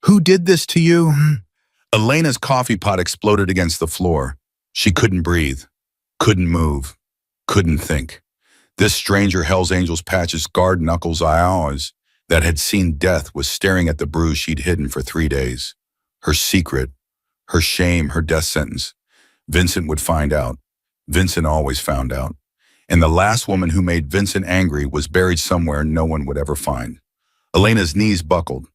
Who did this to you? Elena's coffee pot exploded against the floor. She couldn't breathe, couldn't move, couldn't think. This stranger Hell's Angels Patch's guard knuckles eyes that had seen death was staring at the bruise she'd hidden for 3 days. Her secret, her shame, her death sentence. Vincent would find out. Vincent always found out. And the last woman who made Vincent angry was buried somewhere no one would ever find. Elena's knees buckled.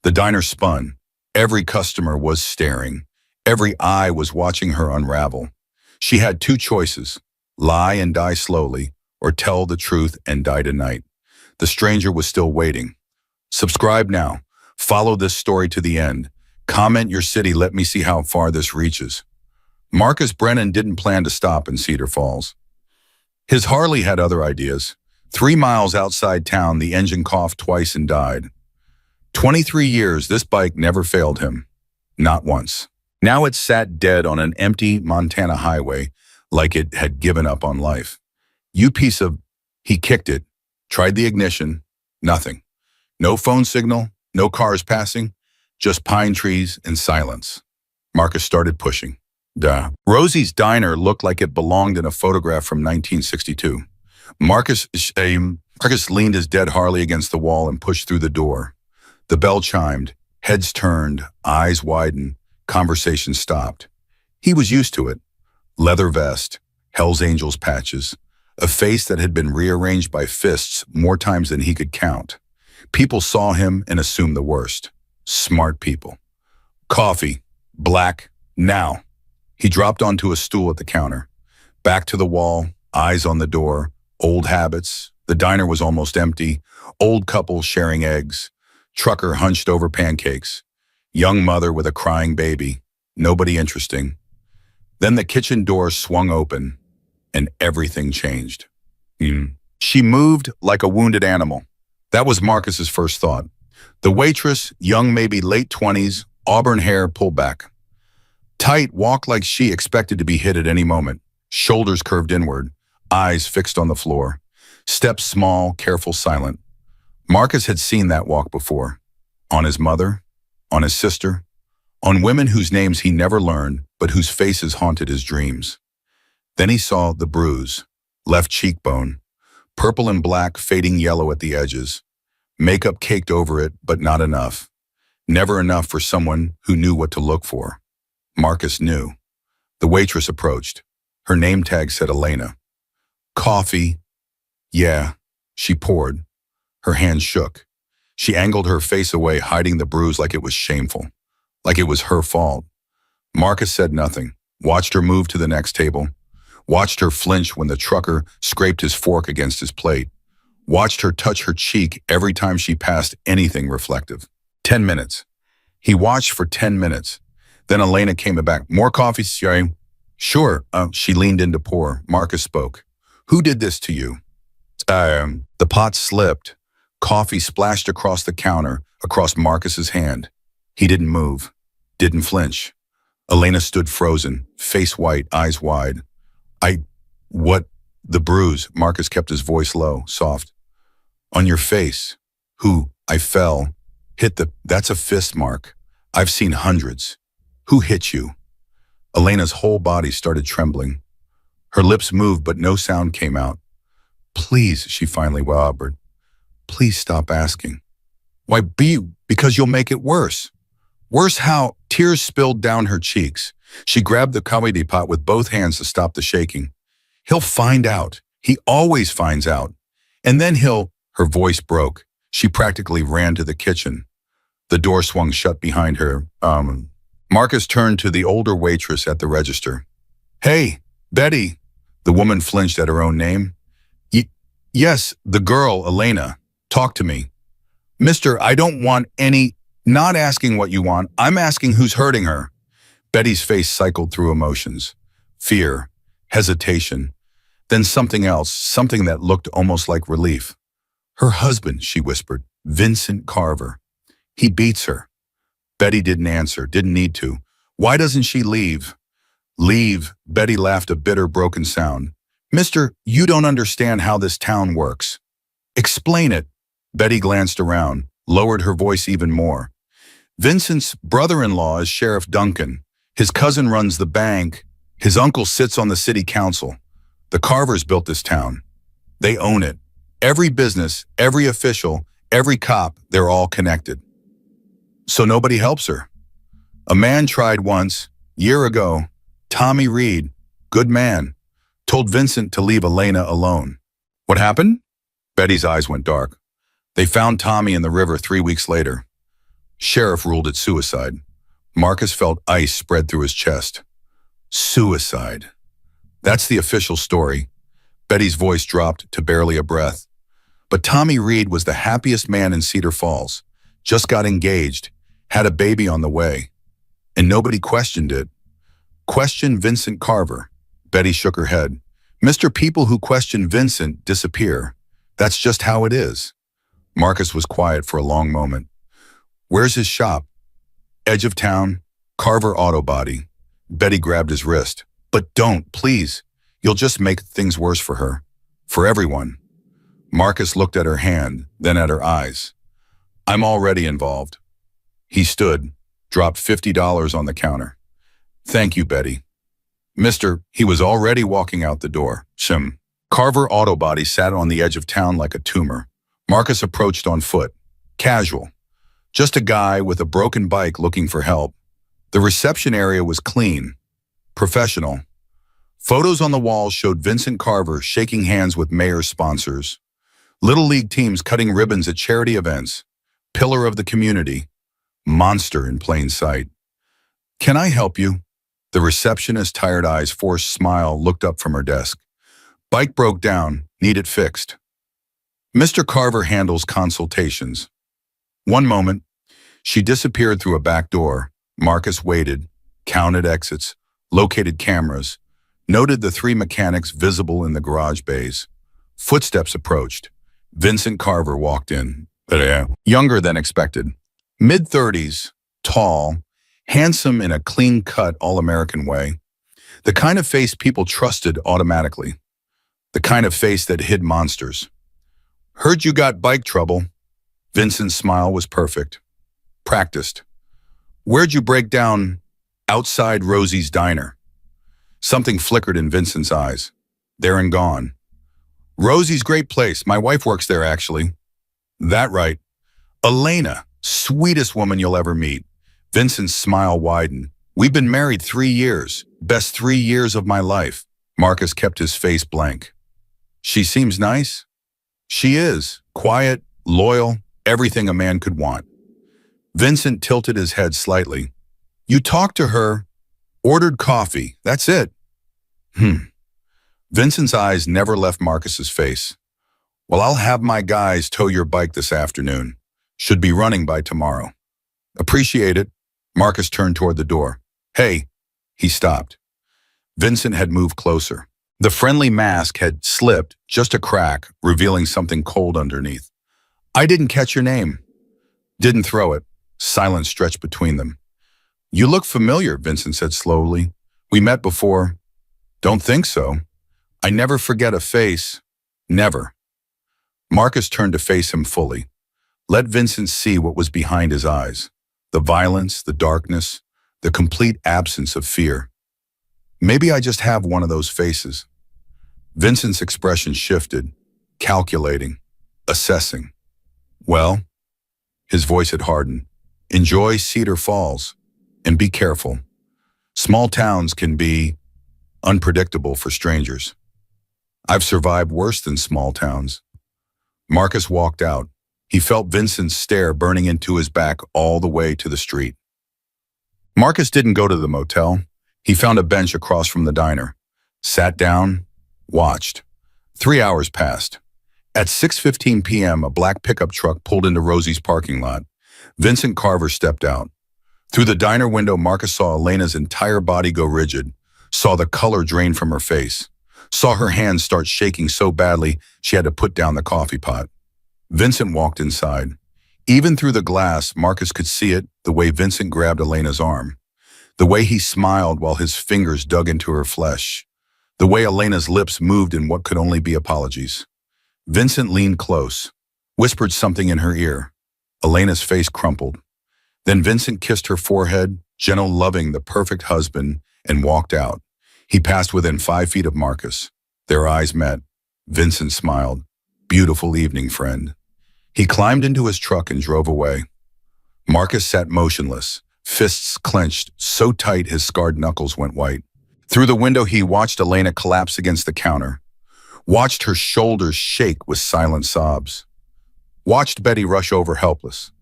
The diner spun. Every customer was staring. Every eye was watching her unravel. She had 2 choices: lie and die slowly, or tell the truth and die tonight. The stranger was still waiting. Subscribe now. Follow this story to the end. Comment your city. Let me see how far this reaches. Marcus Brennan didn't plan to stop in Cedar Falls. His Harley had other ideas. 3 miles outside town, the engine coughed twice and died. 23 years, this bike never failed him. Not once. Now it sat dead on an empty Montana highway like it had given up on life. You piece of... He kicked it, tried the ignition, nothing. No phone signal, no cars passing, just pine trees and silence. Marcus started pushing. Duh. Rosie's diner looked like it belonged in a photograph from 1962. Marcus leaned his dead Harley against the wall and pushed through the door. The bell chimed, heads turned, eyes widened, conversation stopped. He was used to it. Leather vest, Hell's Angels patches, a face that had been rearranged by fists more times than he could count. People saw him and assumed the worst. Smart people. Coffee. Black. Now. He dropped onto a stool at the counter. Back to the wall, eyes on the door, old habits. The diner was almost empty. Old couple sharing eggs. Trucker hunched over pancakes. Young mother with a crying baby. Nobody interesting. Then the kitchen door swung open, and everything changed. She moved like a wounded animal. That was Marcus's first thought. The waitress, young, maybe late 20s, auburn hair pulled back. Tight, walked like she expected to be hit at any moment. Shoulders curved inward, eyes fixed on the floor. Steps small, careful, silent. Marcus had seen that walk before. On his mother, on his sister, on women whose names he never learned, but whose faces haunted his dreams. Then he saw the bruise, left cheekbone, purple and black fading yellow at the edges. Makeup caked over it, but not enough. Never enough for someone who knew what to look for. Marcus knew. The waitress approached. Her name tag said Elena. Coffee. Yeah, she poured. Her hands shook. She angled her face away, hiding the bruise like it was shameful, like it was her fault. Marcus said nothing, watched her move to the next table, watched her flinch when the trucker scraped his fork against his plate, watched her touch her cheek every time she passed anything reflective. 10 minutes. He watched for 10 minutes. Then Elena came back. More coffee, Sherry? Sure. She leaned in to pour. Marcus spoke. Who did this to you? The pot slipped. Coffee splashed across the counter, across Marcus's hand. He didn't move, didn't flinch. Elena stood frozen, face white, eyes wide. What? The bruise. Marcus kept his voice low, soft. On your face. Who? I fell. That's a fist mark. I've seen hundreds. Who hit you? Elena's whole body started trembling. Her lips moved, but no sound came out. Please, she finally whispered. Please stop asking. Why, because you'll make it worse. Worse how? Tears spilled down her cheeks. She grabbed the coffee pot with both hands to stop the shaking. He'll find out. He always finds out. And then her voice broke. She practically ran to the kitchen. The door swung shut behind her. Marcus turned to the older waitress at the register. Hey, Betty. The woman flinched at her own name. Yes, the girl, Elena. Talk to me. Mister, I don't want any... Not asking what you want. I'm asking who's hurting her. Betty's face cycled through emotions. Fear, hesitation, then something else, something that looked almost like relief. Her husband, she whispered, Vincent Carver. He beats her. Betty didn't answer, didn't need to. Why doesn't she leave? Leave, Betty laughed a bitter, broken sound. Mister, you don't understand how this town works. Explain it. Betty glanced around, lowered her voice even more. Vincent's brother-in-law is Sheriff Duncan. His cousin runs the bank. His uncle sits on the city council. The Carvers built this town. They own it. Every business, every official, every cop, they're all connected. So nobody helps her. A man tried once, year ago. Tommy Reed, good man, told Vincent to leave Elena alone. What happened? Betty's eyes went dark. They found Tommy in the river 3 weeks later. Sheriff ruled it suicide. Marcus felt ice spread through his chest. Suicide. That's the official story. Betty's voice dropped to barely a breath. But Tommy Reed was the happiest man in Cedar Falls. Just got engaged, had a baby on the way. And nobody questioned it. Question Vincent Carver. Betty shook her head. Mr. People who question Vincent disappear. That's just how it is. Marcus was quiet for a long moment. Where's his shop? Edge of town, Carver Auto Body. Betty grabbed his wrist. But don't, please. You'll just make things worse for her. For everyone. Marcus looked at her hand, then at her eyes. I'm already involved. He stood, dropped $50 on the counter. Thank you, Betty. He was already walking out the door. Carver Auto Body sat on the edge of town like a tumor. Marcus approached on foot. Casual. Just a guy with a broken bike looking for help. The reception area was clean. Professional. Photos on the wall showed Vincent Carver shaking hands with mayor sponsors. Little league teams cutting ribbons at charity events. Pillar of the community. Monster in plain sight. Can I help you? The receptionist's tired eyes forced smile looked up from her desk. Bike broke down, needed fixed. Mr. Carver handles consultations. One moment, she disappeared through a back door. Marcus waited, counted exits, located cameras, noted the 3 mechanics visible in the garage bays. Footsteps approached. Vincent Carver walked in. Younger than expected. Mid-30s, tall, handsome in a clean-cut, all-American way. The kind of face people trusted automatically. The kind of face that hid monsters. Heard you got bike trouble. Vincent's smile was perfect. Practiced. Where'd you break down? Outside Rosie's diner. Something flickered in Vincent's eyes. There and gone. Rosie's great place. My wife works there, actually. That right. Elena, sweetest woman you'll ever meet. Vincent's smile widened. We've been married 3 years. Best 3 years of my life. Marcus kept his face blank. She seems nice. She is. Quiet, loyal, everything a man could want. Vincent tilted his head slightly. You talked to her, ordered coffee. That's it. Vincent's eyes never left Marcus's face. Well, I'll have my guys tow your bike this afternoon. Should be running by tomorrow. Appreciate it. Marcus turned toward the door. Hey, he stopped. Vincent had moved closer. The friendly mask had slipped, just a crack, revealing something cold underneath. I didn't catch your name. Didn't throw it. Silence stretched between them. You look familiar, Vincent said slowly. We met before. Don't think so. I never forget a face. Never. Marcus turned to face him fully. Let Vincent see what was behind his eyes. The violence, the darkness, the complete absence of fear. Maybe I just have one of those faces. Vincent's expression shifted, calculating, assessing. Well, his voice had hardened. Enjoy Cedar Falls, and be careful. Small towns can be unpredictable for strangers. I've survived worse than small towns. Marcus walked out. He felt Vincent's stare burning into his back all the way to the street. Marcus didn't go to the motel. He found a bench across from the diner, sat down, watched. 3 hours passed. At 6:15 p.m., a black pickup truck pulled into Rosie's parking lot. Vincent Carver stepped out. Through the diner window, Marcus saw Elena's entire body go rigid, saw the color drain from her face, saw her hands start shaking so badly she had to put down the coffee pot. Vincent walked inside. Even through the glass, Marcus could see it, the way Vincent grabbed Elena's arm, the way he smiled while his fingers dug into her flesh, the way Elena's lips moved in what could only be apologies. Vincent leaned close, whispered something in her ear. Elena's face crumpled. Then Vincent kissed her forehead, gentle loving the perfect husband, and walked out. He passed within 5 feet of Marcus. Their eyes met. Vincent smiled. Beautiful evening, friend. He climbed into his truck and drove away. Marcus sat motionless, fists clenched so tight his scarred knuckles went white. Through the window he watched Elena collapse against the counter, watched her shoulders shake with silent sobs, watched Betty rush over helpless.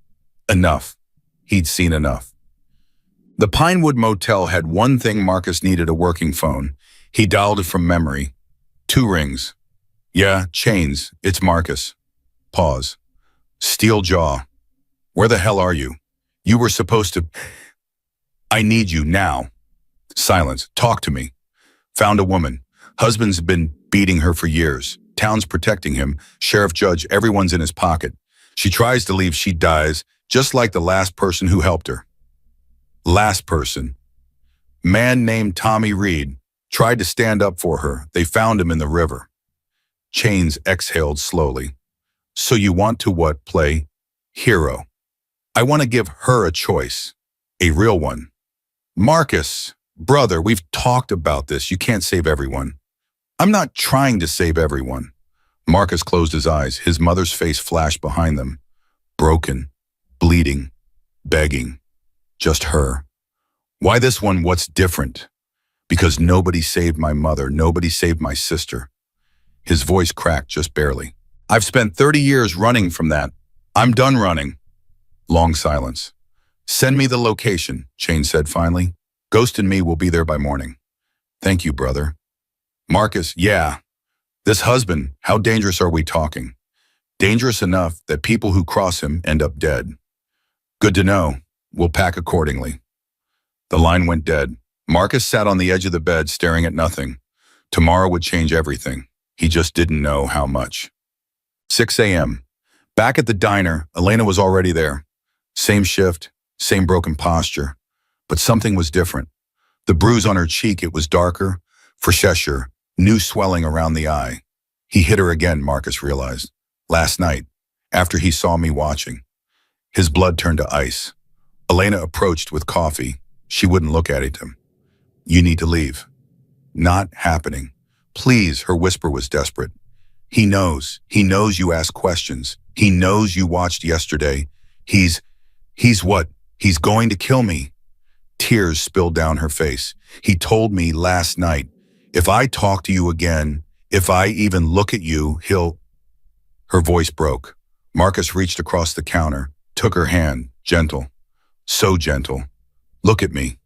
Enough. He'd seen enough. The Pinewood Motel had one thing Marcus needed: a working phone. He dialed it from memory. 2 rings. Yeah, Chains. It's Marcus. Pause. Steel jaw. Where the hell are you? You were supposed to... I need you now. Silence. Talk to me. Found a woman. Husband's been beating her for years. Town's protecting him. Sheriff, judge, everyone's in his pocket. She tries to leave, she dies, just like the last person who helped her. Last person. Man named Tommy Reed. Tried to stand up for her. They found him in the river. Chains exhaled slowly. So you want to what? Play hero. I want to give her a choice. A real one. Marcus, brother, we've talked about this. You can't save everyone. I'm not trying to save everyone. Marcus closed his eyes. His mother's face flashed behind them. Broken, bleeding, begging. Just her. Why this one? What's different? Because nobody saved my mother. Nobody saved my sister. His voice cracked just barely. I've spent 30 years running from that. I'm done running. Long silence. Send me the location, Chains said finally. Ghost and me will be there by morning. Thank you, brother. Marcus, yeah. This husband, how dangerous are we talking? Dangerous enough that people who cross him end up dead. Good to know. We'll pack accordingly. The line went dead. Marcus sat on the edge of the bed staring at nothing. Tomorrow would change everything. He just didn't know how much. 6 a.m. Back at the diner, Elena was already there. Same shift, same broken posture. But something was different. The bruise on her cheek, it was darker, fresher, new swelling around the eye. He hit her again, Marcus realized. Last night, after he saw me watching. His blood turned to ice. Elena approached with coffee. She wouldn't look at him. You need to leave. Not happening. Please, her whisper was desperate. He knows you ask questions. He knows you watched yesterday. He's what? He's going to kill me. Tears spilled down her face. He told me last night, if I talk to you again, if I even look at you, he'll... Her voice broke. Marcus reached across the counter, took her hand, gentle. So gentle. Look at me.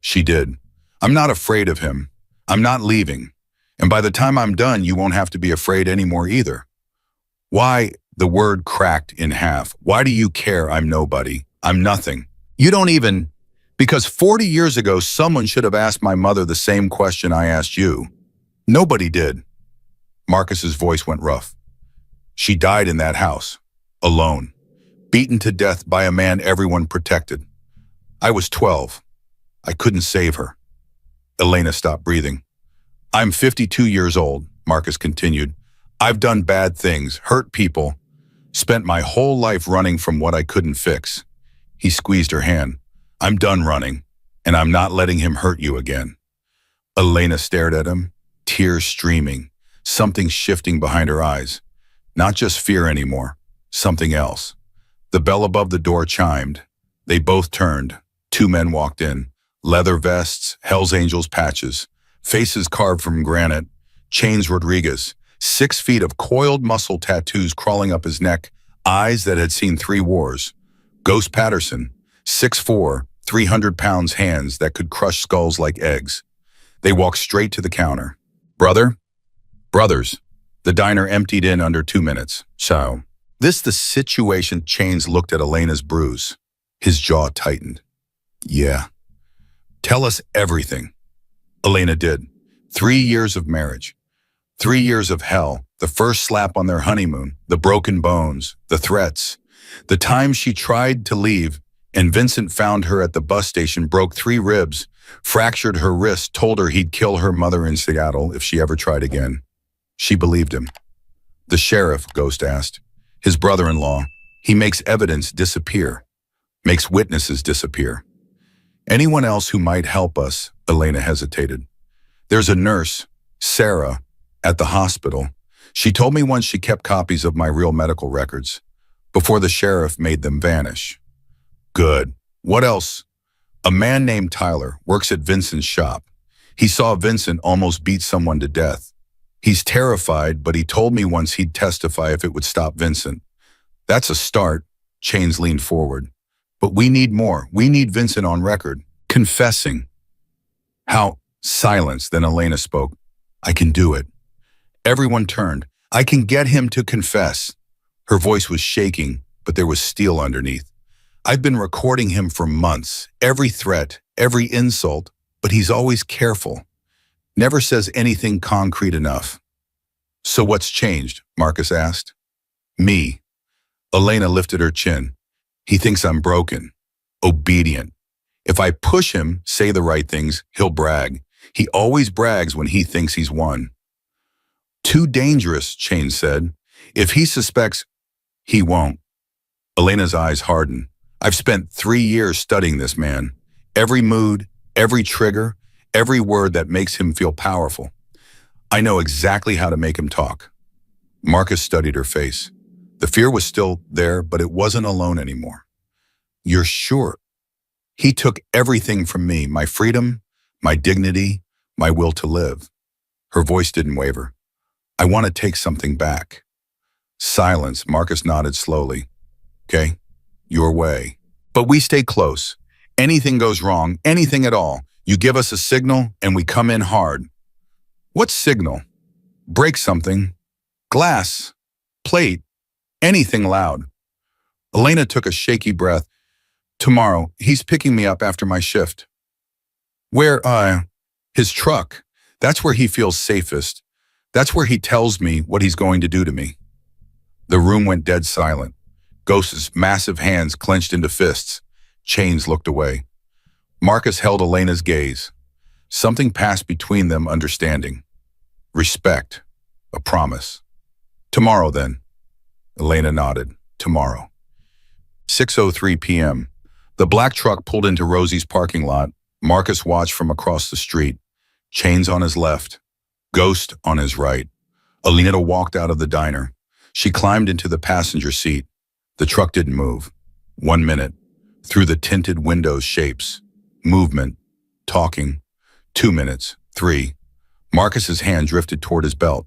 She did. I'm not afraid of him. I'm not leaving. And by the time I'm done, you won't have to be afraid anymore either. Why? The word cracked in half. Why do you care? I'm nobody. I'm nothing. You don't even... Because 40 years ago, someone should have asked my mother the same question I asked you. Nobody did. Marcus's voice went rough. She died in that house, alone, beaten to death by a man everyone protected. I was 12. I couldn't save her. Elena stopped breathing. I'm 52 years old, Marcus continued. I've done bad things, hurt people, spent my whole life running from what I couldn't fix. He squeezed her hand. I'm done running, and I'm not letting him hurt you again. Elena stared at him, tears streaming, something shifting behind her eyes. Not just fear anymore, something else. The bell above the door chimed. They both turned. 2 men walked in. Leather vests, Hell's Angels patches, faces carved from granite. Chains Rodriguez, 6 feet of coiled muscle tattoos crawling up his neck, eyes that had seen 3 wars. Ghost Patterson, 6'4", 300 pounds, hands that could crush skulls like eggs. They walked straight to the counter. Brother? Brothers. The diner emptied in under 2 minutes. So, this the situation. Chains looked at Elena's bruise. His jaw tightened. Yeah. Tell us everything. Elena did. 3 years of marriage. 3 years of hell. The first slap on their honeymoon. The broken bones. The threats. The time she tried to leave, and Vincent found her at the bus station, broke 3 ribs, fractured her wrist, told her he'd kill her mother in Seattle if she ever tried again. She believed him. The sheriff, Ghost asked. His brother-in-law. He makes evidence disappear. makes witnesses disappear. Anyone else who might help us? Elena hesitated. There's a nurse, Sarah, at the hospital. She told me once she kept copies of my real medical records before the sheriff made them vanish. Good. What else? A man named Tyler works at Vincent's shop. He saw Vincent almost beat someone to death. He's terrified, but he told me once he'd testify if it would stop Vincent. That's a start. Chains leaned forward. But we need more. We need Vincent on record, confessing. How? Silence. Then Elena spoke. I can do it. Everyone turned. I can get him to confess. Her voice was shaking, but there was steel underneath. I've been recording him for months, every threat, every insult, but he's always careful. Never says anything concrete enough. So what's changed? Marcus asked. Me. Elena lifted her chin. He thinks I'm broken, obedient. If I push him, say the right things, he'll brag. He always brags when he thinks he's won. Too dangerous, Chain said. If he suspects, he won't. Elena's eyes hardened. I've spent 3 years studying this man. Every mood, every trigger, every word that makes him feel powerful. I know exactly how to make him talk. Marcus studied her face. The fear was still there, but it wasn't alone anymore. You're sure? He took everything from me, my freedom, my dignity, my will to live. Her voice didn't waver. I want to take something back. Silence. Marcus nodded slowly. Okay, your way. But we stay close. Anything goes wrong, anything at all, you give us a signal and we come in hard. What signal? Break something. Glass. Plate. Anything loud. Elena took a shaky breath. Tomorrow, he's picking me up after my shift. Where, his truck. That's where he feels safest. That's where he tells me what he's going to do to me. The room went dead silent. Ghost's massive hands clenched into fists. Chains looked away. Marcus held Elena's gaze. Something passed between them, understanding. Respect. A promise. Tomorrow, then. Elena nodded. Tomorrow. 6:03 p.m. The black truck pulled into Rosie's parking lot. Marcus watched from across the street. Chains on his left. Ghost on his right. Elena walked out of the diner. She climbed into the passenger seat. The truck didn't move. 1 minute. Through the tinted windows, shapes. Movement. Talking. 2 minutes. 3. Marcus's hand drifted toward his belt.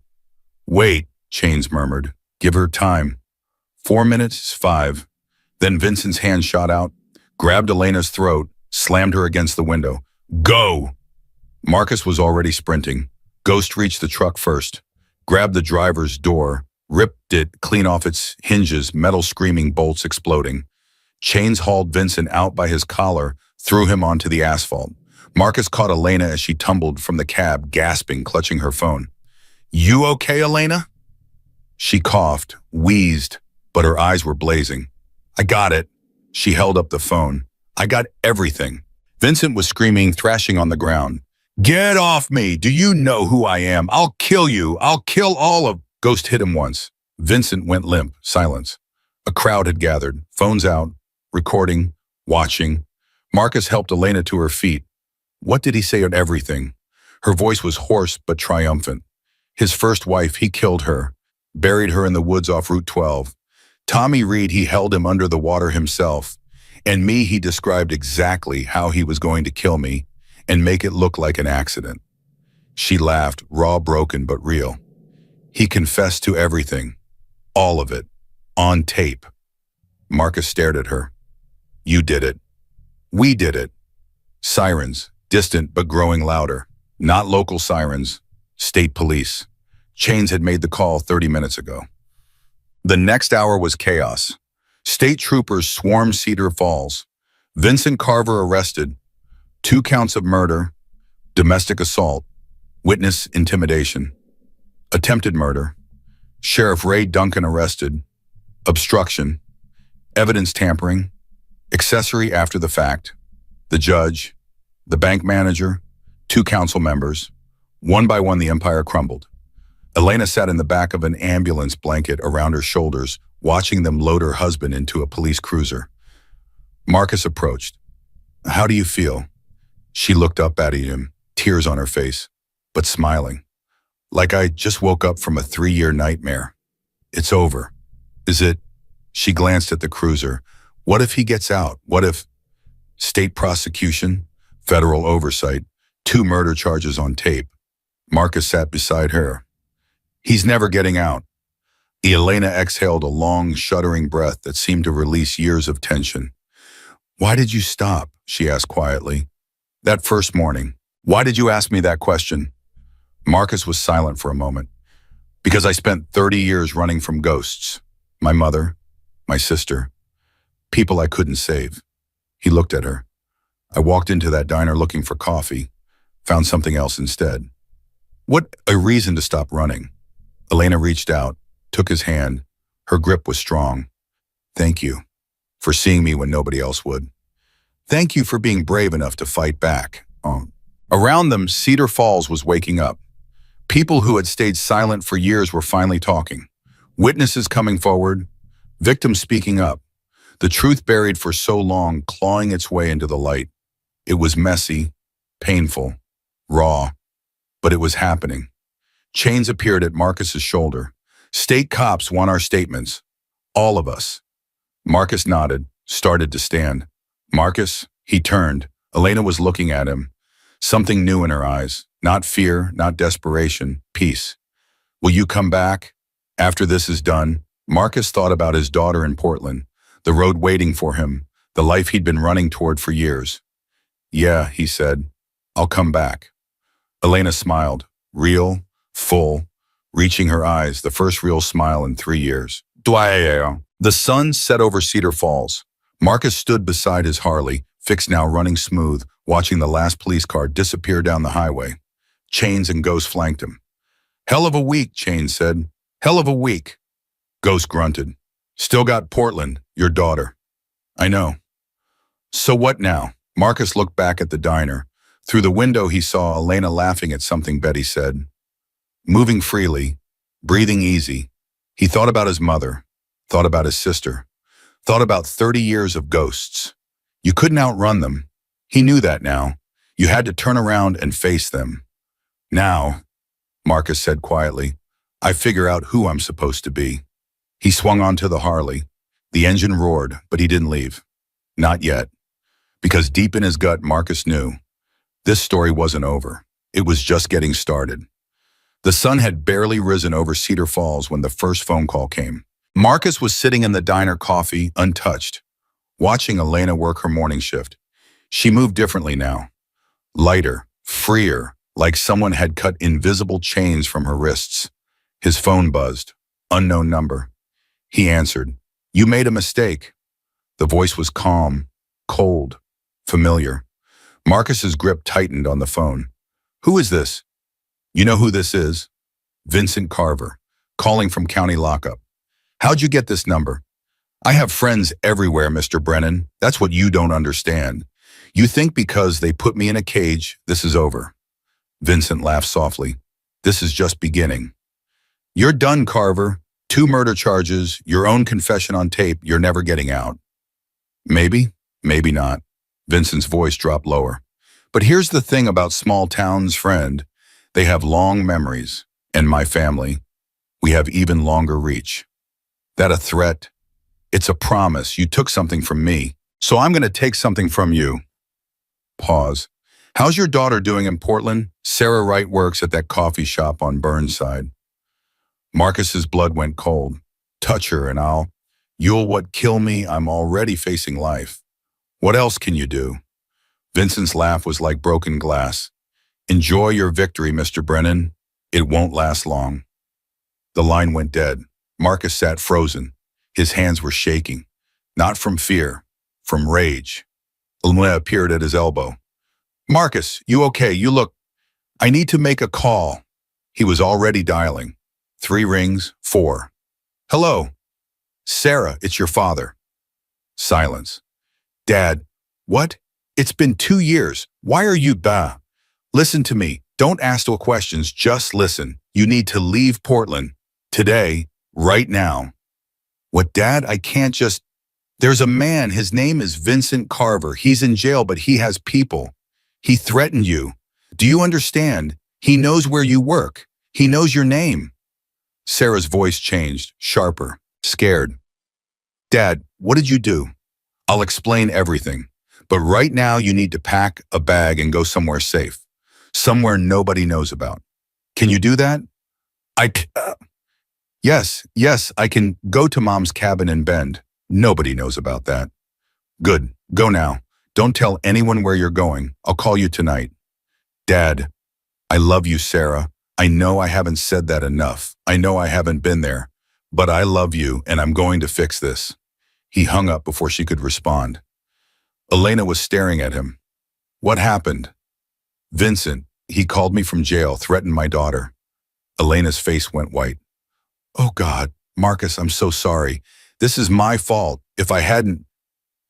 Wait, Chains murmured. Give her time. 4 minutes. 5. Then Vincent's hand shot out, grabbed Elena's throat, slammed her against the window. Go! Marcus was already sprinting. Ghost reached the truck first, grabbed the driver's door, ripped it clean off its hinges, metal screaming bolts exploding. Chains hauled Vincent out by his collar, threw him onto the asphalt. Marcus caught Elena as she tumbled from the cab, gasping, clutching her phone. You okay, Elena? She coughed, wheezed, but her eyes were blazing. I got it. She held up the phone. I got everything. Vincent was screaming, thrashing on the ground. Get off me! Do you know who I am? I'll kill you! I'll kill all of... Ghost hit him once. Vincent went limp. Silence. A crowd had gathered. Phones out. Recording. Watching. Marcus helped Elena to her feet. What did he say on everything? Her voice was hoarse but triumphant. His first wife, he killed her. Buried her in the woods off Route 12. Tommy Reed, he held him under the water himself. And me, he described exactly how he was going to kill me and make it look like an accident. She laughed, raw, broken, but real. He confessed to everything. All of it. On tape. Marcus stared at her. You did it. We did it. Sirens, distant but growing louder. Not local sirens. State police. Chains had made the call 30 minutes ago. The next hour was chaos. State troopers swarmed Cedar Falls. Vincent Carver arrested. 2 counts of murder, domestic assault, witness intimidation, attempted murder, Sheriff Ray Duncan arrested, obstruction, evidence tampering, accessory after the fact, the judge, the bank manager, 2 council members. One by one, the empire crumbled. Elena sat in the back of an ambulance blanket around her shoulders, watching them load her husband into a police cruiser. Marcus approached. How do you feel? She looked up at him, tears on her face, but smiling. Like I just woke up from a 3-year nightmare. It's over. Is it? She glanced at the cruiser. What if he gets out? What if state prosecution, federal oversight, 2 murder charges on tape? Marcus sat beside her. He's never getting out. Elena exhaled a long, shuddering breath that seemed to release years of tension. Why did you stop? She asked quietly. That first morning. Why did you ask me that question? Marcus was silent for a moment. Because I spent 30 years running from ghosts. My mother, my sister, people I couldn't save. He looked at her. I walked into that diner looking for coffee, found something else instead. What a reason to stop running. Elena reached out, took his hand. Her grip was strong. Thank you for seeing me when nobody else would. Thank you for being brave enough to fight back. Around them, Cedar Falls was waking up. People who had stayed silent for years were finally talking. Witnesses coming forward, victims speaking up. The truth buried for so long, clawing its way into the light. It was messy, painful, raw, but it was happening. Chains appeared at Marcus's shoulder. State cops want our statements. All of us. Marcus nodded, started to stand. Marcus, he turned. Elena was looking at him. Something new in her eyes. Not fear, not desperation, peace. Will you come back? After this is done, Marcus thought about his daughter in Portland, the road waiting for him, the life he'd been running toward for years. Yeah, he said, I'll come back. Elena smiled, real, full, reaching her eyes, the first real smile in 3 years. The sun set over Cedar Falls. Marcus stood beside his Harley, fixed now running smooth, watching the last police car disappear down the highway. Chains and Ghost flanked him. Hell of a week, Chains said. Hell of a week. Ghost grunted. Still got Portland, your daughter. I know. So what now? Marcus looked back at the diner. Through the window he saw Elena laughing at something Betty said. Moving freely, breathing easy, he thought about his mother, thought about his sister, thought about 30 years of ghosts. You couldn't outrun them. He knew that now. You had to turn around and face them. Now, Marcus said quietly, I figure out who I'm supposed to be. He swung onto the Harley. The engine roared, but he didn't leave. Not yet. Because deep in his gut, Marcus knew. This story wasn't over. It was just getting started. The sun had barely risen over Cedar Falls when the first phone call came. Marcus was sitting in the diner, coffee untouched, watching Elena work her morning shift. She moved differently now. Lighter, freer, like someone had cut invisible chains from her wrists. His phone buzzed. Unknown number. He answered. You made a mistake. The voice was calm, cold, familiar. Marcus's grip tightened on the phone. Who is this? You know who this is? Vincent Carver, calling from county lockup. How'd you get this number? I have friends everywhere, Mr. Brennan. That's what you don't understand. You think because they put me in a cage, this is over. Vincent laughed softly. This is just beginning. You're done, Carver. 2 murder charges, your own confession on tape, you're never getting out. Maybe, maybe not. Vincent's voice dropped lower. But here's the thing about small towns, friend. They have long memories, and my family, we have even longer reach. That a threat? It's a promise. You took something from me, so I'm going to take something from you. Pause. How's your daughter doing in Portland? Sarah Wright works at that coffee shop on Burnside. Marcus's blood went cold. Touch her and you'll what kill me, I'm already facing life. What else can you do? Vincent's laugh was like broken glass. Enjoy your victory, Mr. Brennan. It won't last long. The line went dead. Marcus sat frozen. His hands were shaking. Not from fear, from rage. Elena appeared at his elbow. Marcus, you okay? You look... I need to make a call. He was already dialing. 3 rings, 4. Hello. Sarah, it's your father. Silence. Dad, what? It's been 2 years. Why are you Listen to me. Don't ask no questions, just listen. You need to leave Portland. Today, right now. What, Dad? I can't just... There's a man, his name is Vincent Carver. He's in jail, but he has people. He threatened you. Do you understand? He knows where you work. He knows your name. Sarah's voice changed, sharper, scared. Dad, what did you do? I'll explain everything. But right now you need to pack a bag and go somewhere safe. Somewhere nobody knows about. Can you do that? Yes, I can go to Mom's cabin in Bend. Nobody knows about that. Good, go now. Don't tell anyone where you're going. I'll call you tonight. Dad, I love you, Sarah. I know I haven't said that enough. I know I haven't been there. But I love you and I'm going to fix this. He hung up before she could respond. Elena was staring at him. What happened? Vincent, he called me from jail, threatened my daughter. Elena's face went white. Oh God, Marcus, I'm so sorry. This is my fault. If I hadn't...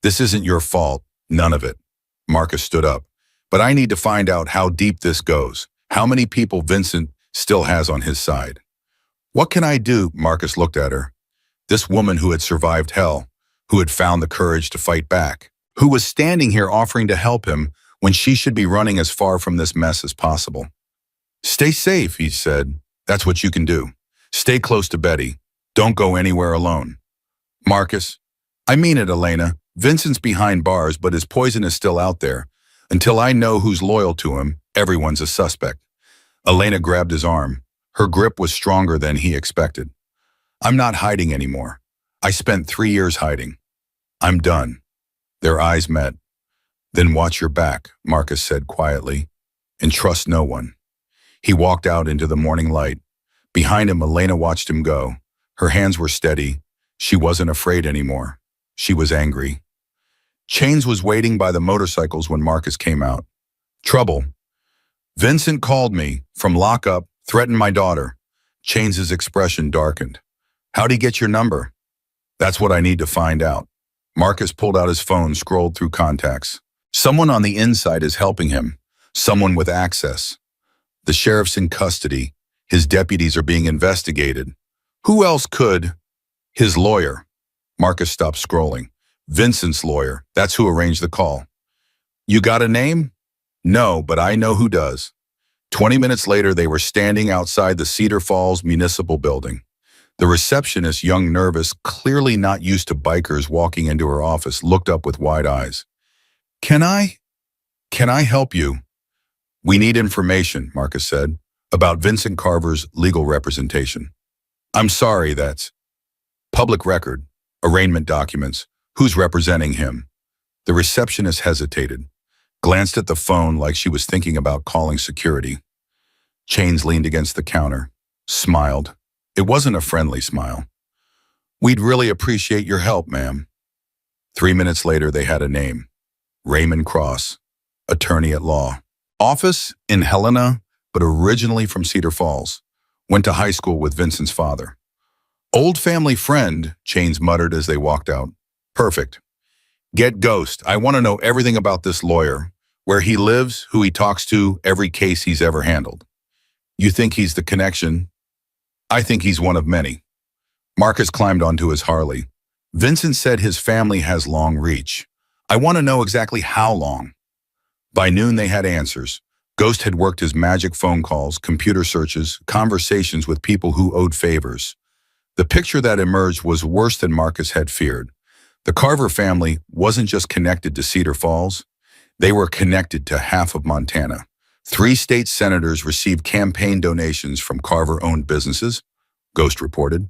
This isn't your fault. None of it. Marcus stood up. But I need to find out how deep this goes. How many people Vincent still has on his side. What can I do? Marcus looked at her. This woman who had survived hell, who had found the courage to fight back, who was standing here offering to help him when she should be running as far from this mess as possible. Stay safe, he said. That's what you can do. Stay close to Betty. Don't go anywhere alone. Marcus, I mean it, Elena. Vincent's behind bars, but his poison is still out there. Until I know who's loyal to him, everyone's a suspect. Elena grabbed his arm. Her grip was stronger than he expected. I'm not hiding anymore. I spent 3 years hiding. I'm done. Their eyes met. Then watch your back, Marcus said quietly, and trust no one. He walked out into the morning light. Behind him, Elena watched him go. Her hands were steady. She wasn't afraid anymore. She was angry. Chains was waiting by the motorcycles when Marcus came out. Trouble. Vincent called me from lockup, threatened my daughter. Chains' expression darkened. How'd he get your number? That's what I need to find out. Marcus pulled out his phone, scrolled through contacts. Someone on the inside is helping him. Someone with access. The sheriff's in custody. His deputies are being investigated. Who else could? His lawyer. Marcus stopped scrolling. Vincent's lawyer. That's who arranged the call. You got a name? No, but I know who does. 20 minutes later, they were standing outside the Cedar Falls Municipal Building. The receptionist, young, nervous, clearly not used to bikers walking into her office, looked up with wide eyes. Can I help you? We need information, Marcus said, about Vincent Carver's legal representation. I'm sorry, that's public record, arraignment documents. Who's representing him? The receptionist hesitated, glanced at the phone like she was thinking about calling security. Chains leaned against the counter, smiled. It wasn't a friendly smile. We'd really appreciate your help, ma'am. 3 minutes later, they had a name. Raymond Cross, attorney at law. Office in Helena, but originally from Cedar Falls. Went to high school with Vincent's father. Old family friend, Chains muttered as they walked out. Perfect. Get Ghost. I want to know everything about this lawyer, where he lives, who he talks to, every case he's ever handled. You think he's the connection? I think he's one of many. Marcus climbed onto his Harley. Vincent said his family has long reach. I want to know exactly how long. By noon, they had answers. Ghost had worked his magic phone calls, computer searches, conversations with people who owed favors. The picture that emerged was worse than Marcus had feared. The Carver family wasn't just connected to Cedar Falls. They were connected to half of Montana. 3 state senators received campaign donations from Carver-owned businesses, Ghost reported.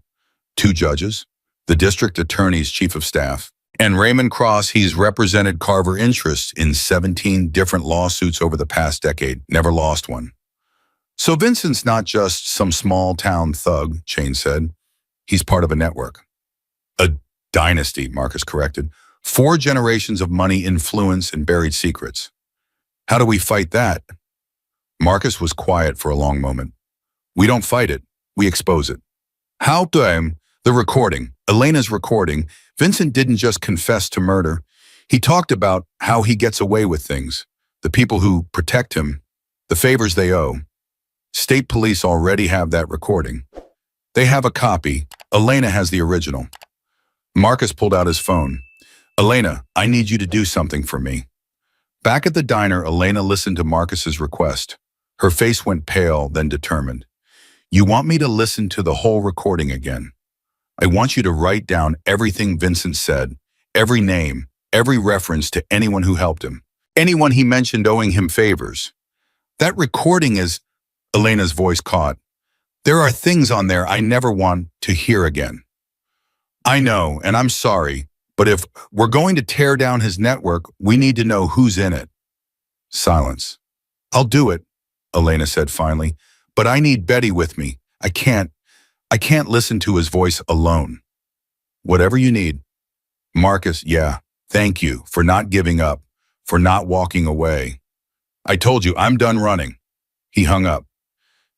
2 judges, the district attorney's chief of staff, and Raymond Cross. He's represented Carver interests in 17 different lawsuits over the past decade, never lost one. So Vincent's not just some small-town thug, Chain said. He's part of a network. A dynasty, Marcus corrected. 4 generations of money, influence, and buried secrets. How do we fight that? Marcus was quiet for a long moment. We don't fight it, we expose it. How do the recording, Elena's recording, Vincent didn't just confess to murder. He talked about how he gets away with things, the people who protect him, the favors they owe. State police already have that recording. They have a copy. Elena has the original. Marcus pulled out his phone. Elena, I need you to do something for me. Back at the diner, Elena listened to Marcus's request. Her face went pale, then determined. You want me to listen to the whole recording again? I want you to write down everything Vincent said, every name, every reference to anyone who helped him, anyone he mentioned owing him favors. That recording is, Elena's voice caught. There are things on there I never want to hear again. I know, and I'm sorry, but if we're going to tear down his network, we need to know who's in it. Silence. I'll do it, Elena said finally, but I need Betty with me. I can't listen to his voice alone. Whatever you need. Marcus, yeah, thank you for not giving up, for not walking away. I told you, I'm done running. He hung up.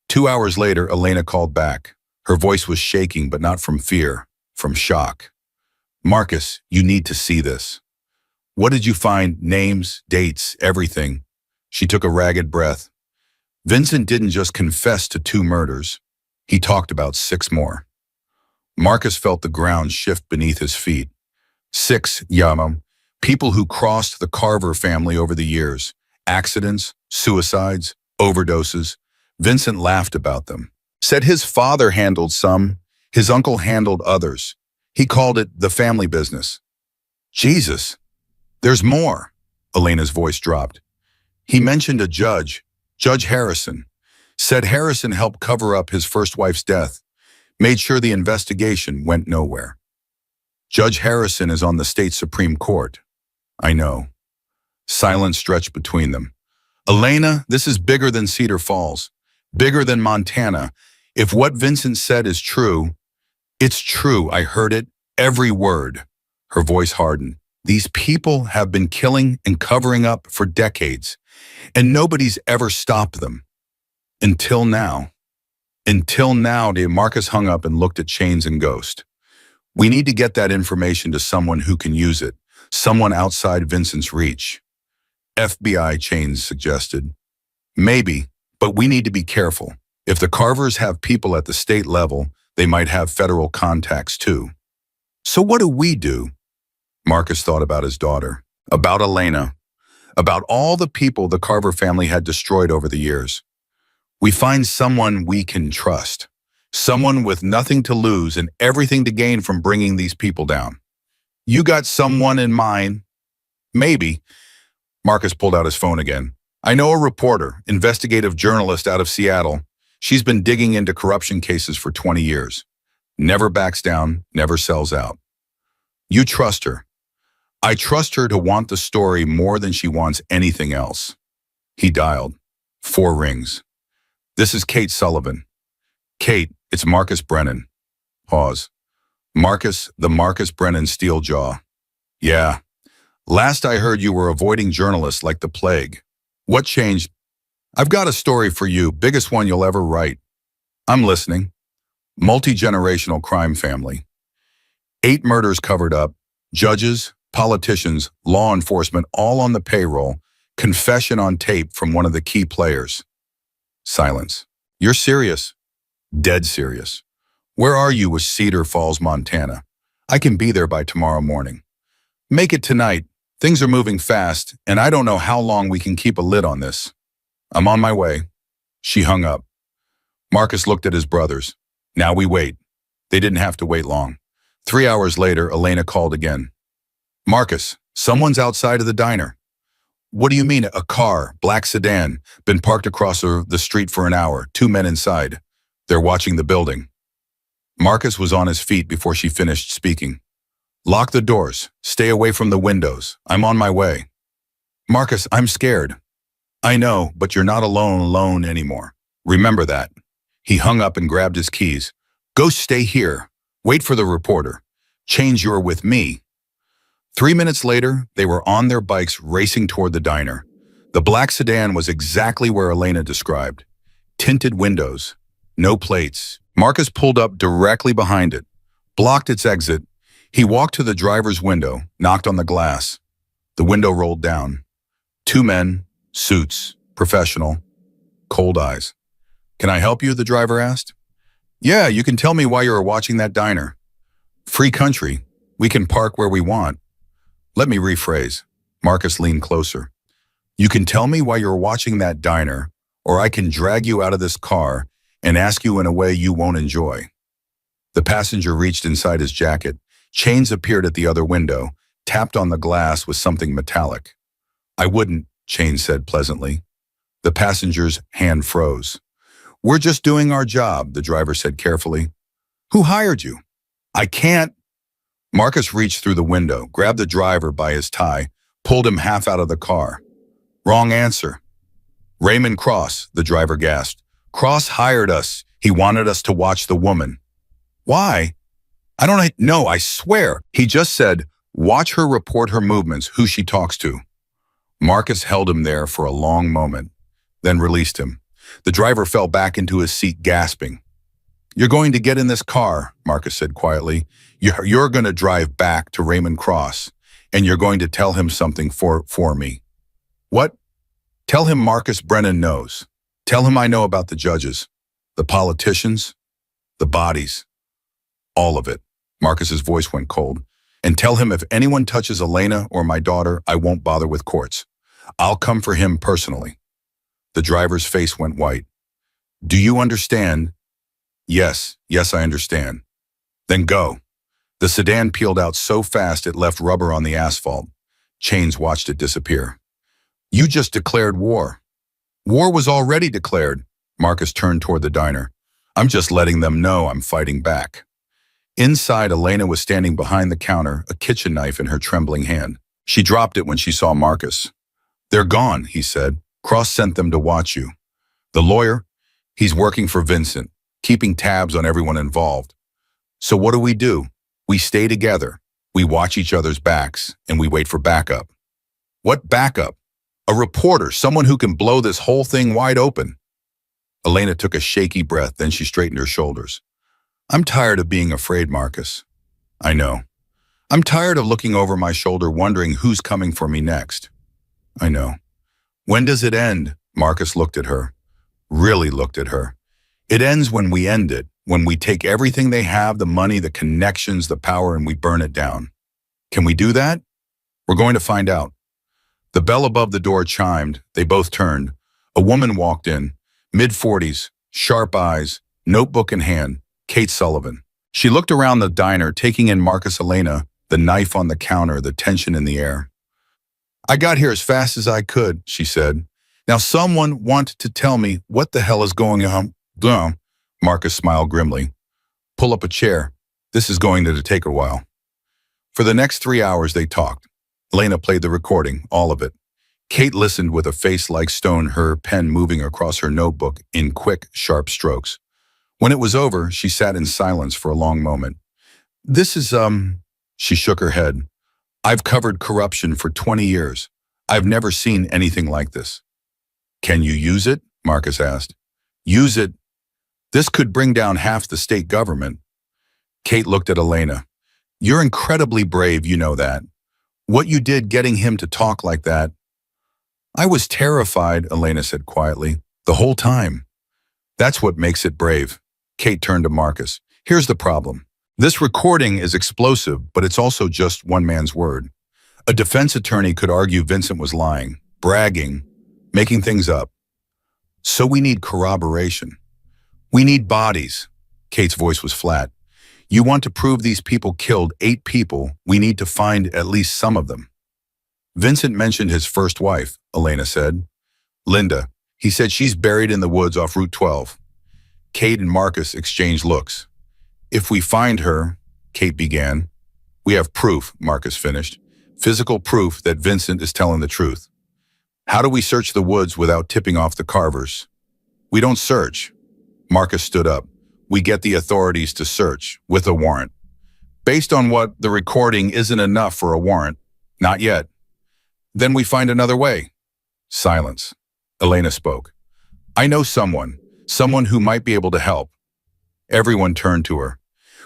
2 hours later, Elena called back. Her voice was shaking, but not from fear, from shock. Marcus, you need to see this. What did you find? Names, dates, everything. She took a ragged breath. Vincent didn't just confess to 2 murders. He talked about 6 more. Marcus felt the ground shift beneath his feet. 6, Yamam, people who crossed the Carver family over the years. Accidents, suicides, overdoses. Vincent laughed about them. Said his father handled some, his uncle handled others. He called it the family business. Jesus, there's more. Elena's voice dropped. He mentioned a judge, Judge Harrison. Said Harrison helped cover up his first wife's death, made sure the investigation went nowhere. Judge Harrison is on the state Supreme Court. I know. Silence stretched between them. Elena, this is bigger than Cedar Falls, bigger than Montana. If what Vincent said is true, it's true. I heard it, every word. Her voice hardened. These people have been killing and covering up for decades, and nobody's ever stopped them. Until now. Until now, Marcus hung up and looked at Chains and Ghost. We need to get that information to someone who can use it, someone outside Vincent's reach. FBI, Chains suggested. Maybe, but we need to be careful. If the Carvers have people at the state level, they might have federal contacts too. So what do we do? Marcus thought about his daughter, about Elena, about all the people the Carver family had destroyed over the years. We find someone we can trust, someone with nothing to lose and everything to gain from bringing these people down. You got someone in mind? Maybe. Marcus pulled out his phone again. I know a reporter, investigative journalist out of Seattle. She's been digging into corruption cases for 20 years. Never backs down, never sells out. You trust her. I trust her to want the story more than she wants anything else. He dialed. 4 rings. This is Kate Sullivan. Kate, it's Marcus Brennan. Pause. Marcus, the Marcus Brennan Steeljaw. Yeah. Last I heard you were avoiding journalists like the plague. What changed? I've got a story for you, biggest one you'll ever write. I'm listening. Multi-generational crime family. 8 murders covered up. Judges, politicians, law enforcement, all on the payroll. Confession on tape from one of the key players. Silence. You're serious? Dead serious. Where are you with Cedar Falls, Montana? I can be there by tomorrow morning. Make it tonight. Things are moving fast, and I don't know how long we can keep a lid on this. I'm on my way. She hung up. Marcus looked at his brothers. Now we wait. They didn't have to wait long. 3 hours later, Elena called again. Marcus, someone's outside of the diner. What do you mean, a car, black sedan, been parked across the street for an hour, 2 men inside. They're watching the building. Marcus was on his feet before she finished speaking. Lock the doors. Stay away from the windows. I'm on my way. Marcus, I'm scared. I know, but you're not alone anymore. Remember that. He hung up and grabbed his keys. Go stay here. Wait for the reporter. Change you're with me. 3 minutes later, they were on their bikes racing toward the diner. The black sedan was exactly where Elena described. Tinted windows. No plates. Marcus pulled up directly behind it. Blocked its exit. He walked to the driver's window, knocked on the glass. The window rolled down. 2 men, suits, professional, cold eyes. Can I help you? The driver asked. Yeah, you can tell me why you were watching that diner. Free country. We can park where we want. Let me rephrase. Marcus leaned closer. You can tell me why you're watching that diner, or I can drag you out of this car and ask you in a way you won't enjoy. The passenger reached inside his jacket. Chains appeared at the other window, tapped on the glass with something metallic. I wouldn't, Chains said pleasantly. The passenger's hand froze. We're just doing our job, the driver said carefully. Who hired you? I can't. Marcus reached through the window, grabbed the driver by his tie, pulled him half out of the car. Wrong answer. Raymond Cross, the driver gasped. Cross hired us. He wanted us to watch the woman. Why? I don't know, I swear. He just said, watch her report her movements, who she talks to. Marcus held him there for a long moment, then released him. The driver fell back into his seat, gasping. You're going to get in this car, Marcus said quietly. You're going to drive back to Raymond Cross, and you're going to tell him something for me. What? Tell him Marcus Brennan knows. Tell him I know about the judges, the politicians, the bodies, all of it. Marcus's voice went cold. And tell him if anyone touches Elena or my daughter, I won't bother with courts. I'll come for him personally. The driver's face went white. Do you understand? Yes, I understand. Then go. The sedan peeled out so fast it left rubber on the asphalt. Chains watched it disappear. You just declared war. War was already declared. Marcus turned toward the diner. I'm just letting them know I'm fighting back. Inside, Elena was standing behind the counter, a kitchen knife in her trembling hand. She dropped it when she saw Marcus. They're gone, he said. Cross sent them to watch you. The lawyer? He's working for Vincent, keeping tabs on everyone involved. So what do? We stay together. We watch each other's backs, and we wait for backup. What backup? A reporter, someone who can blow this whole thing wide open. Elena took a shaky breath, then she straightened her shoulders. I'm tired of being afraid, Marcus. I know. I'm tired of looking over my shoulder wondering who's coming for me next. I know. When does it end? Marcus looked at her. Really looked at her. It ends when we end it, when we take everything they have, the money, the connections, the power, and we burn it down. Can we do that? We're going to find out. The bell above the door chimed. They both turned. A woman walked in, mid-40s, sharp eyes, notebook in hand. Kate Sullivan. She looked around the diner, taking in Marcus, Elena, the knife on the counter, the tension in the air. I got here as fast as I could, she said. Now someone want to tell me what the hell is going on? Marcus smiled grimly. Pull up a chair. This is going to take a while. For the next 3 hours they talked. Elena played the recording, all of it. Kate listened with a face like stone, her pen moving across her notebook in quick, sharp strokes. When it was over, she sat in silence for a long moment. This is, she shook her head. I've covered corruption for 20 years. I've never seen anything like this. Can you use it? Marcus asked. Use it? This could bring down half the state government. Kate looked at Elena. You're incredibly brave, you know that. What you did getting him to talk like that. I was terrified, Elena said quietly, the whole time. That's what makes it brave. Kate turned to Marcus. Here's the problem. This recording is explosive, but it's also just one man's word. A defense attorney could argue Vincent was lying, bragging, making things up. So we need corroboration. We need bodies. Kate's voice was flat. You want to prove these people killed 8 people, we need to find at least some of them. Vincent mentioned his first wife, Elena said. Linda. He said she's buried in the woods off Route 12. Kate and Marcus exchanged looks. If we find her, Kate began. We have proof, Marcus finished. Physical proof that Vincent is telling the truth. How do we search the woods without tipping off the carvers? We don't search. Marcus stood up. We get the authorities to search, with a warrant. Based on what the recording isn't enough for a warrant. Not yet. Then we find another way. Silence. Elena spoke. I know someone who might be able to help. Everyone turned to her.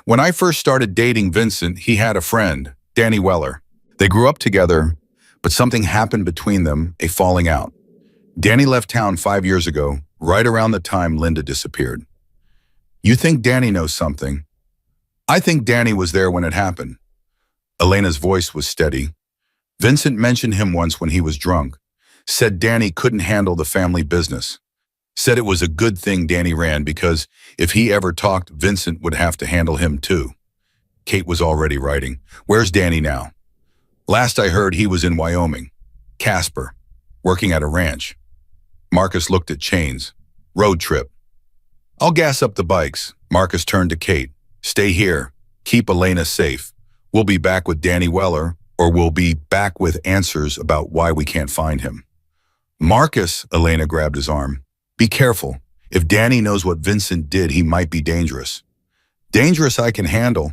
When I first started dating Vincent, he had a friend, Danny Weller. They grew up together, but something happened between them, a falling out. Danny left town 5 years ago, right around the time Linda disappeared. You think Danny knows something? I think Danny was there when it happened. Elena's voice was steady. Vincent mentioned him once when he was drunk. Said Danny couldn't handle the family business. Said it was a good thing Danny ran because if he ever talked, Vincent would have to handle him too. Kate was already writing. Where's Danny now? Last I heard he was in Wyoming. Casper. Working at a ranch. Marcus looked at Chains. Road trip. I'll gas up the bikes. Marcus turned to Kate. Stay here. Keep Elena safe. We'll be back with Danny Weller, or we'll be back with answers about why we can't find him. Marcus, Elena grabbed his arm. Be careful. If Danny knows what Vincent did, he might be dangerous. Dangerous I can handle.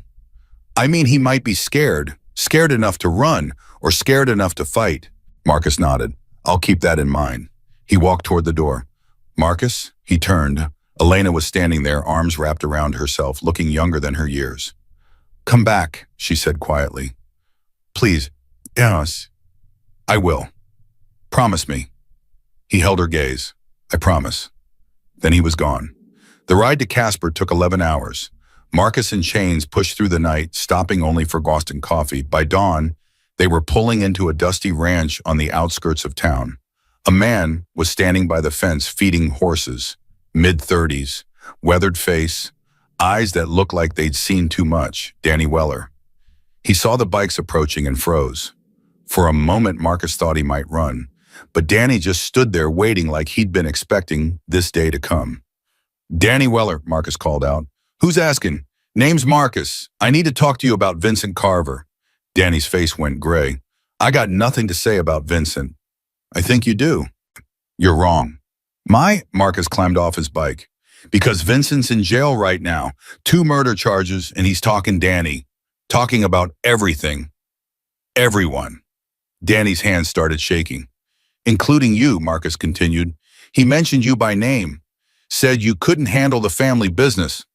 I mean, he might be scared. Scared enough to run, or scared enough to fight. Marcus nodded. I'll keep that in mind. He walked toward the door. Marcus? He turned. Elena was standing there, arms wrapped around herself, looking younger than her years. Come back, she said quietly. Please. Yes. I will. Promise me. He held her gaze. I promise. Then he was gone. The ride to Casper took 11 hours. Marcus and Chains pushed through the night, stopping only for Boston coffee. By dawn, they were pulling into a dusty ranch on the outskirts of town. A man was standing by the fence feeding horses, mid-30s, weathered face, eyes that looked like they'd seen too much, Danny Weller. He saw the bikes approaching and froze. For a moment, Marcus thought he might run, but Danny just stood there waiting like he'd been expecting this day to come. Danny Weller, Marcus called out. Who's asking? Name's Marcus. I need to talk to you about Vincent Carver. Danny's face went gray. I got nothing to say about Vincent. I think you do. You're wrong. Marcus climbed off his bike. Because Vincent's in jail right now. 2 murder charges, and he's talking Danny. Talking about everything. Everyone. Danny's hands started shaking. Including you, Marcus continued. He mentioned you by name. Said you couldn't handle the family business.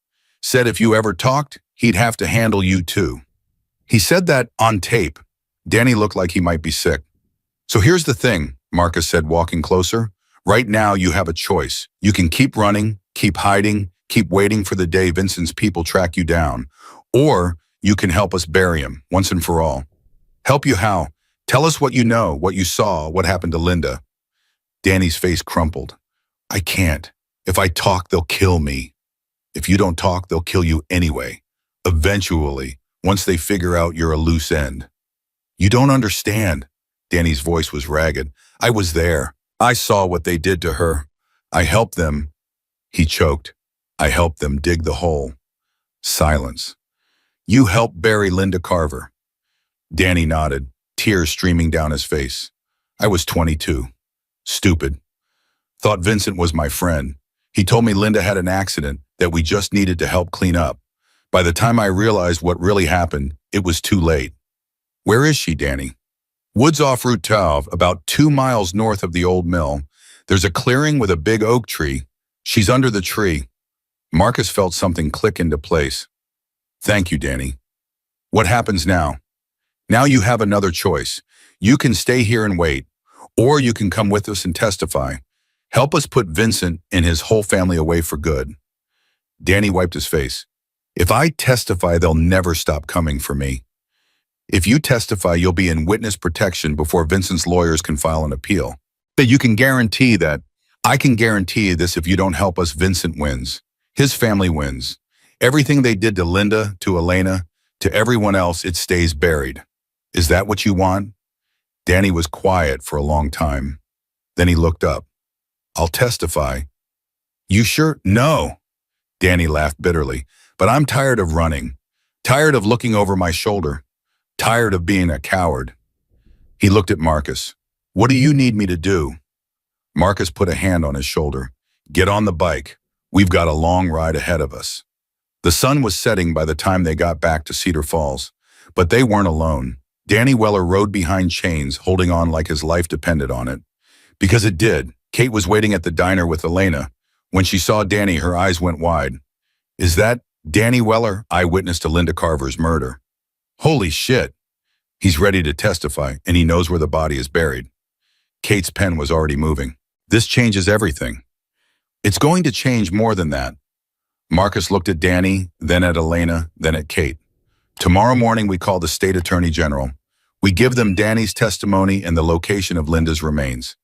Said if you ever talked, he'd have to handle you too. He said that on tape. Danny looked like he might be sick. So here's the thing, Marcus said, walking closer. Right now you have a choice. You can keep running, keep hiding, keep waiting for the day Vincent's people track you down. Or you can help us bury him, once and for all. Help you how? Tell us what you know, what you saw, what happened to Linda. Danny's face crumpled. I can't. If I talk, they'll kill me. If you don't talk, they'll kill you anyway. Eventually, once they figure out you're a loose end. You don't understand. Danny's voice was ragged. I was there. I saw what they did to her. I helped them. He choked. I helped them dig the hole. Silence. You helped bury Linda Carver. Danny nodded, tears streaming down his face. I was 22. Stupid. Thought Vincent was my friend. He told me Linda had an accident that we just needed to help clean up. By the time I realized what really happened, it was too late. Where is she, Danny? Woods off Route 12, about 2 miles north of the old mill. There's a clearing with a big oak tree. She's under the tree. Marcus felt something click into place. Thank you, Danny. What happens now? Now you have another choice. You can stay here and wait, or you can come with us and testify. Help us put Vincent and his whole family away for good. Danny wiped his face. If I testify, they'll never stop coming for me. If you testify, you'll be in witness protection before Vincent's lawyers can file an appeal. But you can guarantee that. I can guarantee this if you don't help us, Vincent wins. His family wins. Everything they did to Linda, to Elena, to everyone else, it stays buried. Is that what you want? Danny was quiet for a long time. Then he looked up. I'll testify. You sure? No. Danny laughed bitterly. But I'm tired of running. Tired of looking over my shoulder. Tired of being a coward. He looked at Marcus. What do you need me to do? Marcus put a hand on his shoulder. Get on the bike. We've got a long ride ahead of us. The sun was setting by the time they got back to Cedar Falls, but they weren't alone. Danny Weller rode behind Chains, holding on like his life depended on it. Because it did. Kate was waiting at the diner with Elena. When she saw Danny, her eyes went wide. Is that Danny Weller, eyewitness to Linda Carver's murder? Holy shit. He's ready to testify, and he knows where the body is buried. Kate's pen was already moving. This changes everything. It's going to change more than that. Marcus looked at Danny, then at Elena, then at Kate. Tomorrow morning we call the state attorney general. We give them Danny's testimony and the location of Linda's remains.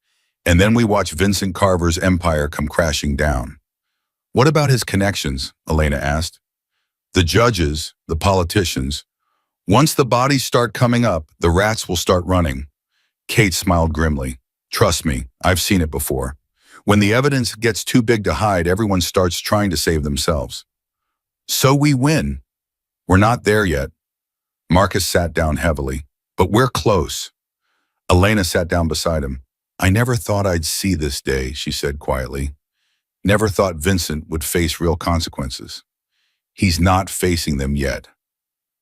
And then we watch Vincent Carver's empire come crashing down. What about his connections? Elena asked. The judges, the politicians. Once the bodies start coming up, the rats will start running. Kate smiled grimly. Trust me, I've seen it before. When the evidence gets too big to hide, everyone starts trying to save themselves. So we win. We're not there yet. Marcus sat down heavily. But we're close. Elena sat down beside him. I never thought I'd see this day, she said quietly. Never thought Vincent would face real consequences. He's not facing them yet.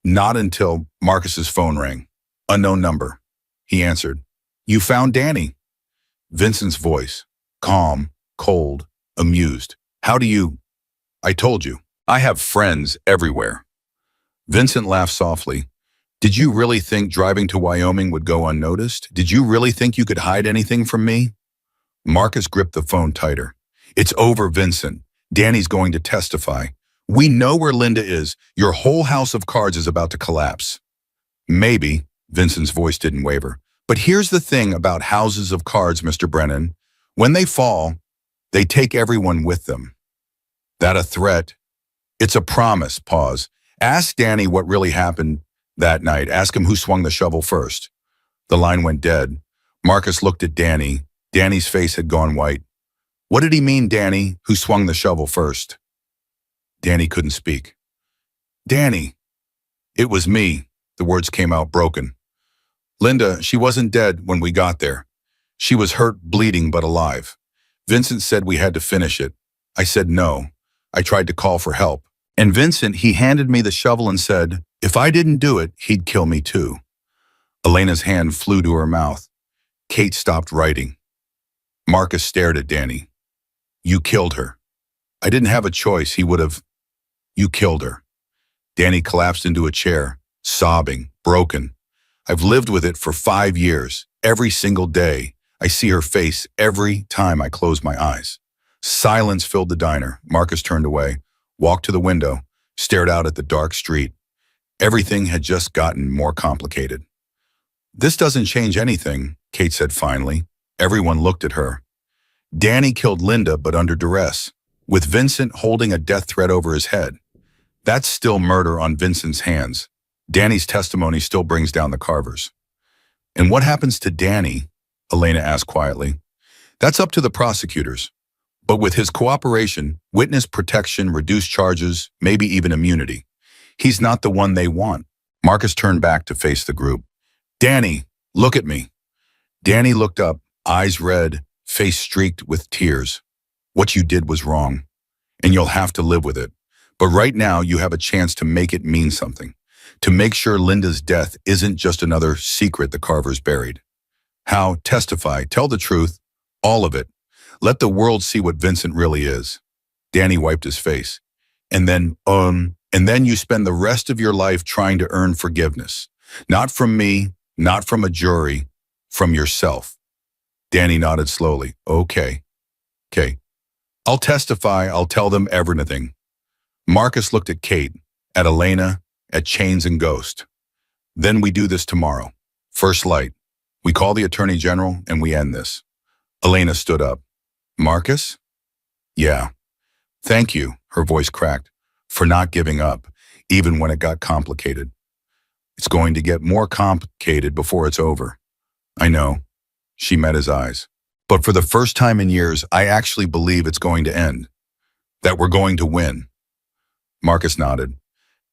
Not until Marcus's phone rang. Unknown number. He answered. You found Danny. Vincent's voice, calm, cold, amused. How do you? I told you. I have friends everywhere. Vincent laughed softly. Did you really think driving to Wyoming would go unnoticed? Did you really think you could hide anything from me? Marcus gripped the phone tighter. It's over, Vincent. Danny's going to testify. We know where Linda is. Your whole house of cards is about to collapse. Maybe, Vincent's voice didn't waver. But here's the thing about houses of cards, Mr. Brennan. When they fall, they take everyone with them. That a threat? It's a promise, pause. Ask Danny what really happened that night. Ask him who swung the shovel first. The line went dead. Marcus looked at Danny. Danny's face had gone white. What did he mean, Danny, who swung the shovel first? Danny couldn't speak. Danny. It was me. The words came out broken. Linda, she wasn't dead when we got there. She was hurt, bleeding, but alive. Vincent said we had to finish it. I said no. I tried to call for help. And Vincent, he handed me the shovel and said, if I didn't do it, he'd kill me too. Elena's hand flew to her mouth. Kate stopped writing. Marcus stared at Danny. You killed her. I didn't have a choice. He would have. You killed her. Danny collapsed into a chair, sobbing, broken. I've lived with it for 5 years. Every single day, I see her face every time I close my eyes. Silence filled the diner. Marcus turned away, walked to the window, stared out at the dark street. Everything had just gotten more complicated. This doesn't change anything, Kate said finally. Everyone looked at her. Danny killed Linda, but under duress, with Vincent holding a death threat over his head. That's still murder on Vincent's hands. Danny's testimony still brings down the Carvers. And what happens to Danny? Elena asked quietly. That's up to the prosecutors. But with his cooperation, witness protection, reduced charges, maybe even immunity. He's not the one they want. Marcus turned back to face the group. Danny, look at me. Danny looked up, eyes red, face streaked with tears. What you did was wrong, and you'll have to live with it. But right now, you have a chance to make it mean something, to make sure Linda's death isn't just another secret the Carvers buried. How? Testify, tell the truth, all of it. Let the world see what Vincent really is. Danny wiped his face. And then you spend the rest of your life trying to earn forgiveness. Not from me, not from a jury, from yourself. Danny nodded slowly. Okay. I'll testify, I'll tell them everything. Marcus looked at Kate, at Elena, at Chains and Ghost. Then we do this tomorrow. First light. We call the Attorney General and we end this. Elena stood up. Marcus? Yeah. Thank you, her voice cracked, for not giving up, even when it got complicated. It's going to get more complicated before it's over. I know. She met his eyes. But for the first time in years, I actually believe it's going to end. That we're going to win. Marcus nodded.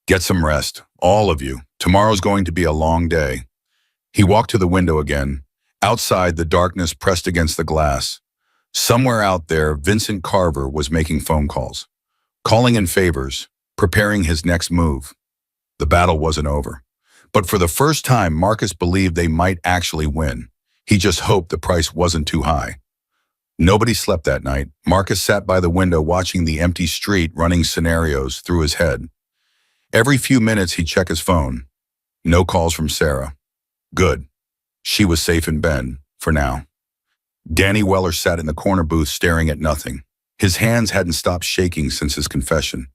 Get some rest, all of you. Tomorrow's going to be a long day. He walked to the window again. Outside, the darkness pressed against the glass. Somewhere out there, Vincent Carver was making phone calls, calling in favors, preparing his next move. The battle wasn't over. But for the first time, Marcus believed they might actually win. He just hoped the price wasn't too high. Nobody slept that night. Marcus sat by the window watching the empty street running scenarios through his head. Every few minutes he'd check his phone. No calls from Sarah. Good. She was safe in bed, for now. Danny Weller sat in the corner booth staring at nothing. His hands hadn't stopped shaking since his confession.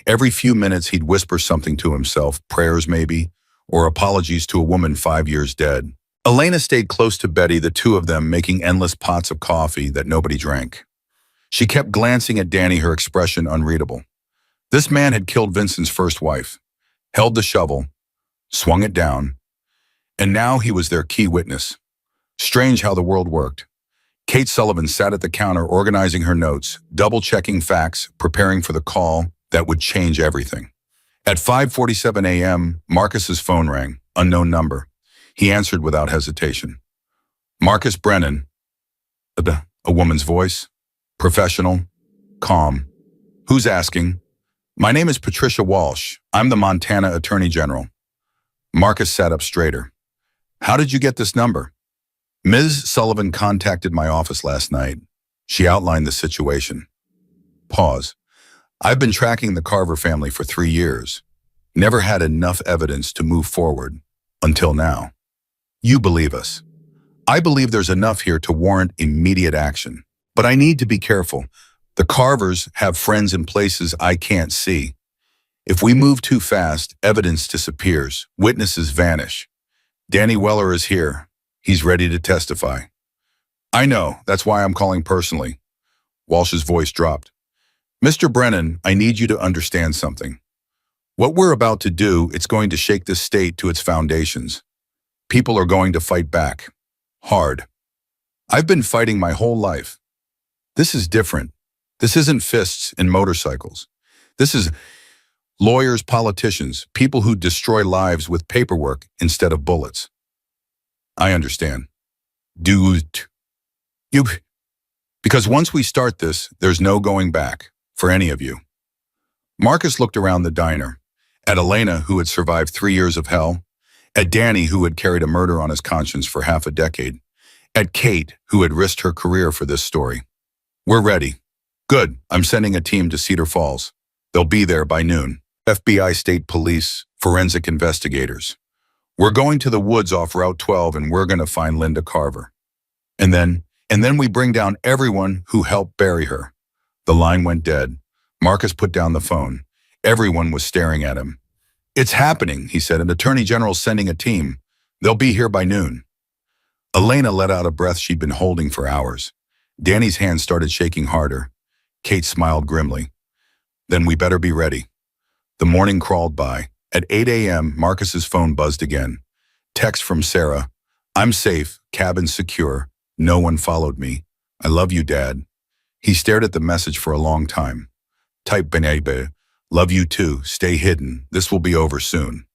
Every few minutes he'd whisper something to himself, prayers maybe, or apologies to a woman 5 years dead. Elena stayed close to Betty, the two of them making endless pots of coffee that nobody drank. She kept glancing at Danny, her expression unreadable. This man had killed Vincent's first wife, held the shovel, swung it down, and now he was their key witness. Strange how the world worked. Kate Sullivan sat at the counter organizing her notes, double-checking facts, preparing for the call that would change everything. At 5:47 a.m., Marcus's phone rang, unknown number. He answered without hesitation. Marcus Brennan. A woman's voice. Professional. Calm. Who's asking? My name is Patricia Walsh. I'm the Montana Attorney General. Marcus sat up straighter. How did you get this number? Ms. Sullivan contacted my office last night. She outlined the situation. Pause. I've been tracking the Carver family for 3 years. Never had enough evidence to move forward. Until now. You believe us. I believe there's enough here to warrant immediate action. But I need to be careful. The Carvers have friends in places I can't see. If we move too fast, evidence disappears, witnesses vanish. Danny Weller is here. He's ready to testify. I know, that's why I'm calling personally. Walsh's voice dropped. Mr. Brennan, I need you to understand something. What we're about to do, it's going to shake this state to its foundations. People are going to fight back. Hard. I've been fighting my whole life. This is different. This isn't fists and motorcycles. This is lawyers, politicians, people who destroy lives with paperwork instead of bullets. I understand. Because once we start this, there's no going back for any of you. Marcus looked around the diner, at Elena, who had survived 3 years of hell, at Danny, who had carried a murder on his conscience for half a decade, at Kate, who had risked her career for this story. We're ready. Good, I'm sending a team to Cedar Falls. They'll be there by noon. FBI, state police, forensic investigators. We're going to the woods off Route 12 and we're going to find Linda Carver. And then we bring down everyone who helped bury her. The line went dead. Marcus put down the phone. Everyone was staring at him. It's happening, he said. An attorney general's sending a team. They'll be here by noon. Elena let out a breath she'd been holding for hours. Danny's hand started shaking harder. Kate smiled grimly. Then we better be ready. The morning crawled by. At 8 a.m., Marcus's phone buzzed again. Text from Sarah. I'm safe, cabin secure. No one followed me. I love you, Dad. He stared at the message for a long time. Type Benebe. Love you too. Stay hidden. This will be over soon.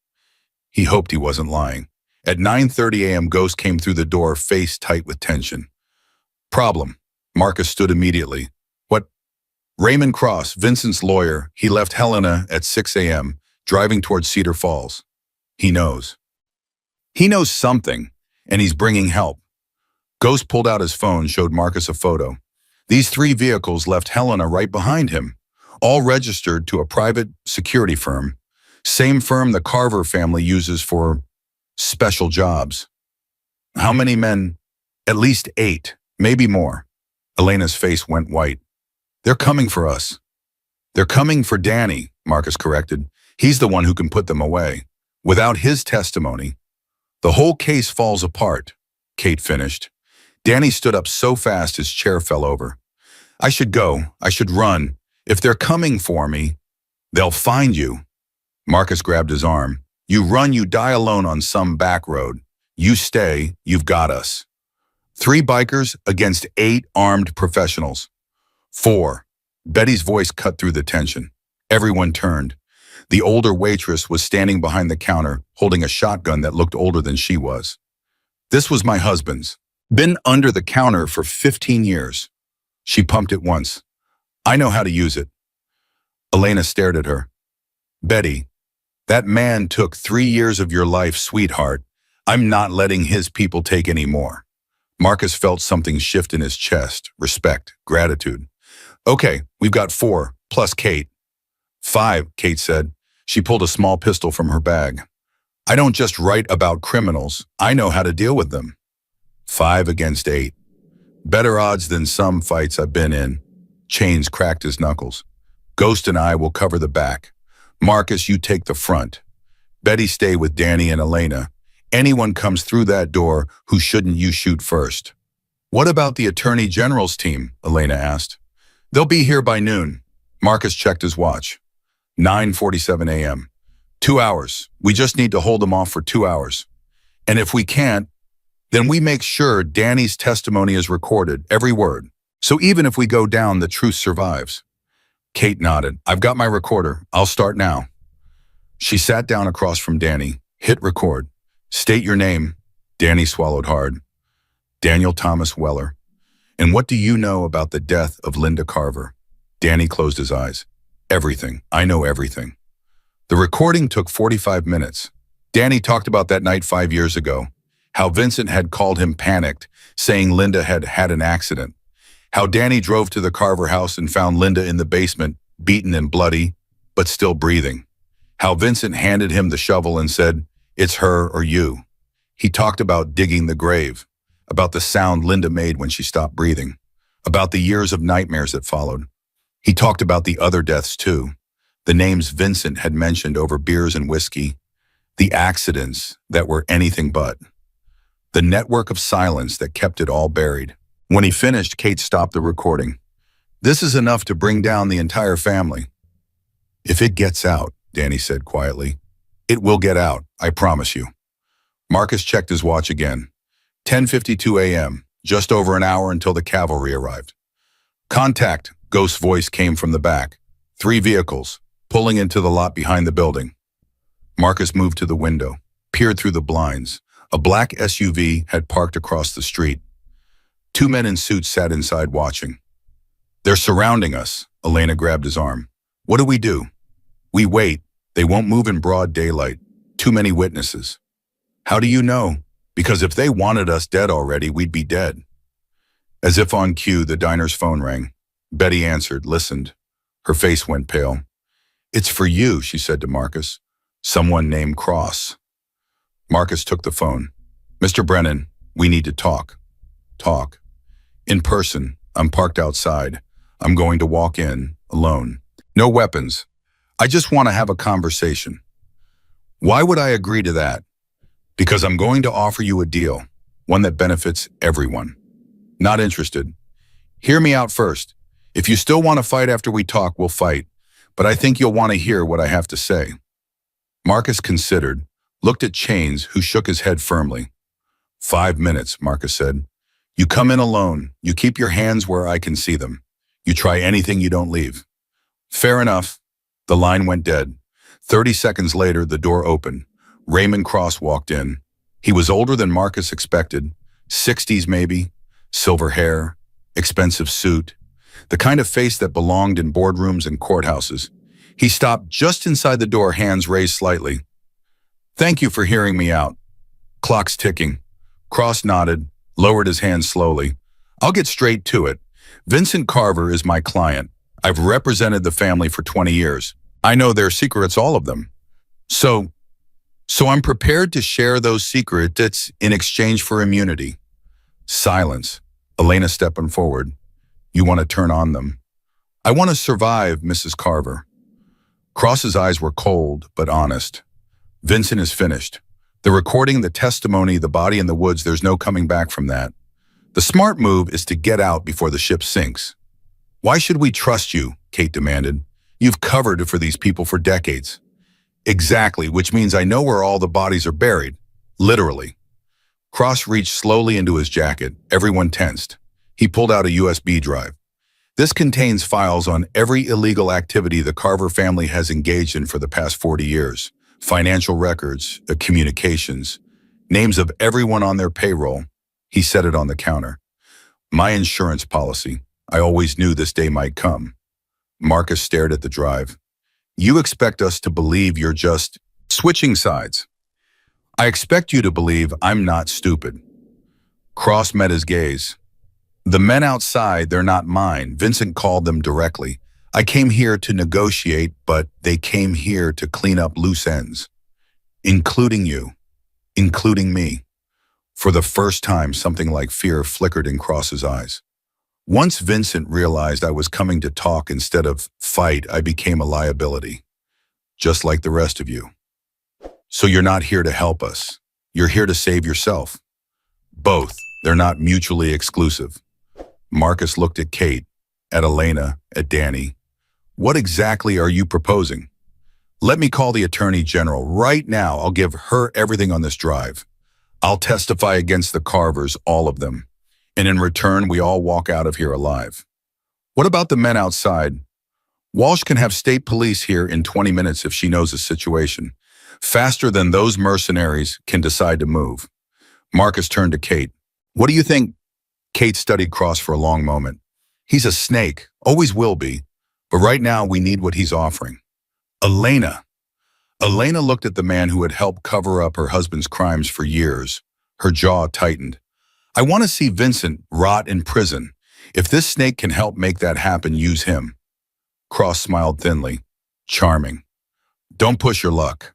He hoped he wasn't lying. At 9:30 a.m., Ghost came through the door, face tight with tension. Problem. Marcus stood immediately. What? Raymond Cross, Vincent's lawyer. He left Helena at 6 a.m., driving towards Cedar Falls. He knows. He knows something, and he's bringing help. Ghost pulled out his phone, showed Marcus a photo. These 3 vehicles left Helena right behind him, all registered to a private security firm, same firm the Carver family uses for special jobs. How many men? At least 8, maybe more. Elena's face went white. They're coming for us. They're coming for Danny, Marcus corrected. He's the one who can put them away. Without his testimony, the whole case falls apart, Kate finished. Danny stood up so fast his chair fell over. I should go. I should run. If they're coming for me, they'll find you. Marcus grabbed his arm. You run, you die alone on some back road. You stay, you've got us. 3 bikers against 8 armed professionals. 4. Betty's voice cut through the tension. Everyone turned. The older waitress was standing behind the counter, holding a shotgun that looked older than she was. This was my husband's. Been under the counter for 15 years. She pumped it once. I know how to use it. Elena stared at her. Betty, that man took 3 years of your life, sweetheart. I'm not letting his people take any more. Marcus felt something shift in his chest. Respect, gratitude. Okay, we've got 4, plus Kate. 5, Kate said. She pulled a small pistol from her bag. I don't just write about criminals. I know how to deal with them. 5 against 8. Better odds than some fights I've been in. Chains cracked his knuckles. Ghost and I will cover the back. Marcus, you take the front. Betty, stay with Danny and Elena. Anyone comes through that door who shouldn't, you shoot first. What about the Attorney General's team? Elena asked. They'll be here by noon. Marcus checked his watch. 9:47 a.m. 2 hours. We just need to hold them off for 2 hours. And if we can't, then we make sure Danny's testimony is recorded, every word. So even if we go down, the truth survives. Kate nodded. I've got my recorder. I'll start now. She sat down across from Danny, hit record. State your name. Danny swallowed hard. Daniel Thomas Weller. And what do you know about the death of Linda Carver? Danny closed his eyes. Everything. I know everything. The recording took 45 minutes. Danny talked about that night 5 years ago, how Vincent had called him panicked, saying Linda had had an accident, how Danny drove to the Carver house and found Linda in the basement, beaten and bloody, but still breathing, how Vincent handed him the shovel and said, "It's her or you." He talked about digging the grave, about the sound Linda made when she stopped breathing, about the years of nightmares that followed. He talked about the other deaths too, the names Vincent had mentioned over beers and whiskey, the accidents that were anything but, the network of silence that kept it all buried. When he finished, Kate stopped the recording. This is enough to bring down the entire family. If it gets out, Danny said quietly, it will get out, I promise you. Marcus checked his watch again. 10:52 a.m., just over an hour until the cavalry arrived. Contact, Ghost's voice came from the back. 3 vehicles, pulling into the lot behind the building. Marcus moved to the window, peered through the blinds. A black SUV had parked across the street. 2 men in suits sat inside watching. They're surrounding us. Elena grabbed his arm. What do we do? We wait. They won't move in broad daylight. Too many witnesses. How do you know? Because if they wanted us dead already, we'd be dead. As if on cue, the diner's phone rang. Betty answered, listened. Her face went pale. It's for you, she said to Marcus. Someone named Cross. Marcus took the phone. Mr. Brennan, we need to talk. Talk. In person. I'm parked outside. I'm going to walk in, alone. No weapons. I just want to have a conversation. Why would I agree to that? Because I'm going to offer you a deal, one that benefits everyone. Not interested. Hear me out first. If you still want to fight after we talk, we'll fight. But I think you'll want to hear what I have to say. Marcus considered, looked at Chains, who shook his head firmly. 5 minutes, Marcus said. You come in alone. You keep your hands where I can see them. You try anything, you don't leave. Fair enough. The line went dead. 30 seconds later, the door opened. Raymond Cross walked in. He was older than Marcus expected. 60s maybe. Silver hair. Expensive suit. The kind of face that belonged in boardrooms and courthouses. He stopped just inside the door, hands raised slightly. Thank you for hearing me out. Clock's ticking. Cross nodded, lowered his hand slowly. I'll get straight to it. Vincent Carver is my client. I've represented the family for 20 years. I know their secrets, all of them. So I'm prepared to share those secrets in exchange for immunity. Silence. Elena stepping forward. You want to turn on them. I want to survive, Mrs. Carver. Cross's eyes were cold, but honest. Vincent is finished. The recording, the testimony, the body in the woods, there's no coming back from that. The smart move is to get out before the ship sinks. Why should we trust you? Kate demanded. You've covered for these people for decades. Exactly, which means I know where all the bodies are buried. Literally. Cross reached slowly into his jacket. Everyone tensed. He pulled out a USB drive. This contains files on every illegal activity the Carver family has engaged in for the past 40 years. Financial records, communications, names of everyone on their payroll. He set it on the counter. My insurance policy. I always knew this day might come. Marcus stared at the drive. You expect us to believe you're just switching sides. I expect you to believe I'm not stupid. Cross met his gaze. The men outside, they're not mine. Vincent called them directly. I came here to negotiate, but they came here to clean up loose ends. Including you. Including me. For the first time, something like fear flickered in Cross's eyes. Once Vincent realized I was coming to talk instead of fight, I became a liability. Just like the rest of you. So you're not here to help us. You're here to save yourself. Both. They're not mutually exclusive. Marcus looked at Kate, at Elena, at Danny. What exactly are you proposing? Let me call the Attorney General. Right now, I'll give her everything on this drive. I'll testify against the Carvers, all of them. And in return, we all walk out of here alive. What about the men outside? Walsh can have state police here in 20 minutes if she knows the situation. Faster than those mercenaries can decide to move. Marcus turned to Kate. What do you think? Kate studied Cross for a long moment. He's a snake, always will be. But right now, we need what he's offering. Elena. Elena looked at the man who had helped cover up her husband's crimes for years. Her jaw tightened. I want to see Vincent rot in prison. If this snake can help make that happen, use him. Cross smiled thinly. Charming. Don't push your luck.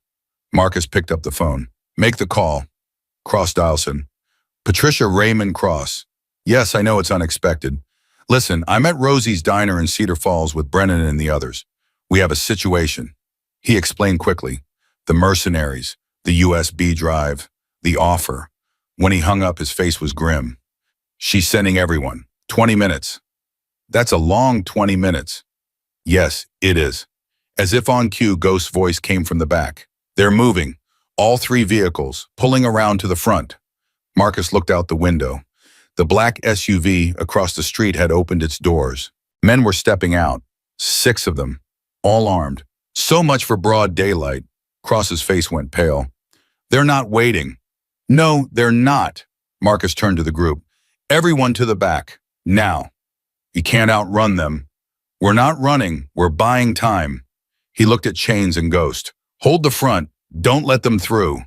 Marcus picked up the phone. Make the call. Cross Dialson. Patricia Raymond Cross. Yes, I know it's unexpected. Listen, I'm at Rosie's Diner in Cedar Falls with Brennan and the others. We have a situation. He explained quickly. The mercenaries, the USB drive, the offer. When he hung up, his face was grim. She's sending everyone. 20 minutes. That's a long 20 minutes. Yes, it is. As if on cue, Ghost's voice came from the back. They're moving. All 3 vehicles, pulling around to the front. Marcus looked out the window. The black SUV across the street had opened its doors. Men were stepping out. 6 of them, all armed. So much for broad daylight. Cross's face went pale. They're not waiting. No, they're not. Marcus turned to the group. Everyone to the back. Now. You can't outrun them. We're not running. We're buying time. He looked at Chains and Ghost. Hold the front. Don't let them through.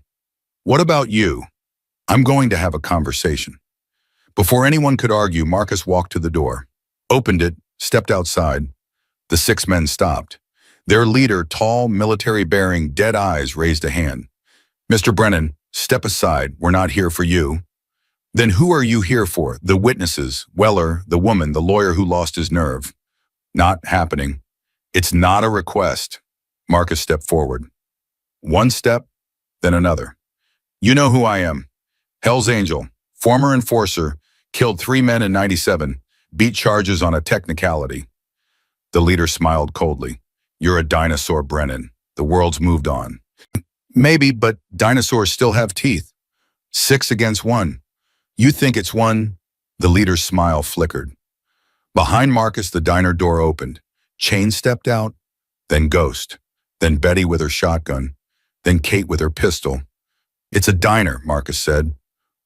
What about you? I'm going to have a conversation. Before anyone could argue, Marcus walked to the door, opened it, stepped outside. The 6 men stopped. Their leader, tall, military-bearing, dead eyes, raised a hand. Mr. Brennan, step aside. We're not here for you. Then who are you here for? The witnesses, Weller, the woman, the lawyer who lost his nerve. Not happening. It's not a request. Marcus stepped forward. One step, then another. You know who I am. Hell's Angel, former enforcer, killed 3 men in '97, beat charges on a technicality. The leader smiled coldly. You're a dinosaur, Brennan. The world's moved on. Maybe, but dinosaurs still have teeth. 6 against 1. You think it's 1? The leader's smile flickered. Behind Marcus, the diner door opened. Chain stepped out, then Ghost, then Betty with her shotgun, then Kate with her pistol. It's a diner, Marcus said.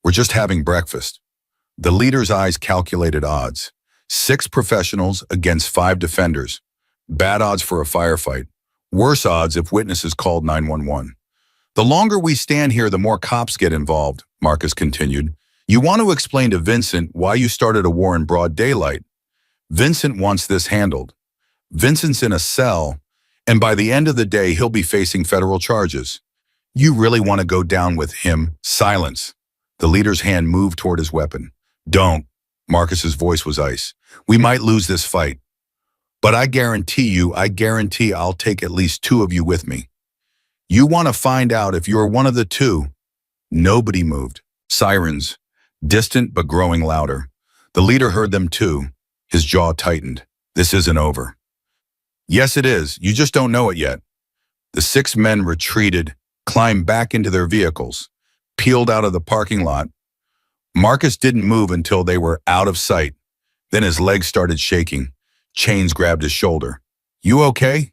We're just having breakfast. The leader's eyes calculated odds. 6 professionals against 5 defenders. Bad odds for a firefight. Worse odds if witnesses called 911. The longer we stand here, the more cops get involved, Marcus continued. You want to explain to Vincent why you started a war in broad daylight. Vincent wants this handled. Vincent's in a cell, and by the end of the day, he'll be facing federal charges. You really want to go down with him? Silence. The leader's hand moved toward his weapon. Don't. Marcus's voice was ice. We might lose this fight. But I guarantee I'll take at least 2 of you with me. You want to find out if you're one of the 2. Nobody moved. Sirens, distant but growing louder. The leader heard them too. His jaw tightened. This isn't over. Yes, it is. You just don't know it yet. The 6 men retreated, climbed back into their vehicles, peeled out of the parking lot. Marcus didn't move until they were out of sight. Then his legs started shaking. Chains grabbed his shoulder. You okay?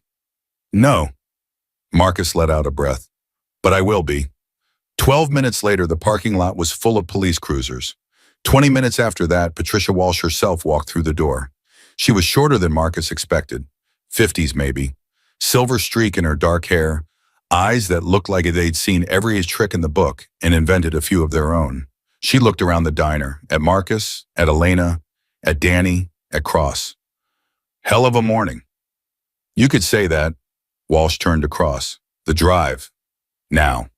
No. Marcus let out a breath. But I will be. 12 minutes later, the parking lot was full of police cruisers. 20 minutes after that, Patricia Walsh herself walked through the door. She was shorter than Marcus expected. 50s maybe. Silver streak in her dark hair. Eyes that looked like they'd seen every trick in the book and invented a few of their own. She looked around the diner, at Marcus, at Elena, at Danny, at Cross. Hell of a morning. You could say that. Walsh turned to Cross. The drive. Now.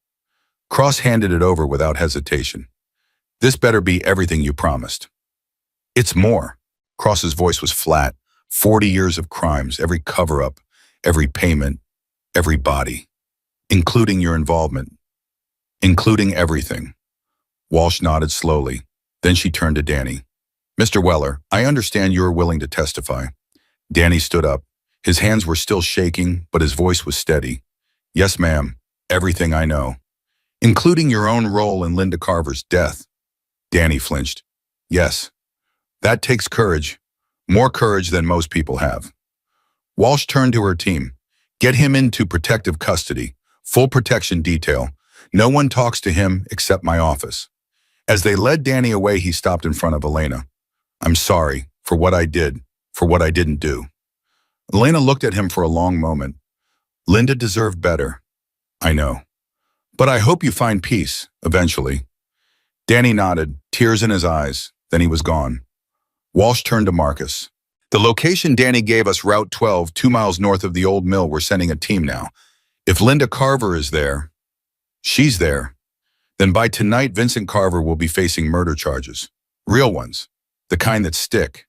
Cross handed it over without hesitation. This better be everything you promised. It's more. Cross's voice was flat. 40 years of crimes, every cover-up, every payment, every body, including your involvement. including everything. Walsh nodded slowly. Then she turned to Danny. Mr. Weller, I understand you are willing to testify. Danny stood up. His hands were still shaking, but his voice was steady. Yes, ma'am. Everything I know. Including your own role in Linda Carver's death. Danny flinched. Yes. That takes courage. More courage than most people have. Walsh turned to her team. Get him into protective custody. Full protection detail. No one talks to him except my office. As they led Danny away, he stopped in front of Elena. I'm sorry for what I did, for what I didn't do. Elena looked at him for a long moment. Linda deserved better. I know. But I hope you find peace, eventually. Danny nodded, tears in his eyes. Then he was gone. Walsh turned to Marcus. The location Danny gave us, Route 12, 2 miles north of the old mill. We're sending a team now. If Linda Carver is there, she's there, then by tonight Vincent Carver will be facing murder charges. Real ones. The kind that stick.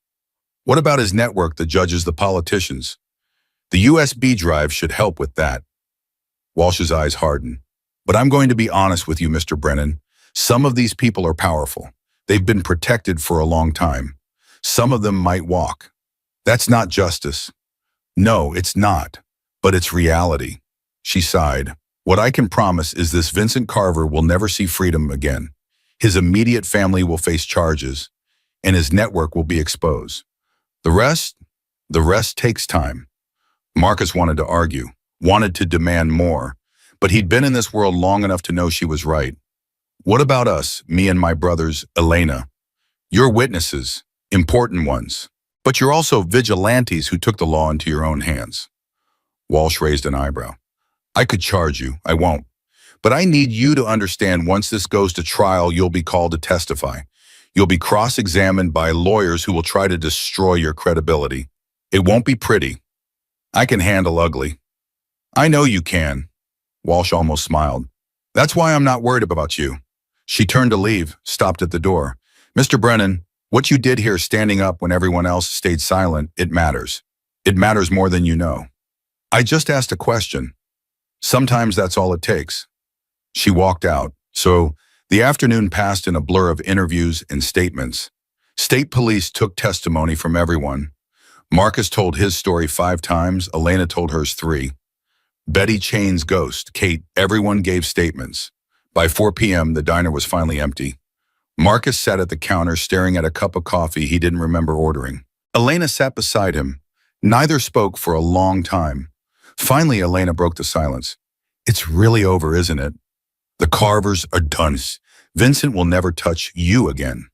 What about his network, the judges, the politicians? The USB drive should help with that. Walsh's eyes hardened. But I'm going to be honest with you, Mr. Brennan. Some of these people are powerful. They've been protected for a long time. Some of them might walk. That's not justice. No, it's not. But it's reality. She sighed. What I can promise is this: Vincent Carver will never see freedom again. His immediate family will face charges, and his network will be exposed. The rest takes time. Marcus wanted to argue, wanted to demand more, but he'd been in this world long enough to know she was right. What about us, me and my brothers, Elena? You're witnesses, important ones, but you're also vigilantes who took the law into your own hands. Walsh raised an eyebrow. I could charge you, I won't. But I need you to understand, once this goes to trial, you'll be called to testify. You'll be cross-examined by lawyers who will try to destroy your credibility. It won't be pretty. I can handle ugly. I know you can. Walsh almost smiled. That's why I'm not worried about you. She turned to leave, stopped at the door. Mr. Brennan, what you did here, standing up when everyone else stayed silent, it matters. It matters more than you know. I just asked a question. Sometimes that's all it takes. She walked out. So the afternoon passed in a blur of interviews and statements. State police took testimony from everyone. Marcus told his story 5 times. Elena told hers 3. Betty Chain's ghost, Kate, everyone gave statements. By 4 p.m., the diner was finally empty. Marcus sat at the counter staring at a cup of coffee he didn't remember ordering. Elena sat beside him. Neither spoke for a long time. Finally, Elena broke the silence. It's really over, isn't it? The Carvers are done. Vincent will never touch you again.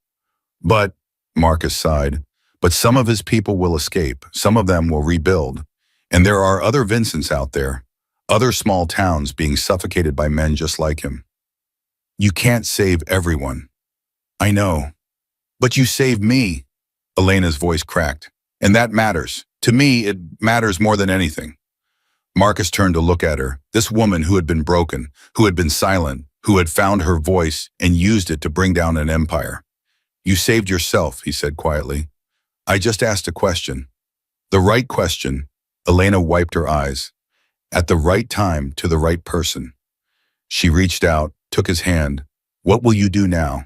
But, Marcus sighed, but some of his people will escape. Some of them will rebuild. And there are other Vincents out there. Other small towns being suffocated by men just like him. You can't save everyone. I know. But you saved me. Elena's voice cracked. And that matters. To me, it matters more than anything. Marcus turned to look at her, this woman who had been broken, who had been silent, who had found her voice and used it to bring down an empire. You saved yourself, he said quietly. I just asked a question. The right question. Elena wiped her eyes. At the right time, to the right person. She reached out, took his hand. What will you do now?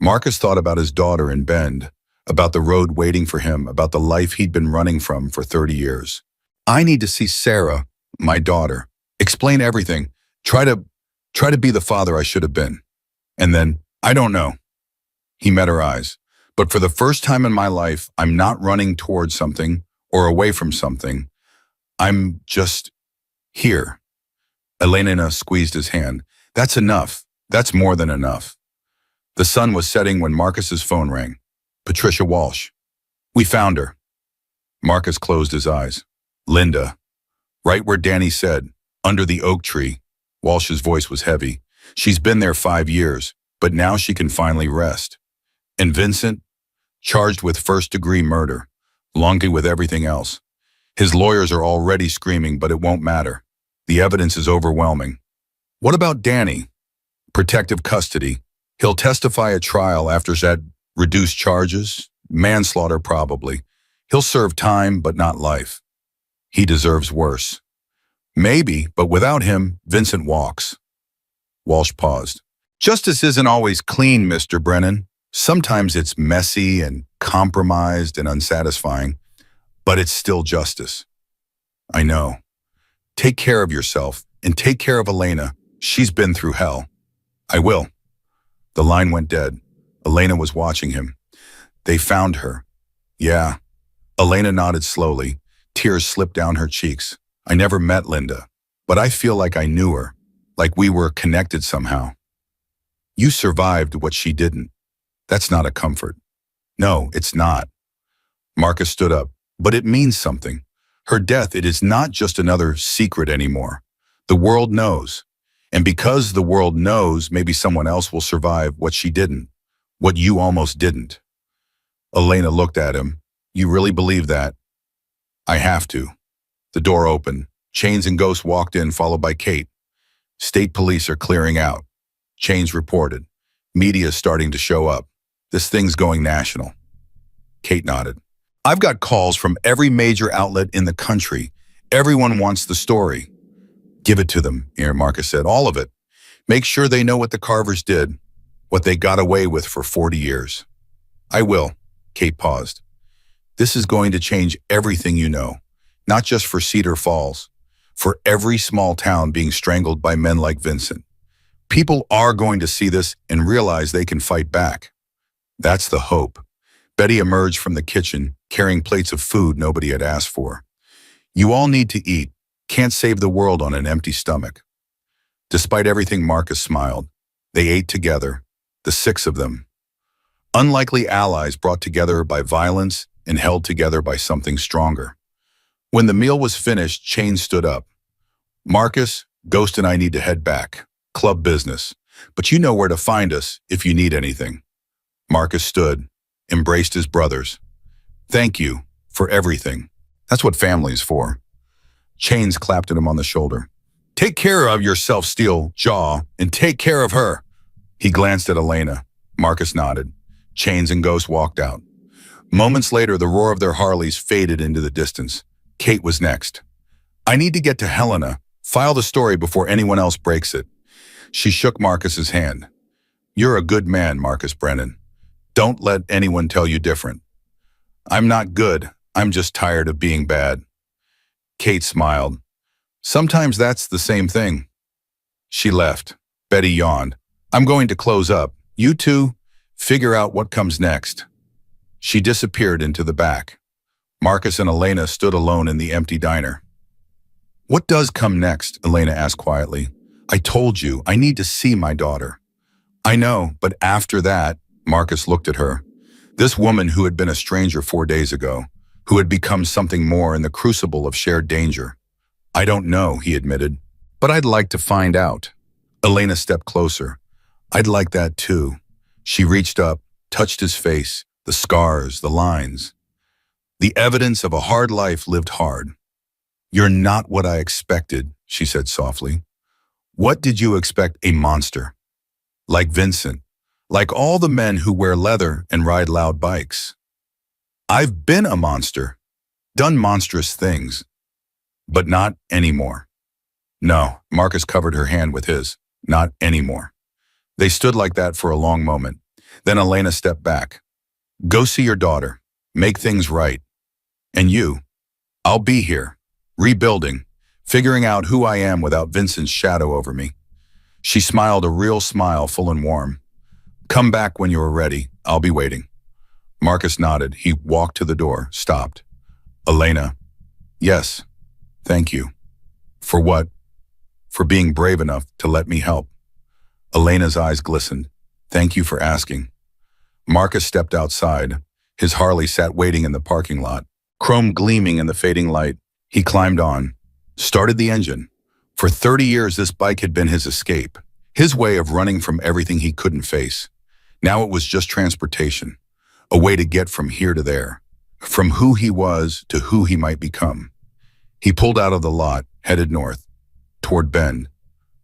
Marcus thought about his daughter in Bend, about the road waiting for him, about the life he'd been running from for 30 years. I need to see Sarah, my daughter. Explain everything. Try to be the father I should have been. And then, I don't know. He met her eyes. But for the first time in my life, I'm not running towards something or away from something. I'm just here. Elena squeezed his hand. That's enough. That's more than enough. The sun was setting when Marcus's phone rang. Patricia Walsh. We found her. Marcus closed his eyes. Linda. Right where Danny said, under the oak tree. Walsh's voice was heavy. She's been there 5 years, but now she can finally rest. And Vincent? Charged with first-degree murder, along with everything else. His lawyers are already screaming, but it won't matter. The evidence is overwhelming. What about Danny? Protective custody. He'll testify at trial after that. Reduced charges, manslaughter probably. He'll serve time, but not life. He deserves worse. Maybe, but without him, Vincent walks. Walsh paused. Justice isn't always clean, Mr. Brennan. Sometimes it's messy and compromised and unsatisfying, but it's still justice. I know. Take care of yourself and take care of Elena. She's been through hell. I will. The line went dead. Elena was watching him. They found her. Yeah. Elena nodded slowly. Tears slipped down her cheeks. I never met Linda, but I feel like I knew her, like we were connected somehow. You survived what she didn't. That's not a comfort. No, it's not. Marcus stood up. But it means something. Her death, it is not just another secret anymore. The world knows. And because the world knows, maybe someone else will survive what she didn't, what you almost didn't. Elena looked at him. You really believe that? I have to. The door opened. Chains and Ghost walked in, followed by Kate. State police are clearing out. Chains reported. Media is starting to show up. This thing's going national. Kate nodded. I've got calls from every major outlet in the country. Everyone wants the story. Give it to them, Marcus said. All of it. Make sure they know what the Carvers did, what they got away with for 40 years. I will. Kate paused. This is going to change everything you know, not just for Cedar Falls, for every small town being strangled by men like Vincent. People are going to see this and realize they can fight back. That's the hope. Betty emerged from the kitchen, carrying plates of food nobody had asked for. You all need to eat. Can't save the world on an empty stomach. Despite everything, Marcus smiled. They ate together, the 6 of them. Unlikely allies brought together by violence and held together by something stronger. When the meal was finished, Chain stood up. Marcus, Ghost and I need to head back. Club business. But you know where to find us if you need anything. Marcus stood, embraced his brothers. Thank you for everything. That's what family's for. Chains clapped at him on the shoulder. Take care of yourself, Steel Jaw, and take care of her. He glanced at Elena. Marcus nodded. Chains and Ghost walked out. Moments later, the roar of their Harleys faded into the distance. Kate was next. I need to get to Helena. File the story before anyone else breaks it. She shook Marcus's hand. You're a good man, Marcus Brennan. Don't let anyone tell you different. I'm not good. I'm just tired of being bad. Kate smiled. Sometimes that's the same thing. She left. Betty yawned. I'm going to close up. You two, figure out what comes next. She disappeared into the back. Marcus and Elena stood alone in the empty diner. What does come next? Elena asked quietly. I told you, I need to see my daughter. I know, but after that, Marcus looked at her. This woman who had been a stranger 4 days ago, who had become something more in the crucible of shared danger. I don't know, he admitted, but I'd like to find out. Elena stepped closer. I'd like that too. She reached up, touched his face, the scars, the lines. The evidence of a hard life lived hard. You're not what I expected, she said softly. What did you expect? A monster? Like Vincent. Like all the men who wear leather and ride loud bikes. I've been a monster, done monstrous things, but not anymore. No, Marcus covered her hand with his. Not anymore. They stood like that for a long moment. Then Elena stepped back. Go see your daughter. Make things right. And you, I'll be here, rebuilding, figuring out who I am without Vincent's shadow over me. She smiled a real smile, full and warm. Come back when you are ready. I'll be waiting. Marcus nodded. He walked to the door, stopped. Elena. Yes. Thank you. For what? For being brave enough to let me help. Elena's eyes glistened. Thank you for asking. Marcus stepped outside. His Harley sat waiting in the parking lot, chrome gleaming in the fading light. He climbed on, started the engine. For 30 years, this bike had been his escape, his way of running from everything he couldn't face. Now it was just transportation, a way to get from here to there, from who he was to who he might become. He pulled out of the lot, headed north, toward Bend,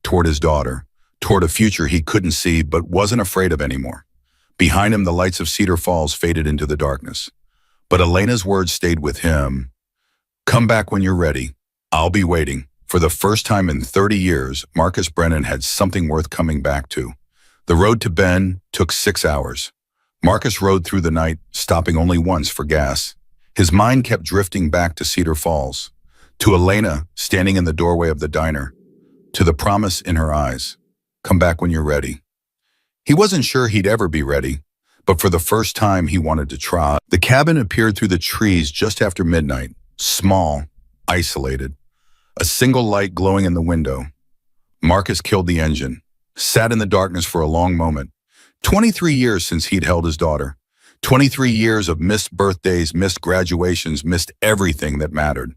toward his daughter, toward a future he couldn't see but wasn't afraid of anymore. Behind him, the lights of Cedar Falls faded into the darkness. But Elena's words stayed with him. Come back when you're ready. I'll be waiting. For the first time in 30 years, Marcus Brennan had something worth coming back to. The road to Ben took 6 hours. Marcus rode through the night, stopping only once for gas. His mind kept drifting back to Cedar Falls, to Elena standing in the doorway of the diner, to the promise in her eyes. Come back when you're ready. He wasn't sure he'd ever be ready, but for the first time he wanted to try. The cabin appeared through the trees just after midnight, small, isolated. A single light glowing in the window. Marcus killed the engine, sat in the darkness for a long moment. 23 years since he'd held his daughter. 23 years of missed birthdays, missed graduations, missed everything that mattered.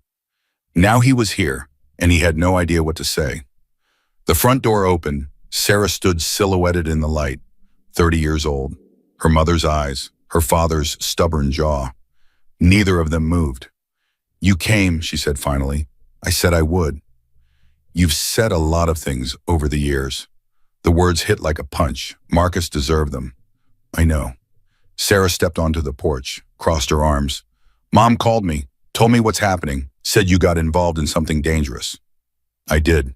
Now he was here, and he had no idea what to say. The front door opened. Sarah stood silhouetted in the light, 30 years old. Her mother's eyes, her father's stubborn jaw. Neither of them moved. You came, she said finally. I said I would. You've said a lot of things over the years. The words hit like a punch. Marcus deserved them. I know. Sarah stepped onto the porch, crossed her arms. Mom called me, told me what's happening, said you got involved in something dangerous. I did.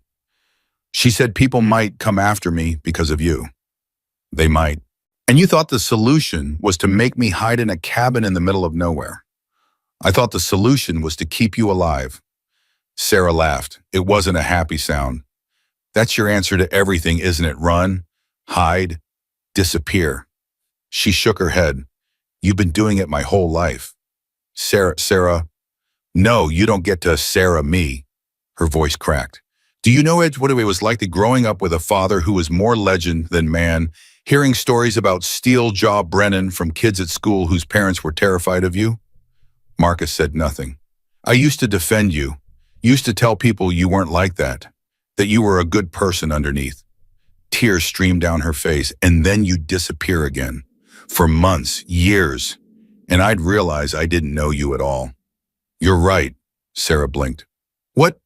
She said people might come after me because of you. They might. And you thought the solution was to make me hide in a cabin in the middle of nowhere. I thought the solution was to keep you alive. Sarah laughed. It wasn't a happy sound. That's your answer to everything, isn't it? Run, hide, disappear. She shook her head. You've been doing it my whole life. Sarah, no, you don't get to Sarah me. Her voice cracked. Do you know what it was like growing up with a father who was more legend than man, hearing stories about Steel Jaw Brennan from kids at school whose parents were terrified of you? Marcus said nothing. I used to defend you. Used to tell people you weren't like that you were a good person underneath. Tears streamed down her face, and then you'd disappear again. For months, years, and I'd realize I didn't know you at all. You're right, Sarah blinked. What?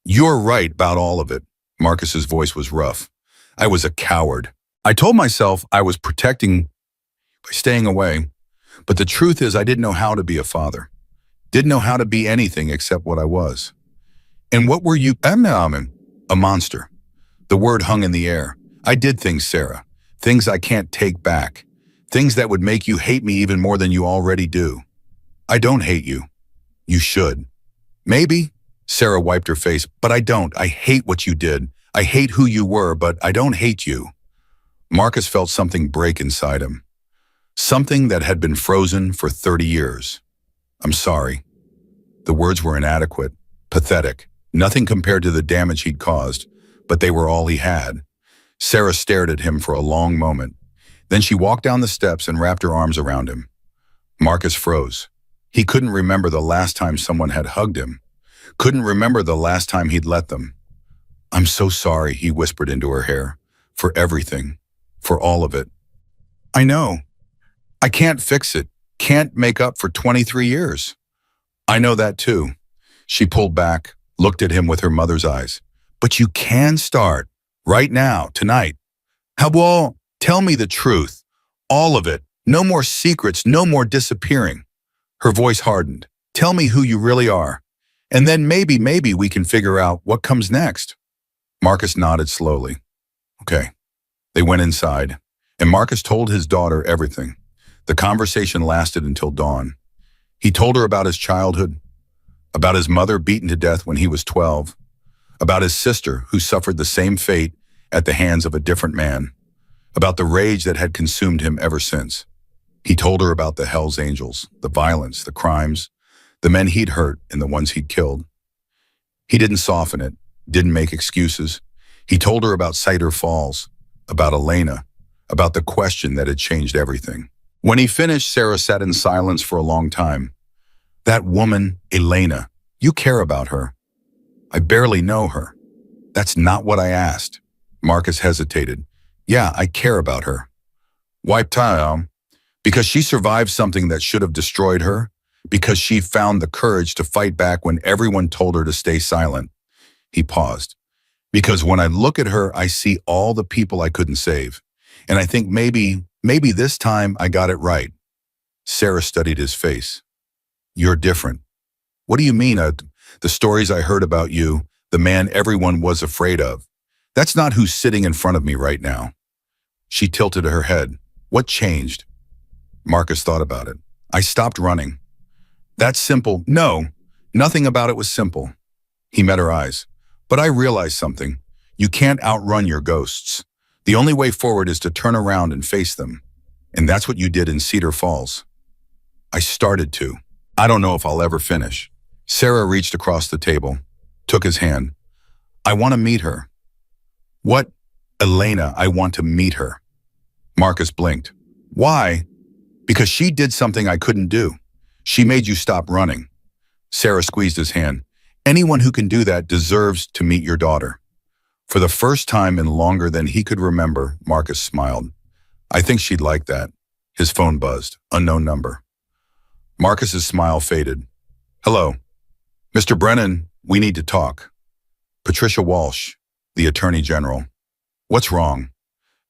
You're right about all of it. Marcus's voice was rough. I was a coward. I told myself I was protecting by staying away, but the truth is I didn't know how to be a father. Didn't know how to be anything except what I was. And what were you? A monster. The word hung in the air. I did things, Sarah. Things I can't take back. Things that would make you hate me even more than you already do. I don't hate you. You should. Maybe. Sarah wiped her face. But I don't. I hate what you did. I hate who you were, but I don't hate you. Marcus felt something break inside him. Something that had been frozen for 30 years. I'm sorry. The words were inadequate, pathetic. Nothing compared to the damage he'd caused, but they were all he had. Sarah stared at him for a long moment. Then she walked down the steps and wrapped her arms around him. Marcus froze. He couldn't remember the last time someone had hugged him. Couldn't remember the last time he'd let them. I'm so sorry, he whispered into her hair. For everything. For all of it. I know. I can't fix it. Can't make up for 23 years. I know that too. She pulled back, looked at him with her mother's eyes. But you can start. Right now, tonight. Well, tell me the truth. All of it. No more secrets, no more disappearing. Her voice hardened. Tell me who you really are. And then maybe we can figure out what comes next. Marcus nodded slowly. Okay. They went inside, and Marcus told his daughter everything. The conversation lasted until dawn. He told her about his childhood, about his mother beaten to death when he was 12, about his sister who suffered the same fate at the hands of a different man, about the rage that had consumed him ever since. He told her about the Hells Angels, the violence, the crimes, the men he'd hurt and the ones he'd killed. He didn't soften it, didn't make excuses. He told her about Cedar Falls, about Elena, about the question that had changed everything. When he finished, Sarah sat in silence for a long time. That woman, Elena, you care about her. I barely know her. That's not what I asked. Marcus hesitated. Yeah, I care about her. Why, because she survived something that should have destroyed her, because she found the courage to fight back when everyone told her to stay silent. He paused. Because when I look at her, I see all the people I couldn't save. And I think maybe this time I got it right. Sarah studied his face. You're different. What do you mean? The stories I heard about you, the man everyone was afraid of. That's not who's sitting in front of me right now. She tilted her head. What changed? Marcus thought about it. I stopped running. That's simple. No, nothing about it was simple. He met her eyes. But I realized something. You can't outrun your ghosts. The only way forward is to turn around and face them. And that's what you did in Cedar Falls. I started to. I don't know if I'll ever finish. Sarah reached across the table, took his hand. I want to meet her. What? Elena, I want to meet her. Marcus blinked. Why? Because she did something I couldn't do. She made you stop running. Sarah squeezed his hand. Anyone who can do that deserves to meet your daughter. For the first time in longer than he could remember, Marcus smiled. I think she'd like that. His phone buzzed. Unknown number. Marcus's smile faded. Hello. Mr. Brennan, we need to talk. Patricia Walsh, the Attorney General. What's wrong?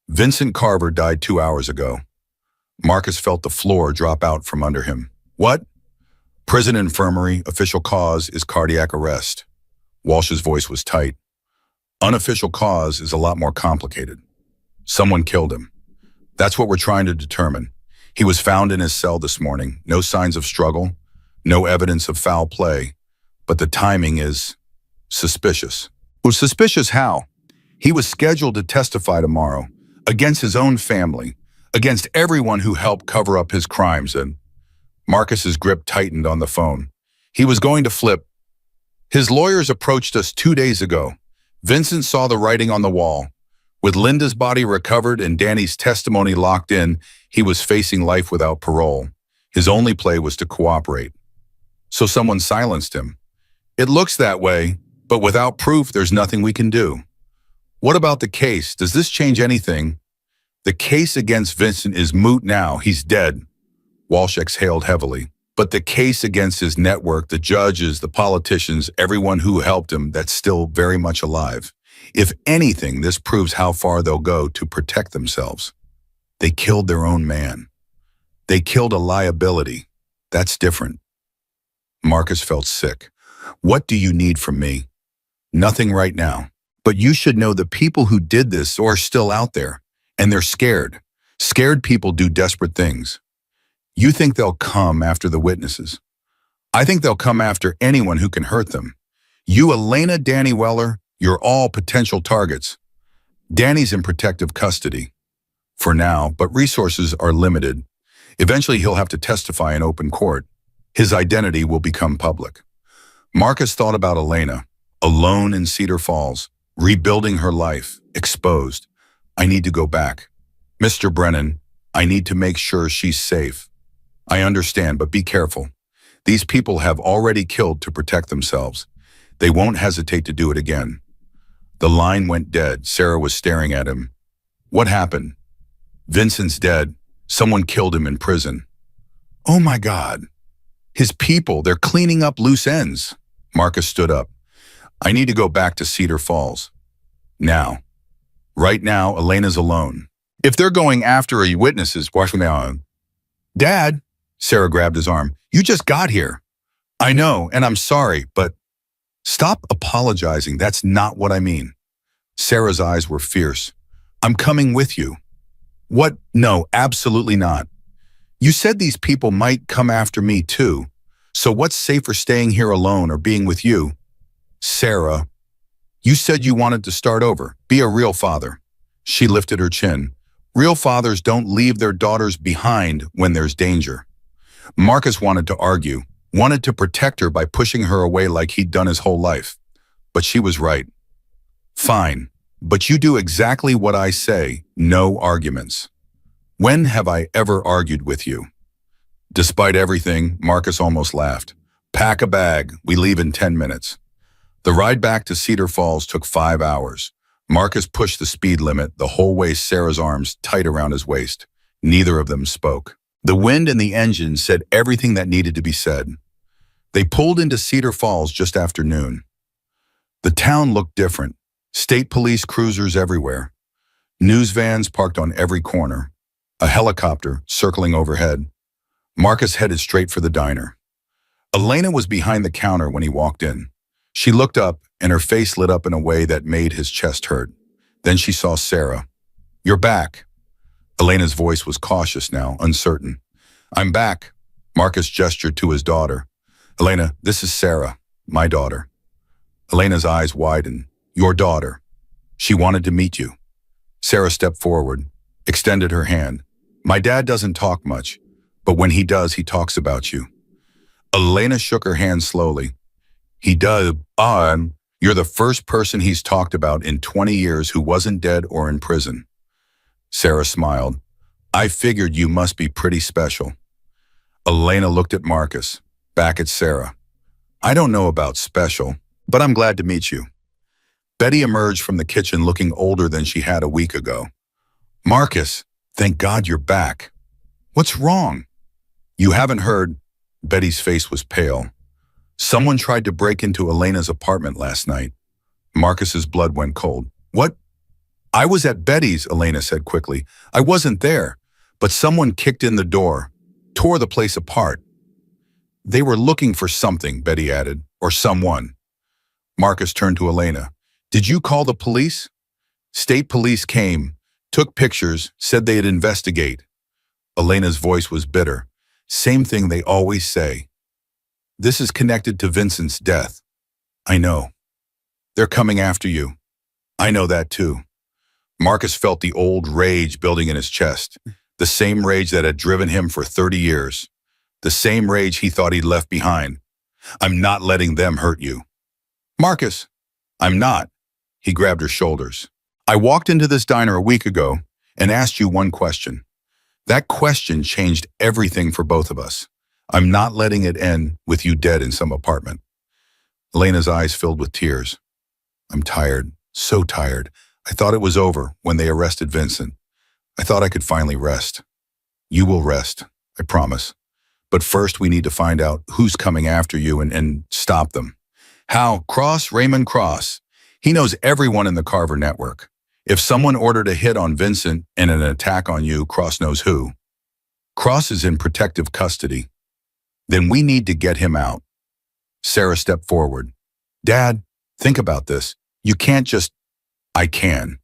Vincent Carver died 2 hours ago. Marcus felt the floor drop out from under him. What? Prison infirmary, official cause is cardiac arrest. Walsh's voice was tight. Unofficial cause is a lot more complicated. Someone killed him. That's what we're trying to determine. He was found in his cell this morning. No signs of struggle, no evidence of foul play, but the timing is suspicious. Well, suspicious how? He was scheduled to testify tomorrow against his own family, against everyone who helped cover up his crimes, and Marcus's grip tightened on the phone. He was going to flip. His lawyers approached us 2 days ago. Vincent saw the writing on the wall. With Linda's body recovered and Danny's testimony locked in, he was facing life without parole. His only play was to cooperate. So someone silenced him. It looks that way, but without proof, there's nothing we can do. What about the case? Does this change anything? The case against Vincent is moot now. He's dead. Walsh exhaled heavily. But the case against his network, the judges, the politicians, everyone who helped him, that's still very much alive. If anything, this proves how far they'll go to protect themselves. They killed their own man. They killed a liability. That's different. Marcus felt sick. What do you need from me? Nothing right now. But you should know the people who did this are still out there, and they're scared. Scared people do desperate things. You think they'll come after the witnesses. I think they'll come after anyone who can hurt them. You, Elena, Danny Weller, you're all potential targets. Danny's in protective custody. For now, but resources are limited. Eventually he'll have to testify in open court. His identity will become public. Marcus thought about Elena, alone in Cedar Falls, rebuilding her life, exposed. I need to go back. Mr. Brennan, I need to make sure she's safe. I understand, but be careful. These people have already killed to protect themselves. They won't hesitate to do it again. The line went dead. Sarah was staring at him. What happened? Vincent's dead. Someone killed him in prison. Oh my God. His people, they're cleaning up loose ends. Marcus stood up. I need to go back to Cedar Falls. Now. Right now, Elena's alone. If they're going after her witnesses, watch me on. Dad, Sarah grabbed his arm. You just got here. I know, and I'm sorry, but stop apologizing. That's not what I mean. Sarah's eyes were fierce. I'm coming with you. What? No, absolutely not. You said these people might come after me too. So what's safer, staying here alone or being with you? Sarah, you said you wanted to start over, be a real father. She lifted her chin. Real fathers don't leave their daughters behind when there's danger. Marcus wanted to argue, wanted to protect her by pushing her away like he'd done his whole life. But she was right. Fine, but you do exactly what I say, no arguments. When have I ever argued with you? Despite everything, Marcus almost laughed. Pack a bag, we leave in 10 minutes. The ride back to Cedar Falls took 5 hours. Marcus pushed the speed limit, the whole way, Sarah's arms tight around his waist. Neither of them spoke. The wind and the engine said everything that needed to be said. They pulled into Cedar Falls just after noon. The town looked different. State police cruisers everywhere. News vans parked on every corner. A helicopter circling overhead. Marcus headed straight for the diner. Elena was behind the counter when he walked in. She looked up, and her face lit up in a way that made his chest hurt. Then she saw Sarah. "You're back." Elena's voice was cautious now, uncertain. "I'm back." Marcus gestured to his daughter. "Elena, this is Sarah, my daughter." Elena's eyes widened. "Your daughter. She wanted to meet you." Sarah stepped forward, extended her hand. "My dad doesn't talk much, but when he does, he talks about you." Elena shook her hand slowly. "He does? You're the first person he's talked about in 20 years who wasn't dead or in prison." Sarah smiled. "I figured you must be pretty special." Elena looked at Marcus, back at Sarah. "I don't know about special, but I'm glad to meet you." Betty emerged from the kitchen looking older than she had a week ago. "Marcus, thank God you're back. What's wrong?" "You haven't heard." Betty's face was pale. "Someone tried to break into Elena's apartment last night." Marcus's blood went cold. "What?" "I was at Betty's," Elena said quickly. "I wasn't there, but someone kicked in the door, tore the place apart." "They were looking for something," Betty added, "or someone." Marcus turned to Elena. "Did you call the police?" "State police came, took pictures, said they'd investigate." Elena's voice was bitter. "Same thing they always say. This is connected to Vincent's death." "I know. They're coming after you." "I know that too." Marcus felt the old rage building in his chest, the same rage that had driven him for 30 years, the same rage he thought he'd left behind. "I'm not letting them hurt you." "Marcus, I'm not." He grabbed her shoulders. "I walked into this diner a week ago and asked you one question. That question changed everything for both of us. I'm not letting it end with you dead in some apartment." Elena's eyes filled with tears. "I'm tired, so tired. I thought it was over when they arrested Vincent. I thought I could finally rest." "You will rest, I promise. But first we need to find out who's coming after you and stop them." "How?" Raymond Cross. He knows everyone in the Carver network. If someone ordered a hit on Vincent and an attack on you, Cross knows who. Cross is in protective custody. Then we need to get him out." Sarah stepped forward. "Dad, think about this. You can't just..." "I can."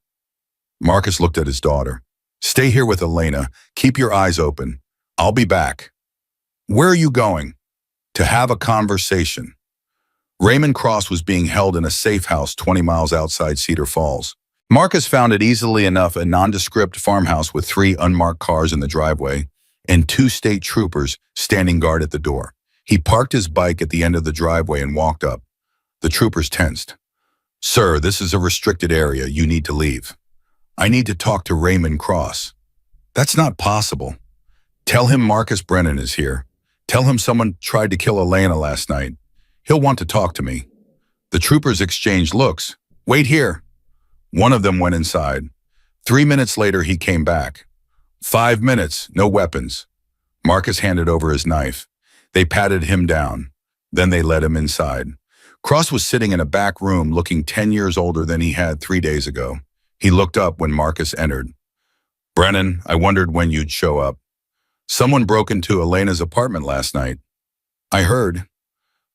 Marcus looked at his daughter. "Stay here with Elena. Keep your eyes open. I'll be back." "Where are you going?" "To have a conversation." Raymond Cross was being held in a safe house 20 miles outside Cedar Falls. Marcus found it easily enough a nondescript farmhouse with 3 unmarked cars in the driveway and 2 state troopers standing guard at the door. He parked his bike at the end of the driveway and walked up. The troopers tensed. "Sir, this is a restricted area. You need to leave." "I need to talk to Raymond Cross." "That's not possible." "Tell him Marcus Brennan is here. Tell him someone tried to kill Elena last night. He'll want to talk to me." The troopers exchanged looks. "Wait here." One of them went inside. 3 minutes later, he came back. 5 minutes, no weapons. Marcus handed over his knife. They patted him down. Then they led him inside. Cross was sitting in a back room looking 10 years older than he had 3 days ago. He looked up when Marcus entered. "Brennan, I wondered when you'd show up. Someone broke into Elena's apartment last night." "I heard."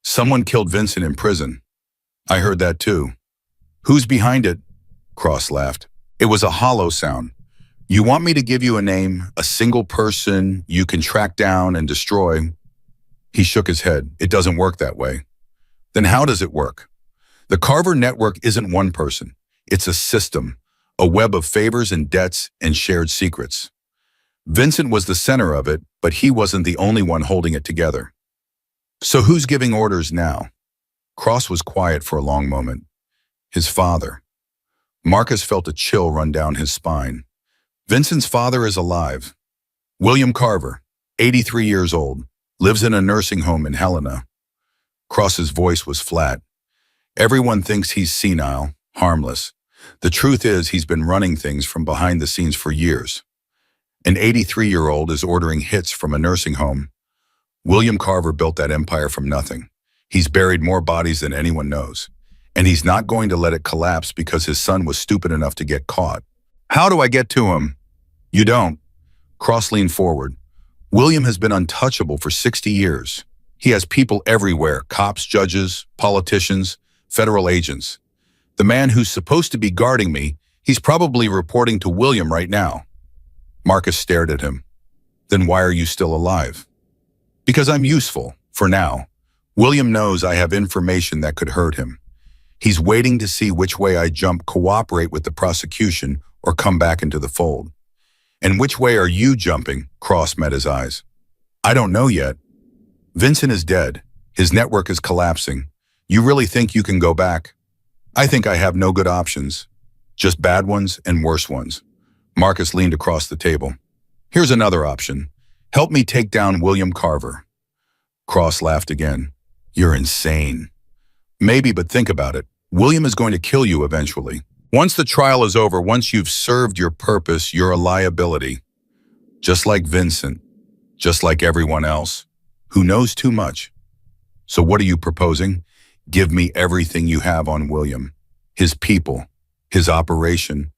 "Someone killed Vincent in prison." "I heard that too." "Who's behind it?" Cross laughed. "It was a hollow sound. You want me to give you a name, a single person you can track down and destroy?" He shook his head. "It doesn't work that way." "Then how does it work?" "The Carver network isn't one person. It's a system, a web of favors and debts and shared secrets. Vincent was the center of it, but he wasn't the only one holding it together." "So who's giving orders now?" Cross was quiet for a long moment. "His father." Marcus felt a chill run down his spine. "Vincent's father is alive. William Carver, 83 years old, lives in a nursing home in Helena." Cross's voice was flat. "Everyone thinks he's senile, harmless. The truth is he's been running things from behind the scenes for years. An 83-year-old is ordering hits from a nursing home. William Carver built that empire from nothing. He's buried more bodies than anyone knows. And he's not going to let it collapse because his son was stupid enough to get caught." "How do I get to him?" "You don't." Cross leaned forward. "William has been untouchable for 60 years. He has people everywhere, cops, judges, politicians, Federal agents. The man who's supposed to be guarding me, he's probably reporting to William right now. Marcus stared at him. Then why are you still alive? Because I'm useful, for now. William knows I have information that could hurt him. He's waiting to see which way I jump, cooperate with the prosecution, or come back into the fold. And which way are you jumping? Cross met his eyes. I don't know yet. Vincent is dead. His network is collapsing. You really think you can go back? I think I have no good options. Just bad ones and worse ones. Marcus leaned across the table. Here's another option. Help me take down William Carver. Cross laughed again. You're insane. Maybe, but think about it. William is going to kill you eventually. Once the trial is over, once you've served your purpose, you're a liability. Just like Vincent. Just like everyone else. Who knows too much. So what are you proposing? Give me everything you have on William. His people. His operation.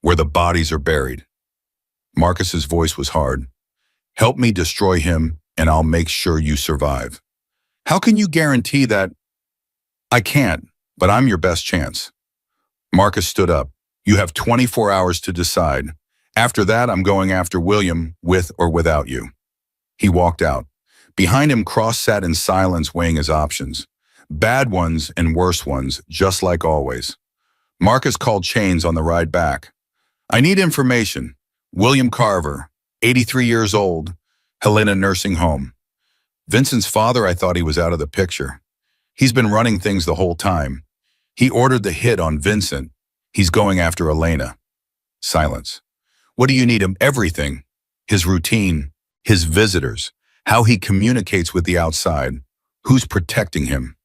Where the bodies are buried. Marcus's voice was hard. Help me destroy him, and I'll make sure you survive. How can you guarantee that? I can't, but I'm your best chance. Marcus stood up. You have 24 hours to decide. After that, I'm going after William, with or without you. He walked out. Behind him, Cross sat in silence, weighing his options. Bad ones and worse ones, just like always. Marcus called Chains on the ride back. I need information. William Carver, 83 years old, Helena nursing home. Vincent's father, I thought he was out of the picture. He's been running things the whole time. He ordered the hit on Vincent. He's going after Elena. Silence. What do you need him? Everything. His routine, his visitors, how he communicates with the outside, who's protecting him.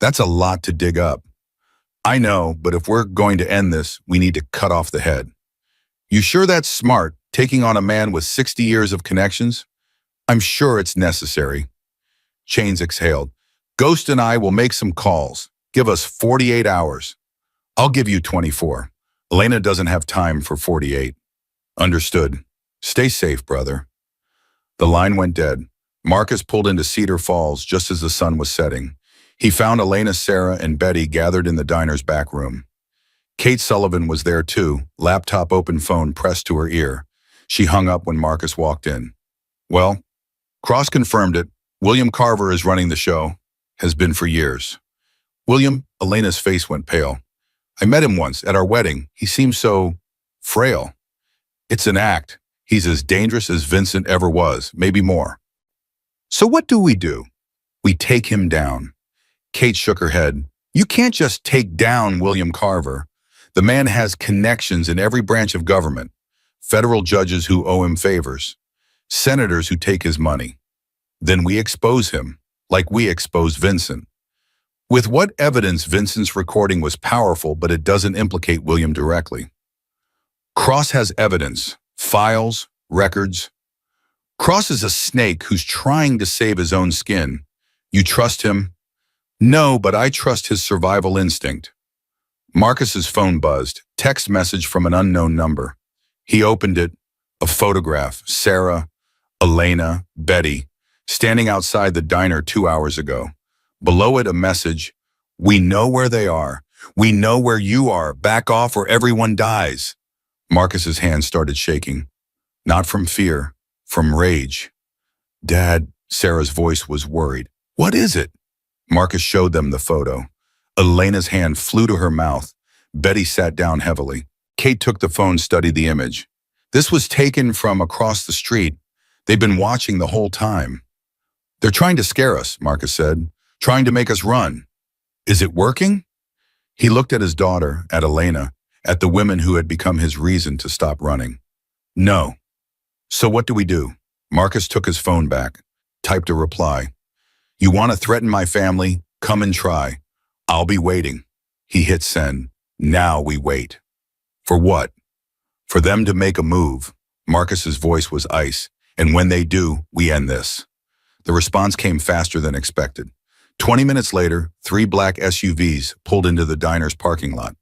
That's a lot to dig up. I know, but if we're going to end this, we need to cut off the head. You sure that's smart, taking on a man with 60 years of connections? I'm sure it's necessary. Chains exhaled. Ghost and I will make some calls. Give us 48 hours. I'll give you 24. Elena doesn't have time for 48. Understood. Stay safe, brother. The line went dead. Marcus pulled into Cedar Falls just as the sun was setting. He found Elena, Sarah, and Betty gathered in the diner's back room. Kate Sullivan was there too, laptop open, phone pressed to her ear. She hung up when Marcus walked in. Well, Cross confirmed it. William Carver is running the show. Has been for years. William, Elena's face went pale. I met him once at our wedding. He seemed so frail. It's an act. He's as dangerous as Vincent ever was, maybe more. So what do? We take him down. Kate shook her head. You can't just take down William Carver. The man has connections in every branch of government. Federal judges who owe him favors. Senators who take his money. Then we expose him, like we exposed Vincent. With what evidence? Vincent's recording was powerful, but it doesn't implicate William directly. Cross has evidence, files, records. Cross is a snake who's trying to save his own skin. You trust him? No, but I trust his survival instinct. Marcus's phone buzzed, text message from an unknown number. He opened it, a photograph, Sarah, Elena, Betty, standing outside the diner 2 hours ago. Below it, a message, we know where they are. We know where you are. Back off or everyone dies. Marcus's hand started shaking. Not from fear, from rage. Dad, Sarah's voice was worried. What is it? Marcus showed them the photo. Elena's hand flew to her mouth. Betty sat down heavily. Kate took the phone, studied the image. This was taken from across the street. They've been watching the whole time. They're trying to scare us, Marcus said. Trying to make us run. Is it working? He looked at his daughter, at Elena, at the women who had become his reason to stop running. No. So what do? Marcus took his phone back, typed a reply. You want to threaten my family? Come and try. I'll be waiting. He hit send. Now we wait. For what? For them to make a move. Marcus's voice was ice. And when they do, we end this. The response came faster than expected. 20 minutes later, 3 black SUVs pulled into the diner's parking lot.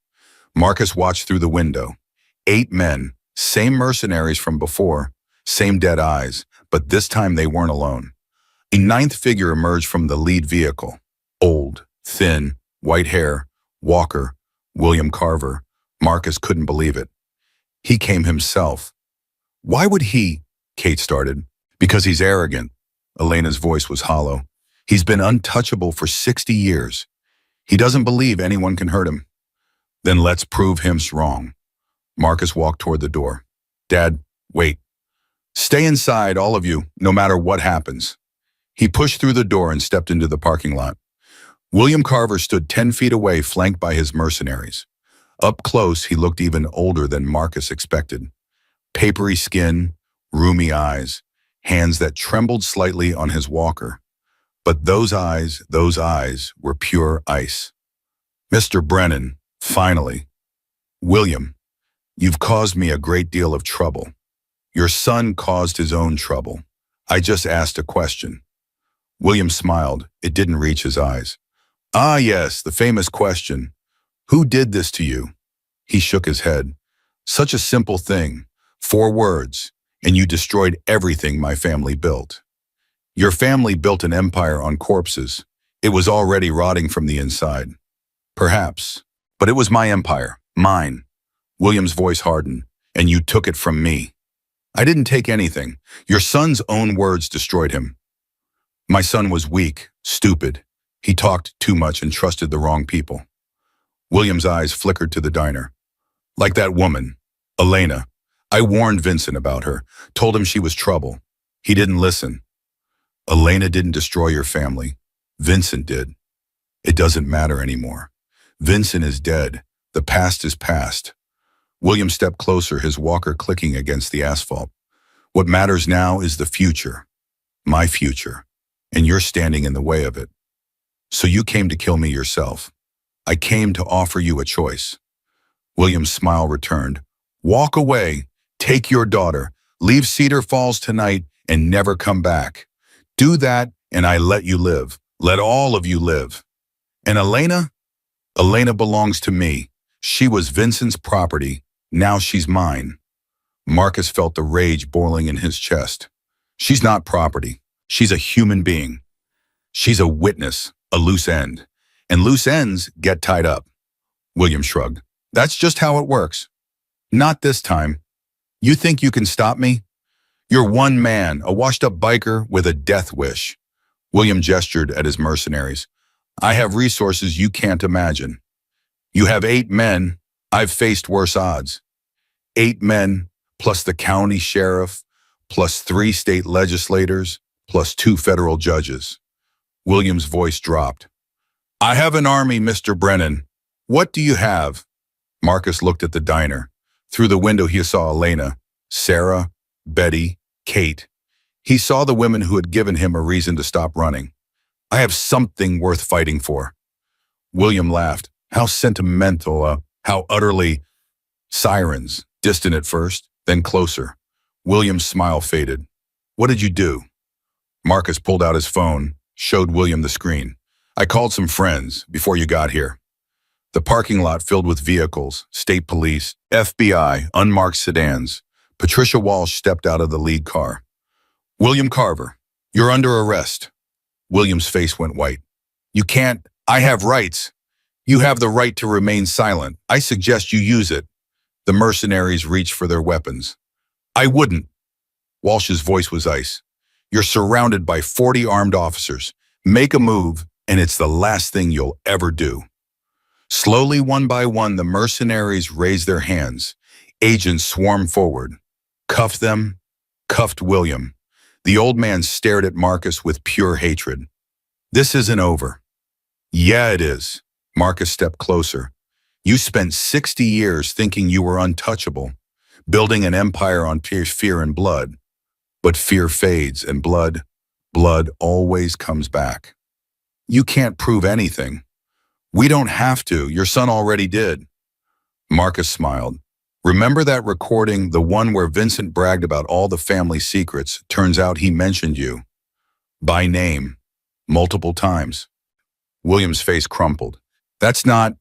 Marcus watched through the window. 8 men, same mercenaries from before, same dead eyes, but this time they weren't alone. A 9th figure emerged from the lead vehicle. Old, thin, white hair, Walker, William Carver. Marcus couldn't believe it. He came himself. Why would he? Kate started. Because he's arrogant. Elena's voice was hollow. He's been untouchable for 60 years. He doesn't believe anyone can hurt him. Then let's prove him wrong. Marcus walked toward the door. Dad, wait. Stay inside, all of you, no matter what happens. He pushed through the door and stepped into the parking lot. William Carver stood 10 feet away, flanked by his mercenaries. Up close, he looked even older than Marcus expected. Papery skin, roomy eyes, hands that trembled slightly on his walker. But those eyes were pure ice. Mr. Brennan, finally. William, you've caused me a great deal of trouble. Your son caused his own trouble. I just asked a question. William smiled. It didn't reach his eyes. Ah, yes, the famous question. Who did this to you? He shook his head. Such a simple thing. 4 words, and you destroyed everything my family built. Your family built an empire on corpses. It was already rotting from the inside. Perhaps. But it was my empire. Mine. William's voice hardened. And you took it from me. I didn't take anything. Your son's own words destroyed him. My son was weak, stupid. He talked too much and trusted the wrong people. William's eyes flickered to the diner. Like that woman, Elena. I warned Vincent about her, told him she was trouble. He didn't listen. Elena didn't destroy your family. Vincent did. It doesn't matter anymore. Vincent is dead. The past is past. William stepped closer, his walker clicking against the asphalt. What matters now is the future. My future. And you're standing in the way of it. So you came to kill me yourself. I came to offer you a choice. William's smile returned. Walk away. Take your daughter. Leave Cedar Falls tonight and never come back. Do that and I let you live. Let all of you live. And Elena? Elena belongs to me. She was Vincent's property. Now she's mine. Marcus felt the rage boiling in his chest. She's not property. She's a human being. She's a witness, a loose end. And loose ends get tied up. William shrugged. That's just how it works. Not this time. You think you can stop me? You're one man, a washed-up biker with a death wish. William gestured at his mercenaries. I have resources you can't imagine. You have 8 men. I've faced worse odds. 8 men, plus the county sheriff, plus 3 state legislators, plus 2 federal judges. William's voice dropped. I have an army, Mr. Brennan. What do you have? Marcus looked at the diner. Through the window he saw Elena, Sarah, Betty, Kate. He saw the women who had given him a reason to stop running. I have something worth fighting for. William laughed. How sentimental, how utterly. Sirens, distant at first, then closer. William's smile faded. What did you do? Marcus pulled out his phone, showed William the screen. I called some friends before you got here. The parking lot filled with vehicles, state police, FBI, unmarked sedans. Patricia Walsh stepped out of the lead car. William Carver, you're under arrest. William's face went white. You can't. I have rights. You have the right to remain silent. I suggest you use it. The mercenaries reached for their weapons. I wouldn't. Walsh's voice was ice. You're surrounded by 40 armed officers. Make a move, and it's the last thing you'll ever do. Slowly, one by one, the mercenaries raised their hands. Agents swarmed forward. Cuffed them, cuffed William. The old man stared at Marcus with pure hatred. This isn't over. Yeah, it is. Marcus stepped closer. You spent 60 years thinking you were untouchable, building an empire on fear and blood. But fear fades and blood always comes back. You can't prove anything. We don't have to. Your son already did. Marcus smiled. Remember that recording, the one where Vincent bragged about all the family secrets? Turns out he mentioned you. By name. Multiple times. William's face crumpled. That's not.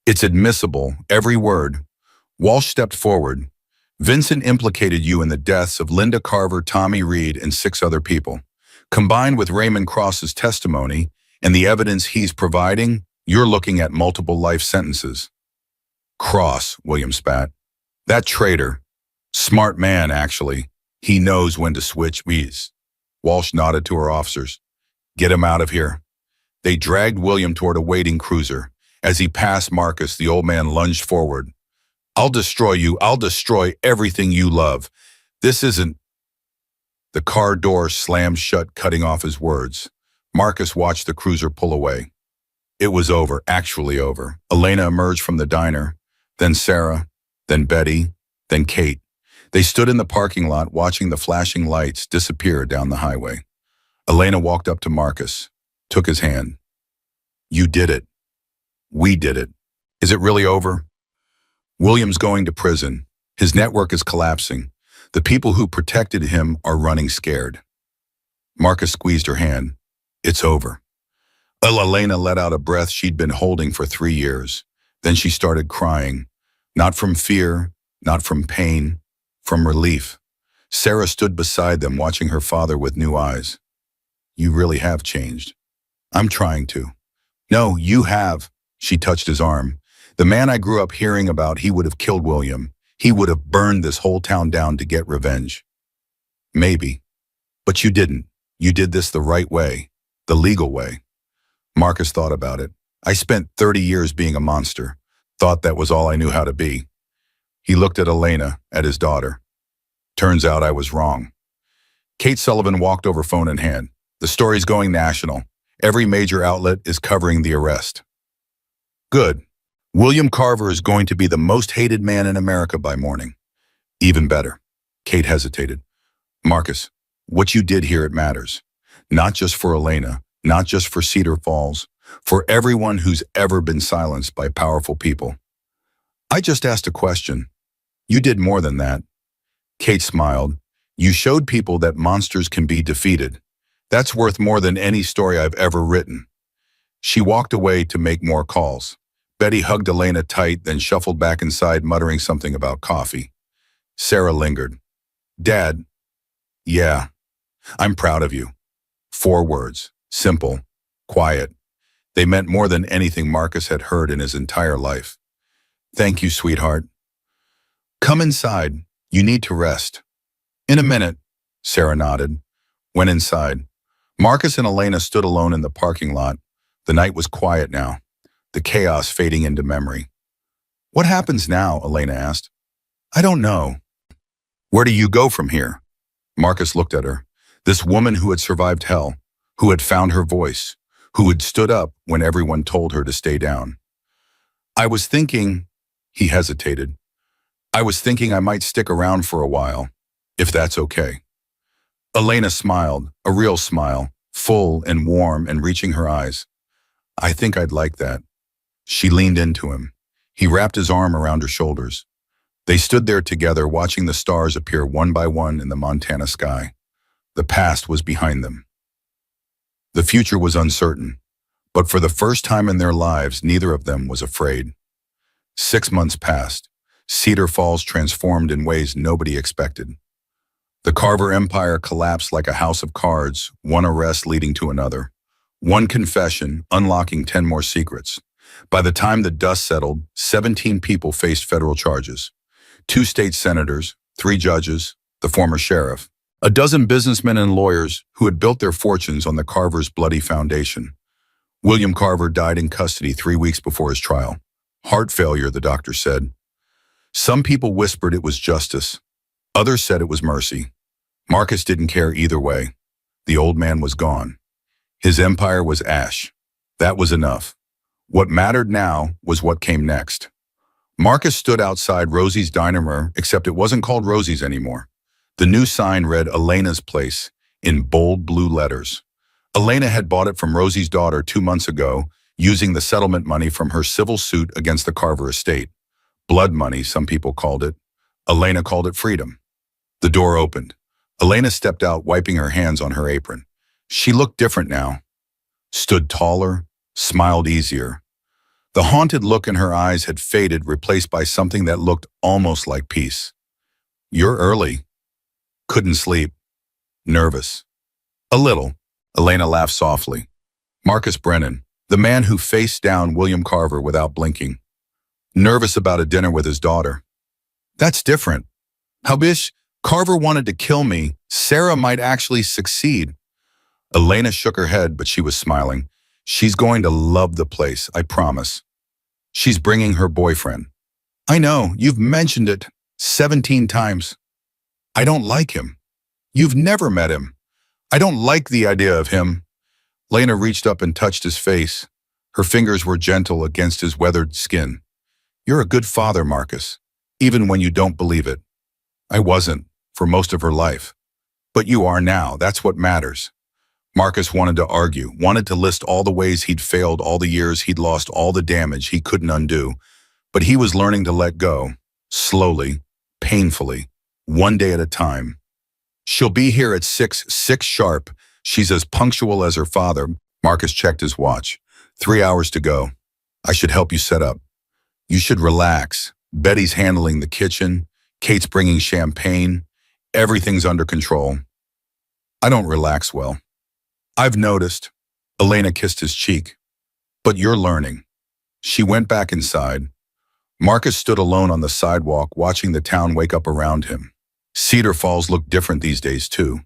It's admissible, every word. Walsh stepped forward. Vincent implicated you in the deaths of Linda Carver, Tommy Reed, and 6 other people. Combined with Raymond Cross's testimony and the evidence he's providing, You're looking at multiple life sentences. Cross, William spat. That traitor. Smart man, actually. He knows when to switch bees. Walsh nodded to her officers. Get him out of here. They dragged William toward a waiting cruiser. As he passed Marcus, the old man lunged forward. I'll destroy you. I'll destroy everything you love. This isn't... The car door slammed shut, cutting off his words. Marcus watched the cruiser pull away. It was over, actually over. Elena emerged from the diner, then Sarah, then Betty, then Kate. They stood in the parking lot watching the flashing lights disappear down the highway. Elena walked up to Marcus, took his hand. You did it. We did it. Is it really over? William's going to prison. His network is collapsing. The people who protected him are running scared. Marcus squeezed her hand. It's over. Elena let out a breath she'd been holding for 3 years. Then she started crying. Not from fear, not from pain, from relief. Sarah stood beside them, watching her father with new eyes. You really have changed. I'm trying to. No, you have. She touched his arm. The man I grew up hearing about, he would have killed William. He would have burned this whole town down to get revenge. Maybe. But you didn't. You did this the right way, the legal way. Marcus thought about it. I spent 30 years being a monster. Thought that was all I knew how to be. He looked at Elena, at his daughter. Turns out I was wrong. Kate Sullivan walked over, phone in hand. The story's going national. Every major outlet is covering the arrest. Good. William Carver is going to be the most hated man in America by morning. Even better. Kate hesitated. Marcus, what you did here, it matters. Not just for Elena, not just for Cedar Falls, for everyone who's ever been silenced by powerful people. I just asked a question. You did more than that. Kate smiled. You showed people that monsters can be defeated. That's worth more than any story I've ever written. She walked away to make more calls. Betty hugged Elena tight, then shuffled back inside, muttering something about coffee. Sarah lingered. Dad, yeah, I'm proud of you. 4 words, simple, quiet. They meant more than anything Marcus had heard in his entire life. Thank you, sweetheart. Come inside. You need to rest. In a minute, Sarah nodded. Went inside. Marcus and Elena stood alone in the parking lot. The night was quiet now, the chaos fading into memory. What happens now? Elena asked. I don't know. Where do you go from here? Marcus looked at her. This woman who had survived hell, who had found her voice, who had stood up when everyone told her to stay down. I was thinking, he hesitated. I was thinking I might stick around for a while, if that's okay. Elena smiled, a real smile, full and warm and reaching her eyes. I think I'd like that. She leaned into him. He wrapped his arm around her shoulders. They stood there together, watching the stars appear one by one in the Montana sky. The past was behind them. The future was uncertain, but for the first time in their lives, neither of them was afraid. 6 months passed. Cedar Falls transformed in ways nobody expected. The Carver empire collapsed like a house of cards, one arrest leading to another. One confession, unlocking 10 more secrets. By the time the dust settled, 17 people faced federal charges. 2 state senators, 3 judges, the former sheriff, a dozen businessmen and lawyers who had built their fortunes on the Carver's bloody foundation. William Carver died in custody 3 weeks before his trial. Heart failure, the doctor said. Some people whispered it was justice. Others said it was mercy. Marcus didn't care either way. The old man was gone. His empire was ash. That was enough. What mattered now was what came next. Marcus stood outside Rosie's diner, except it wasn't called Rosie's anymore. The new sign read Elena's Place in bold blue letters. Elena had bought it from Rosie's daughter 2 months ago, using the settlement money from her civil suit against the Carver estate. Blood money, some people called it. Elena called it freedom. The door opened. Elena stepped out, wiping her hands on her apron. She looked different now. Stood taller, smiled easier. The haunted look in her eyes had faded, replaced by something that looked almost like peace. You're early. Couldn't sleep. Nervous. A little. Elena laughed softly. Marcus Brennan, The man who faced down William Carver without blinking. Nervous about a dinner with his daughter. That's different. Howbish, Carver wanted to kill me. Sarah might actually succeed. Elena shook her head, but she was smiling. She's going to love the place, I promise. She's bringing her boyfriend. I know, you've mentioned it 17 times. I don't like him. You've never met him. I don't like the idea of him. Lena reached up and touched his face. Her fingers were gentle against his weathered skin. You're a good father, Marcus, even when you don't believe it. I wasn't, for most of her life. But you are now, that's what matters. Marcus wanted to argue, wanted to list all the ways he'd failed, all the years he'd lost, all the damage he couldn't undo. But he was learning to let go, slowly, painfully, one day at a time. She'll be here at 6 sharp. She's as punctual as her father. Marcus checked his watch. 3 hours to go. I should help you set up. You should relax. Betty's handling the kitchen. Kate's bringing champagne. Everything's under control. I don't relax well. I've noticed. Elena kissed his cheek. But you're learning. She went back inside. Marcus stood alone on the sidewalk, watching the town wake up around him. Cedar Falls looked different these days, too.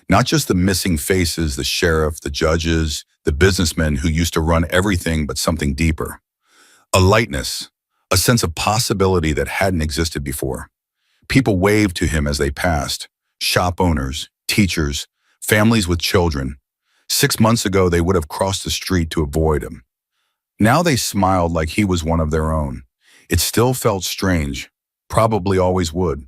Not just the missing faces, the sheriff, the judges, the businessmen who used to run everything, but something deeper. A lightness, a sense of possibility that hadn't existed before. People waved to him as they passed. Shop owners, teachers, families with children. 6 months ago, they would have crossed the street to avoid him. Now they smiled like he was one of their own. It still felt strange, probably always would.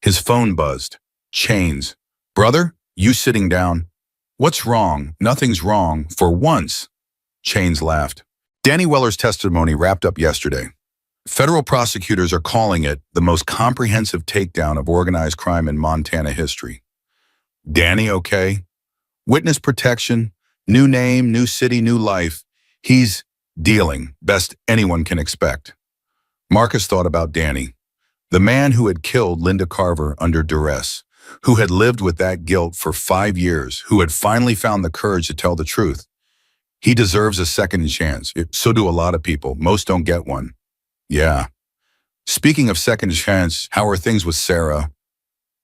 His phone buzzed. Chains. Brother, you sitting down? What's wrong? Nothing's wrong, for once. Chains laughed. Danny Weller's testimony wrapped up yesterday. Federal prosecutors are calling it the most comprehensive takedown of organized crime in Montana history. Danny okay? Witness protection, new name, new city, new life. He's dealing, best anyone can expect. Marcus thought about Danny, the man who had killed Linda Carver under duress, who had lived with that guilt for 5 years, who had finally found the courage to tell the truth. He deserves a second chance. So do a lot of people. Most don't get one. Yeah. Speaking of second chance, how are things with Sarah?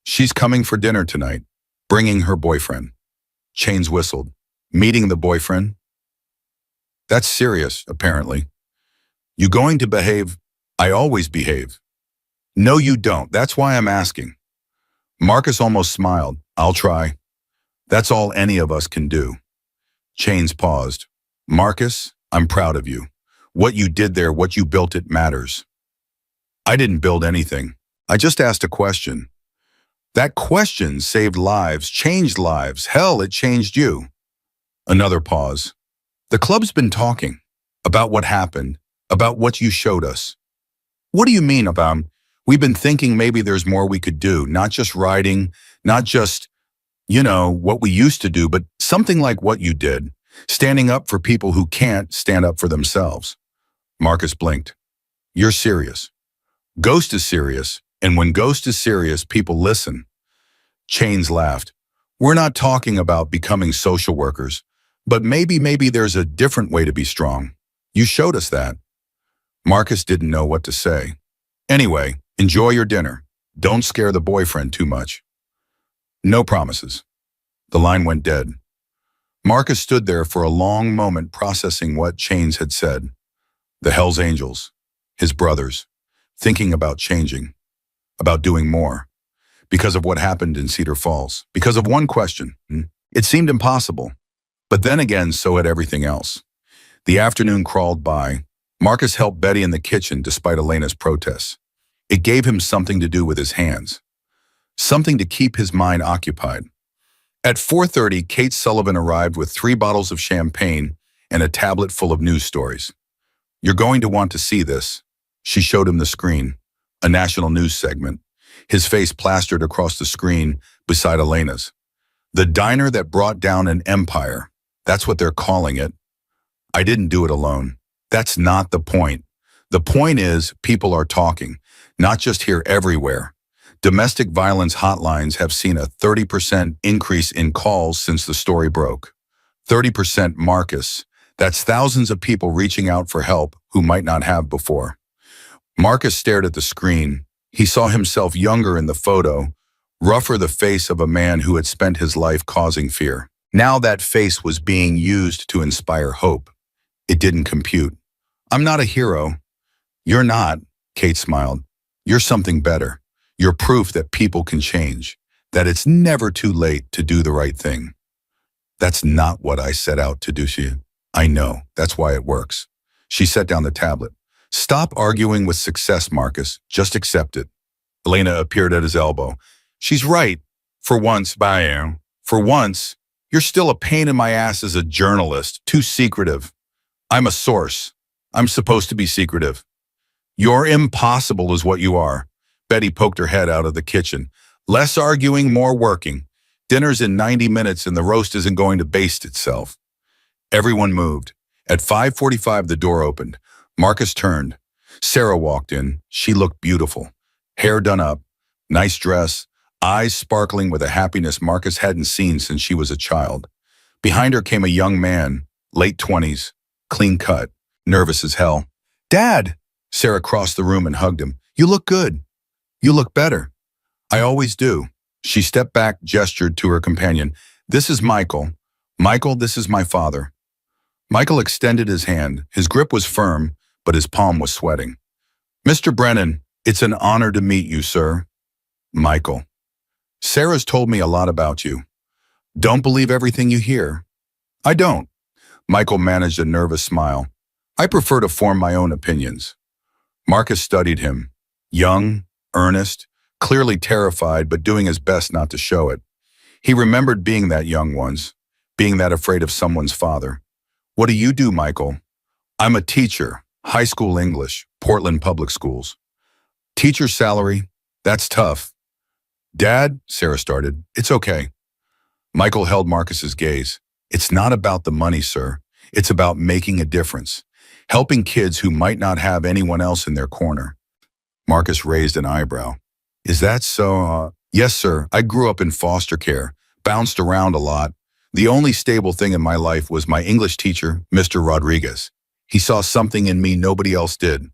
She's coming for dinner tonight, bringing her boyfriend. Chains whistled. Meeting the boyfriend? That's serious, apparently. You going to behave? I always behave. No, you don't. That's why I'm asking. Marcus almost smiled. I'll try. That's all any of us can do. Chains paused. Marcus, I'm proud of you. What you did there, what you built, it matters. I didn't build anything. I just asked a question. That question saved lives, changed lives. Hell, it changed you. Another pause. The club's been talking about what happened, about what you showed us. What do you mean about? We've been thinking maybe there's more we could do, not just writing, not just, what we used to do, but something like what you did, standing up for people who can't stand up for themselves. Marcus blinked. You're serious. Ghost is serious, and when Ghost is serious, people listen. Chains laughed. We're not talking about becoming social workers, but maybe there's a different way to be strong. You showed us that. Marcus didn't know what to say. Anyway, enjoy your dinner. Don't scare the boyfriend too much. No promises. The line went dead. Marcus stood there for a long moment processing what Chains had said. The Hells Angels, his brothers, thinking about changing, about doing more, because of what happened in Cedar Falls, because of one question. It seemed impossible, but then again, so had everything else. The afternoon crawled by. Marcus helped Betty in the kitchen despite Elena's protests. It gave him something to do with his hands, something to keep his mind occupied. At 4:30, Kate Sullivan arrived with 3 bottles of champagne and a tablet full of news stories. You're going to want to see this. She showed him the screen, a national news segment, his face plastered across the screen beside Elena's. The diner that brought down an empire, that's what they're calling it. I didn't do it alone. That's not the point. The point is people are talking, not just here, everywhere. Domestic violence hotlines have seen a 30% increase in calls since the story broke. 30%, Marcus. That's thousands of people reaching out for help who might not have before. Marcus stared at the screen. He saw himself younger in the photo, rougher the face of a man who had spent his life causing fear. Now that face was being used to inspire hope. It didn't compute. I'm not a hero. You're not, Kate smiled. You're something better. You're proof that people can change, that it's never too late to do the right thing. That's not what I set out to do, she. I know, that's why it works. She set down the tablet. Stop arguing with success, Marcus. Just accept it. Elena appeared at his elbow. She's right. For once, Bayern. For once, you're still a pain in my ass as a journalist, too secretive. I'm a source. I'm supposed to be secretive. You're impossible is what you are. Betty poked her head out of the kitchen. Less arguing, more working. Dinner's in 90 minutes and the roast isn't going to baste itself. Everyone moved. At 5:45, the door opened. Marcus turned. Sarah walked in. She looked beautiful. Hair done up, nice dress, eyes sparkling with a happiness Marcus hadn't seen since she was a child. Behind her came a young man, late 20s, clean cut, nervous as hell. Dad! Sarah crossed the room and hugged him. You look good. You look better. I always do. She stepped back, gestured to her companion. This is Michael. Michael, this is my father. Michael extended his hand. His grip was firm, but his palm was sweating. Mr. Brennan, it's an honor to meet you, sir. Michael. Sarah's told me a lot about you. Don't believe everything you hear. I don't. Michael managed a nervous smile. I prefer to form my own opinions. Marcus studied him. Young, earnest, clearly terrified, but doing his best not to show it. He remembered being that young once, being that afraid of someone's father. What do you do, Michael? I'm a teacher, high school English, Portland Public Schools. Teacher salary, that's tough. Dad, Sarah started, it's okay. Michael held Marcus's gaze. It's not about the money, sir. It's about making a difference, helping kids who might not have anyone else in their corner. Marcus raised an eyebrow. Is that so? Yes, sir. I grew up in foster care, bounced around a lot. The only stable thing in my life was my English teacher, Mr. Rodriguez. He saw something in me nobody else did.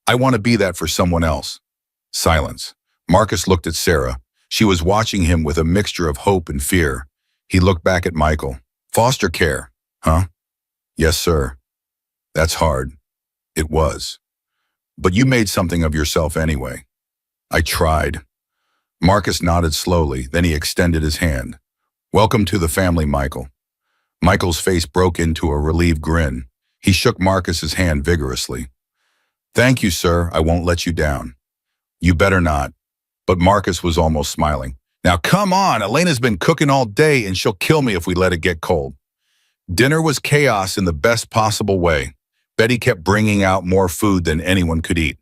I want to be that for someone else. Silence. Marcus looked at Sarah. She was watching him with a mixture of hope and fear. He looked back at Michael. Foster care, huh? Yes, sir. That's hard. It was. But you made something of yourself anyway. I tried. Marcus nodded slowly, then he extended his hand. Welcome to the family, Michael. Michael's face broke into a relieved grin. He shook Marcus's hand vigorously. Thank you, sir. I won't let you down. You better not. But Marcus was almost smiling. Now come on, Elena's been cooking all day and she'll kill me if we let it get cold. Dinner was chaos in the best possible way. Betty kept bringing out more food than anyone could eat.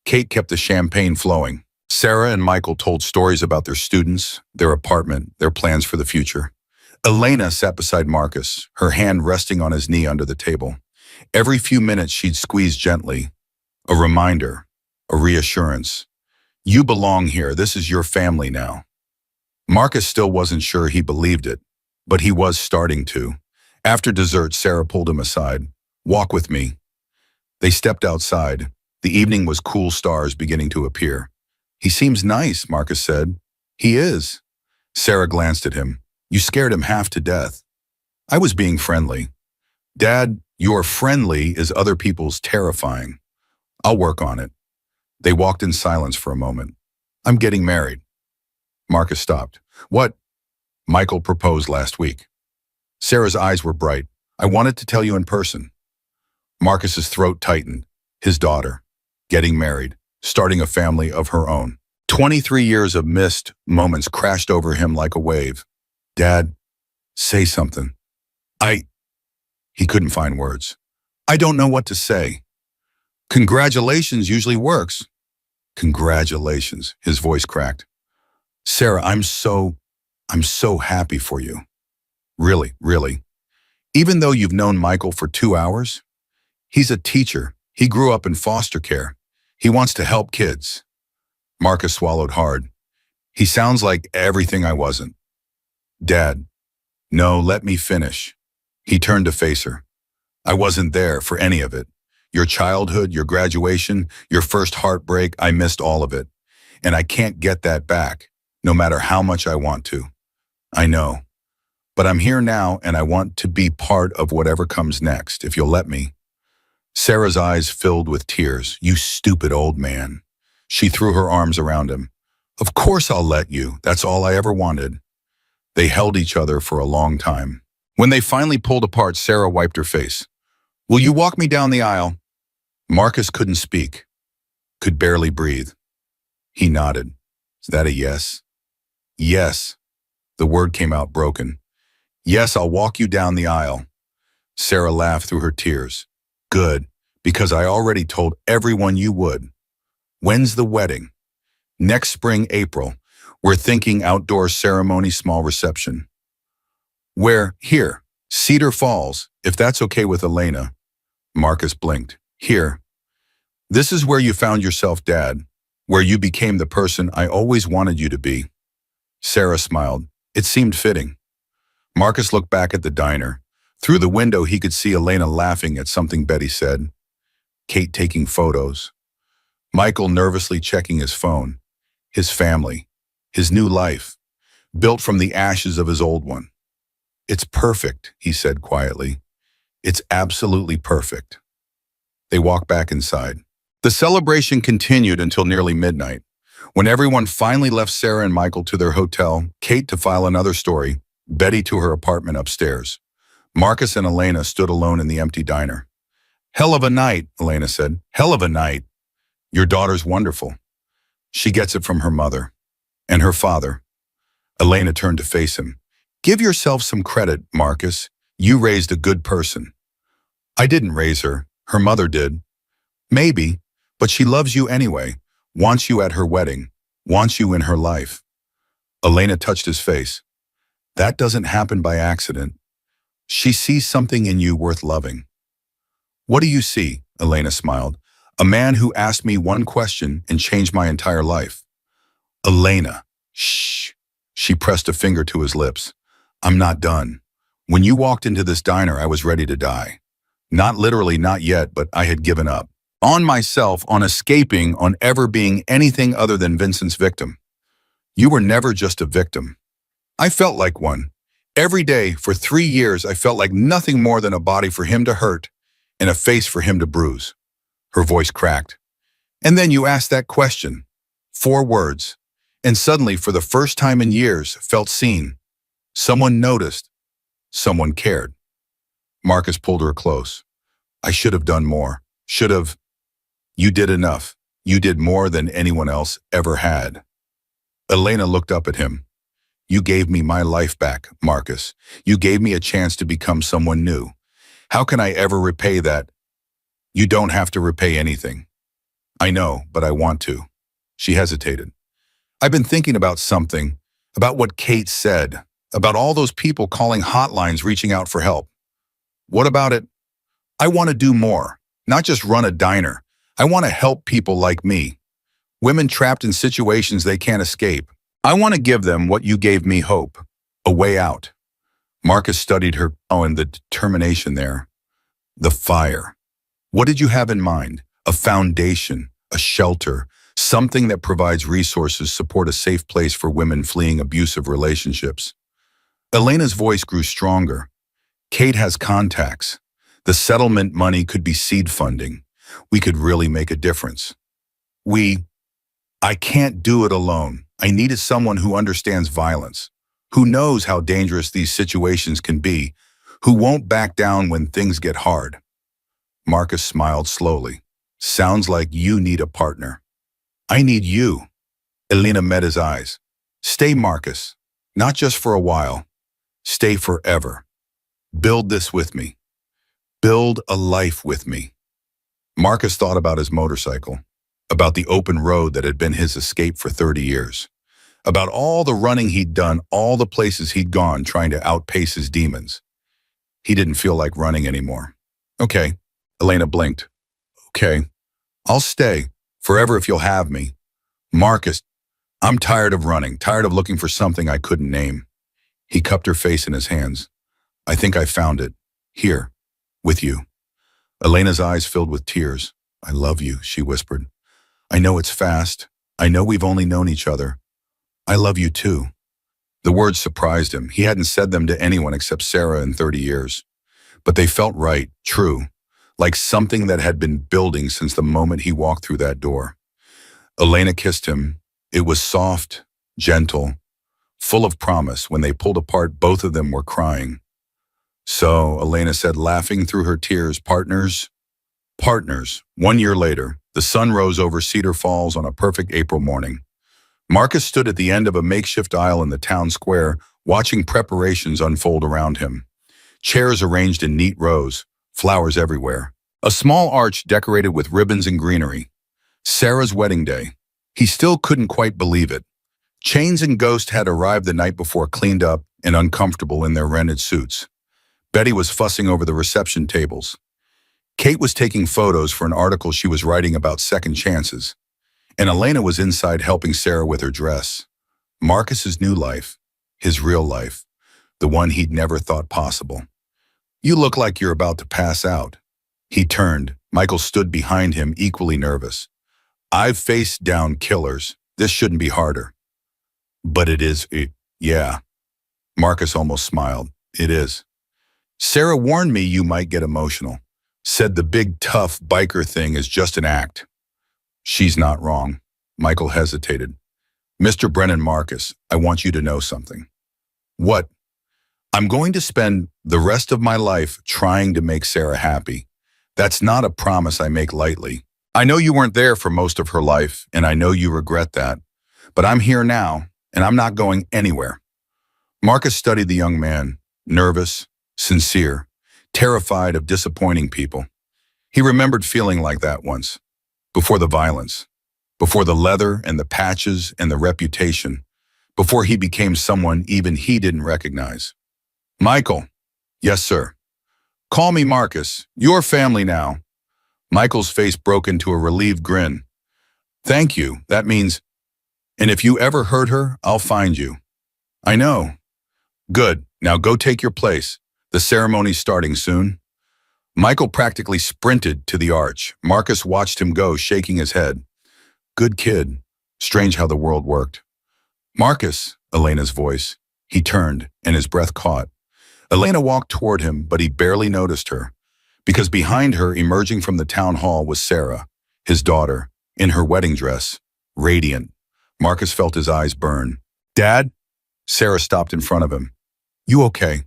Kate kept the champagne flowing. Sarah and Michael told stories about their students, their apartment, their plans for the future. Elena sat beside Marcus, her hand resting on his knee under the table. Every few minutes she'd squeeze gently. A reminder, a reassurance. You belong here. This is your family now. Marcus still wasn't sure he believed it, but he was starting to. After dessert, Sarah pulled him aside. Walk with me. They stepped outside. The evening was cool, stars beginning to appear. He seems nice, Marcus said. He is. Sarah glanced at him. You scared him half to death. I was being friendly. Dad, your friendly is other people's terrifying. I'll work on it. They walked in silence for a moment. I'm getting married. Marcus stopped. What? Michael proposed last week. Sarah's eyes were bright. I wanted to tell you in person. Marcus's throat tightened. His daughter. Getting married. Starting a family of her own. 23 years of missed moments crashed over him like a wave. Dad, say something. He couldn't find words. I don't know what to say. Congratulations usually works. Congratulations, his voice cracked. Sarah, I'm so happy for you. Really, really. Even though you've known Michael for 2 hours, he's a teacher. He grew up in foster care. He wants to help kids. Marcus swallowed hard. He sounds like everything I wasn't. Dad, no, let me finish. He turned to face her. I wasn't there for any of it. Your childhood, your graduation, your first heartbreak, I missed all of it. And I can't get that back, no matter how much I want to. I know. But I'm here now and I want to be part of whatever comes next, if you'll let me. Sarah's eyes filled with tears. You stupid old man. She threw her arms around him. Of course I'll let you. That's all I ever wanted. They held each other for a long time. When they finally pulled apart, Sarah wiped her face. Will you walk me down the aisle? Marcus couldn't speak, could barely breathe. He nodded. Is that a yes? Yes. The word came out broken. Yes, I'll walk you down the aisle. Sarah laughed through her tears. Good, because I already told everyone you would. When's the wedding? Next spring, April. We're thinking outdoor ceremony, small reception. Where? Here. Cedar Falls, if that's okay with Elena. Marcus blinked. Here. This is where you found yourself, Dad. Where you became the person I always wanted you to be. Sarah smiled. It seemed fitting. Marcus looked back at the diner. Through the window, he could see Elena laughing at something Betty said. Kate taking photos. Michael nervously checking his phone. His family. His new life. Built from the ashes of his old one. It's perfect, he said quietly. It's absolutely perfect. They walked back inside. The celebration continued until nearly midnight. When everyone finally left Sarah and Michael to their hotel, Kate to file another story, Betty to her apartment upstairs. Marcus and Elena stood alone in the empty diner. Hell of a night, Elena said. Hell of a night. Your daughter's wonderful. She gets it from her mother. And her father. Elena turned to face him. Give yourself some credit, Marcus. You raised a good person. I didn't raise her. Her mother did. Maybe, but she loves you anyway. Wants you at her wedding. Wants you in her life. Elena touched his face. That doesn't happen by accident. She sees something in you worth loving. What do you see? Elena smiled. A man who asked me one question and changed my entire life. Elena, shh. She pressed a finger to his lips. I'm not done. When you walked into this diner, I was ready to die. Not literally, not yet, but I had given up. On myself, on escaping, on ever being anything other than Vincent's victim. You were never just a victim. I felt like one. Every day, for 3 years, I felt like nothing more than a body for him to hurt and a face for him to bruise. Her voice cracked. And then you asked that question. 4 words. And suddenly, for the first time in years, felt seen. Someone noticed. Someone cared. Marcus pulled her close. I should have done more. Should have. You did enough. You did more than anyone else ever had. Elena looked up at him. You gave me my life back, Marcus. You gave me a chance to become someone new. How can I ever repay that? You don't have to repay anything. I know, but I want to. She hesitated. I've been thinking about something, about what Kate said, about all those people calling hotlines reaching out for help. What about it? I want to do more, not just run a diner. I want to help people like me, women trapped in situations they can't escape. I want to give them what you gave me, hope, a way out. Marcus studied her, and the determination there. The fire. What did you have in mind? A foundation, a shelter, something that provides resources, support, a safe place for women fleeing abusive relationships. Elena's voice grew stronger. Kate has contacts. The settlement money could be seed funding. We could really make a difference. I can't do it alone. I needed someone who understands violence, who knows how dangerous these situations can be, who won't back down when things get hard. Marcus smiled slowly. Sounds like you need a partner. I need you. Elena met his eyes. Stay, Marcus. Not just for a while. Stay forever. Build this with me. Build a life with me. Marcus thought about his motorcycle, about the open road that had been his escape for 30 years, about all the running he'd done, all the places he'd gone trying to outpace his demons. He didn't feel like running anymore. Okay, Elena blinked. Okay, I'll stay, forever if you'll have me. Marcus, I'm tired of running, tired of looking for something I couldn't name. He cupped her face in his hands. I think I found it. Here, with you. Elena's eyes filled with tears. I love you, she whispered. I know it's fast. I know we've only known each other. I love you too. The words surprised him. He hadn't said them to anyone except Sarah in 30 years. But they felt right, true, like something that had been building since the moment he walked through that door. Elena kissed him. It was soft, gentle, full of promise. When they pulled apart, both of them were crying. So, Elena said, laughing through her tears, partners? Partners. 1 year later, the sun rose over Cedar Falls on a perfect April morning. Marcus stood at the end of a makeshift aisle in the town square, watching preparations unfold around him. Chairs arranged in neat rows, flowers everywhere. A small arch decorated with ribbons and greenery. Sarah's wedding day. He still couldn't quite believe it. Chains and Ghost had arrived the night before, cleaned up and uncomfortable in their rented suits. Betty was fussing over the reception tables. Kate was taking photos for an article she was writing about second chances. And Elena was inside helping Sarah with her dress. Marcus's new life, his real life, the one he'd never thought possible. You look like you're about to pass out. He turned. Michael stood behind him, equally nervous. I've faced down killers. This shouldn't be harder. But it is, yeah. Marcus almost smiled. It is. Sarah warned me you might get emotional. Said the big tough biker thing is just an act. She's not wrong. Michael hesitated. Mr. Brennan Marcus, I want you to know something. What? I'm going to spend the rest of my life trying to make Sarah happy. That's not a promise I make lightly. I know you weren't there for most of her life, and I know you regret that. But I'm here now, and I'm not going anywhere. Marcus studied the young man, nervous, sincere, terrified of disappointing people. He remembered feeling like that once, before the violence, before the leather and the patches and the reputation, before he became someone even he didn't recognize. Michael. Yes, sir. Call me Marcus. Your family now. Michael's face broke into a relieved grin. Thank you. That means, and if you ever hurt her, I'll find you. I know. Good. Now go take your place. The ceremony's starting soon. Michael practically sprinted to the arch. Marcus watched him go, shaking his head. Good kid. Strange how the world worked. Marcus, Elena's voice. He turned, and his breath caught. Elena walked toward him, but he barely noticed her, because behind her, emerging from the town hall, was Sarah, his daughter, in her wedding dress, radiant. Marcus felt his eyes burn. Dad? Sarah stopped in front of him. You okay?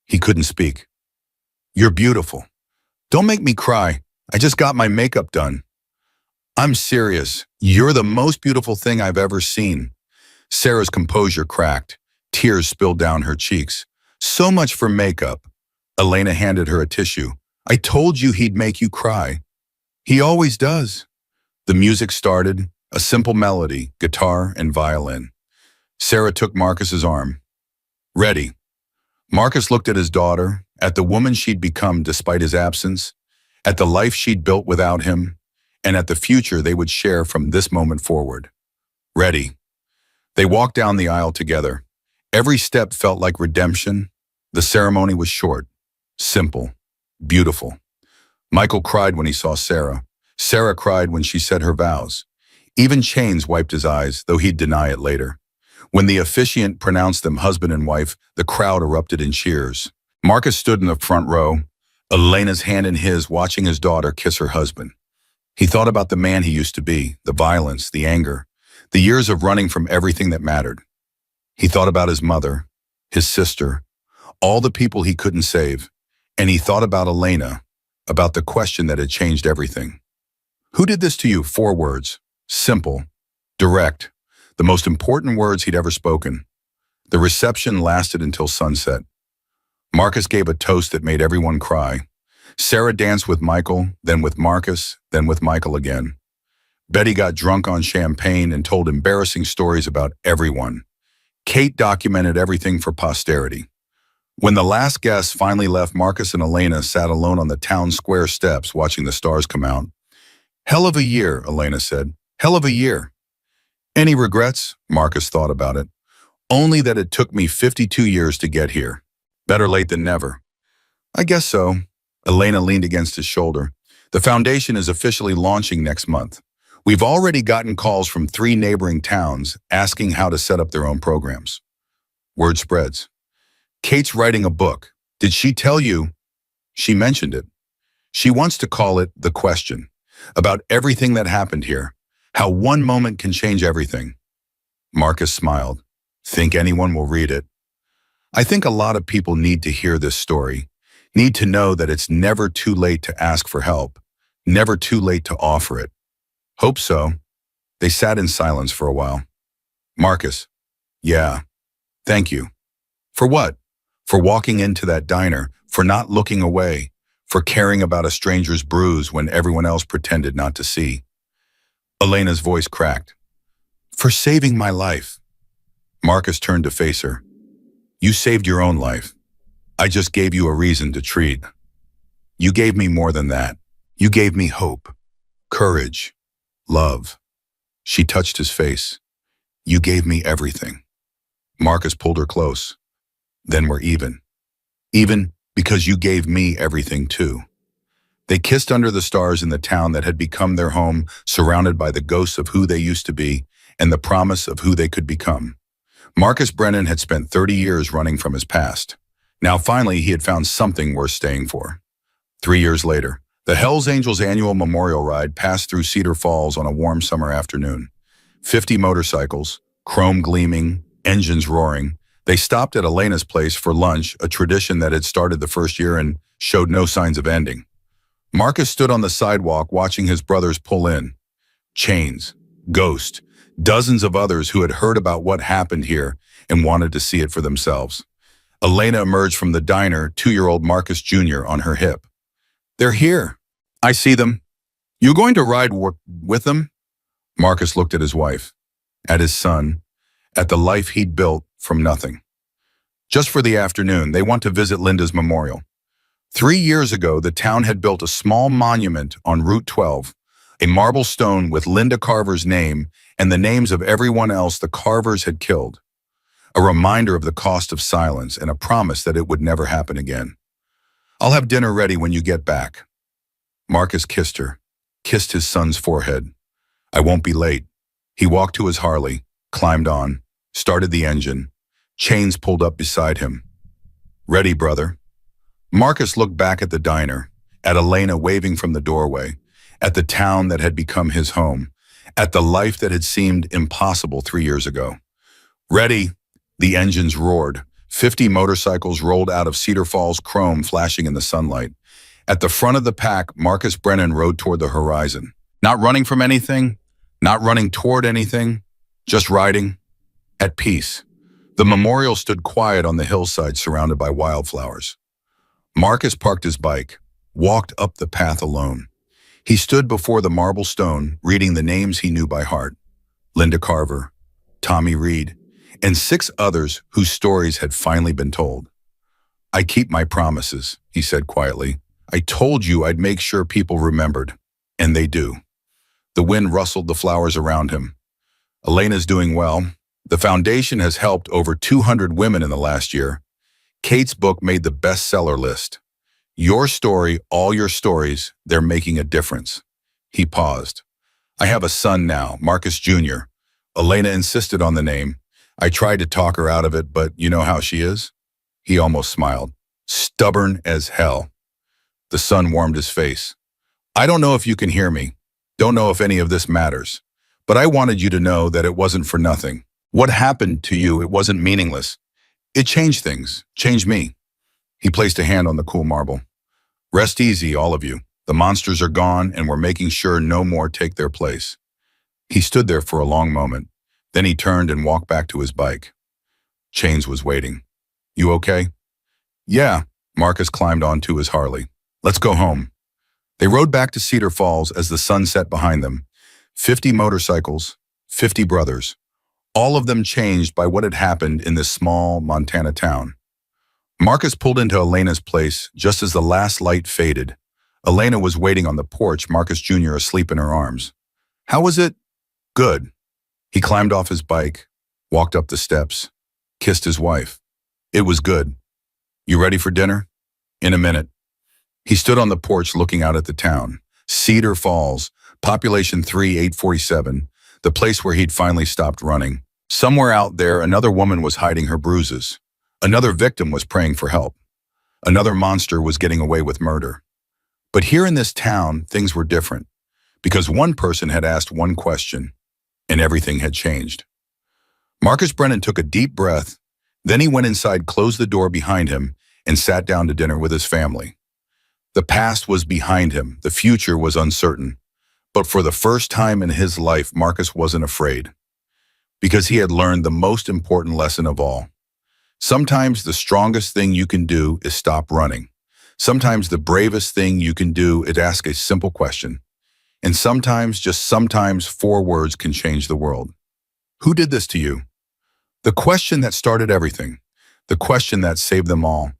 He couldn't speak. You're beautiful. Don't make me cry. I just got my makeup done. I'm serious. You're the most beautiful thing I've ever seen. Sarah's composure cracked. Tears spilled down her cheeks. So much for makeup. Elena handed her a tissue. I told you he'd make you cry. He always does. The music started, a simple melody, guitar and violin. Sarah took Marcus's arm. Ready. Marcus looked at his daughter, at the woman she'd become despite his absence, at the life she'd built without him, and at the future they would share from this moment forward. Ready. They walked down the aisle together. Every step felt like redemption. The ceremony was short, simple, beautiful. Michael cried when he saw Sarah. Sarah cried when she said her vows. Even Chains wiped his eyes, though he'd deny it later. When the officiant pronounced them husband and wife, the crowd erupted in cheers. Marcus stood in the front row, Elena's hand in his, watching his daughter kiss her husband. He thought about the man he used to be, the violence, the anger, the years of running from everything that mattered. He thought about his mother, his sister, all the people he couldn't save, and he thought about Elena, about the question that had changed everything. Who did this to you? 4 words. Simple, direct, the most important words he'd ever spoken. The reception lasted until sunset. Marcus gave a toast that made everyone cry. Sarah danced with Michael, then with Marcus, then with Michael again. Betty got drunk on champagne and told embarrassing stories about everyone. Kate documented everything for posterity. When the last guests finally left, Marcus and Elena sat alone on the town square steps watching the stars come out. Hell of a year, Elena said. Hell of a year. Any regrets? Marcus thought about it. Only that it took me 52 years to get here. Better late than never. I guess so. Elena leaned against his shoulder. The foundation is officially launching next month. We've already gotten calls from 3 neighboring towns asking how to set up their own programs. Word spreads. Kate's writing a book. Did she tell you? She mentioned it. She wants to call it The Question, about everything that happened here, how one moment can change everything. Marcus smiled. Think anyone will read it? I think a lot of people need to hear this story, need to know that it's never too late to ask for help, never too late to offer it. Hope so. They sat in silence for a while. Marcus, yeah, thank you. For what? For walking into that diner, for not looking away, for caring about a stranger's bruise when everyone else pretended not to see. Elena's voice cracked. For saving my life. Marcus turned to face her. You saved your own life. I just gave you a reason to treat. You gave me more than that. You gave me hope, courage, love. She touched his face. You gave me everything. Marcus pulled her close. Then we're even. Even because you gave me everything too. They kissed under the stars in the town that had become their home, surrounded by the ghosts of who they used to be and the promise of who they could become. Marcus Brennan had spent 30 years running from his past. Now finally he had found something worth staying for. 3 years later, the Hells Angels annual memorial ride passed through Cedar Falls on a warm summer afternoon. 50 motorcycles, chrome gleaming, engines roaring. They stopped at Elena's place for lunch, a tradition that had started the first year and showed no signs of ending. Marcus stood on the sidewalk watching his brothers pull in. Chains, Ghost, dozens of others who had heard about what happened here and wanted to see it for themselves. Elena emerged from the diner, 2-year-old Marcus Jr. on her hip. They're here. I see them. You going to ride with them? Marcus looked at his wife, at his son, at the life he'd built from nothing. Just for the afternoon, they want to visit Linda's memorial. 3 years ago, the town had built a small monument on Route 12, a marble stone with Linda Carver's name and the names of everyone else the Carvers had killed. A reminder of the cost of silence and a promise that it would never happen again. I'll have dinner ready when you get back. Marcus kissed her, kissed his son's forehead. I won't be late. He walked to his Harley, climbed on, started the engine. Chains pulled up beside him. Ready, brother? Marcus looked back at the diner, at Elena waving from the doorway, at the town that had become his home, at the life that had seemed impossible 3 years ago. Ready, the engines roared. 50 motorcycles rolled out of Cedar Falls, chrome flashing in the sunlight. At the front of the pack, Marcus Brennan rode toward the horizon. Not running from anything, not running toward anything, just riding, at peace. The memorial stood quiet on the hillside surrounded by wildflowers. Marcus parked his bike, walked up the path alone. He stood before the marble stone, reading the names he knew by heart. Linda Carver, Tommy Reed, and 6 others whose stories had finally been told. I keep my promises, he said quietly. I told you I'd make sure people remembered, and they do. The wind rustled the flowers around him. Elena's doing well. The foundation has helped over 200 women in the last year. Kate's book made the bestseller list. Your story, all your stories, they're making a difference. He paused. I have a son now, Marcus Jr. Elena insisted on the name. I tried to talk her out of it, but you know how she is? He almost smiled. Stubborn as hell. The sun warmed his face. I don't know if you can hear me. Don't know if any of this matters. But I wanted you to know that it wasn't for nothing. What happened to you, it wasn't meaningless. It changed things, changed me. He placed a hand on the cool marble. Rest easy, all of you. The monsters are gone, and we're making sure no more take their place. He stood there for a long moment. Then he turned and walked back to his bike. Chains was waiting. You okay? Yeah, Marcus climbed onto his Harley. Let's go home. They rode back to Cedar Falls as the sun set behind them. 50 motorcycles, 50 brothers. All of them changed by what had happened in this small Montana town. Marcus pulled into Elena's place just as the last light faded. Elena was waiting on the porch, Marcus Jr. asleep in her arms. How was it? Good. He climbed off his bike, walked up the steps, kissed his wife. It was good. You ready for dinner? In a minute. He stood on the porch looking out at the town. Cedar Falls, population 3847, the place where he'd finally stopped running. Somewhere out there, another woman was hiding her bruises. Another victim was praying for help. Another monster was getting away with murder. But here in this town, things were different, because one person had asked one question, and everything had changed. Marcus Brennan took a deep breath, then he went inside, closed the door behind him, and sat down to dinner with his family. The past was behind him, the future was uncertain. But for the first time in his life, Marcus wasn't afraid, because he had learned the most important lesson of all. Sometimes the strongest thing you can do is stop running. Sometimes the bravest thing you can do is ask a simple question. And sometimes, just sometimes, 4 words can change the world. Who did this to you? The question that started everything. The question that saved them all.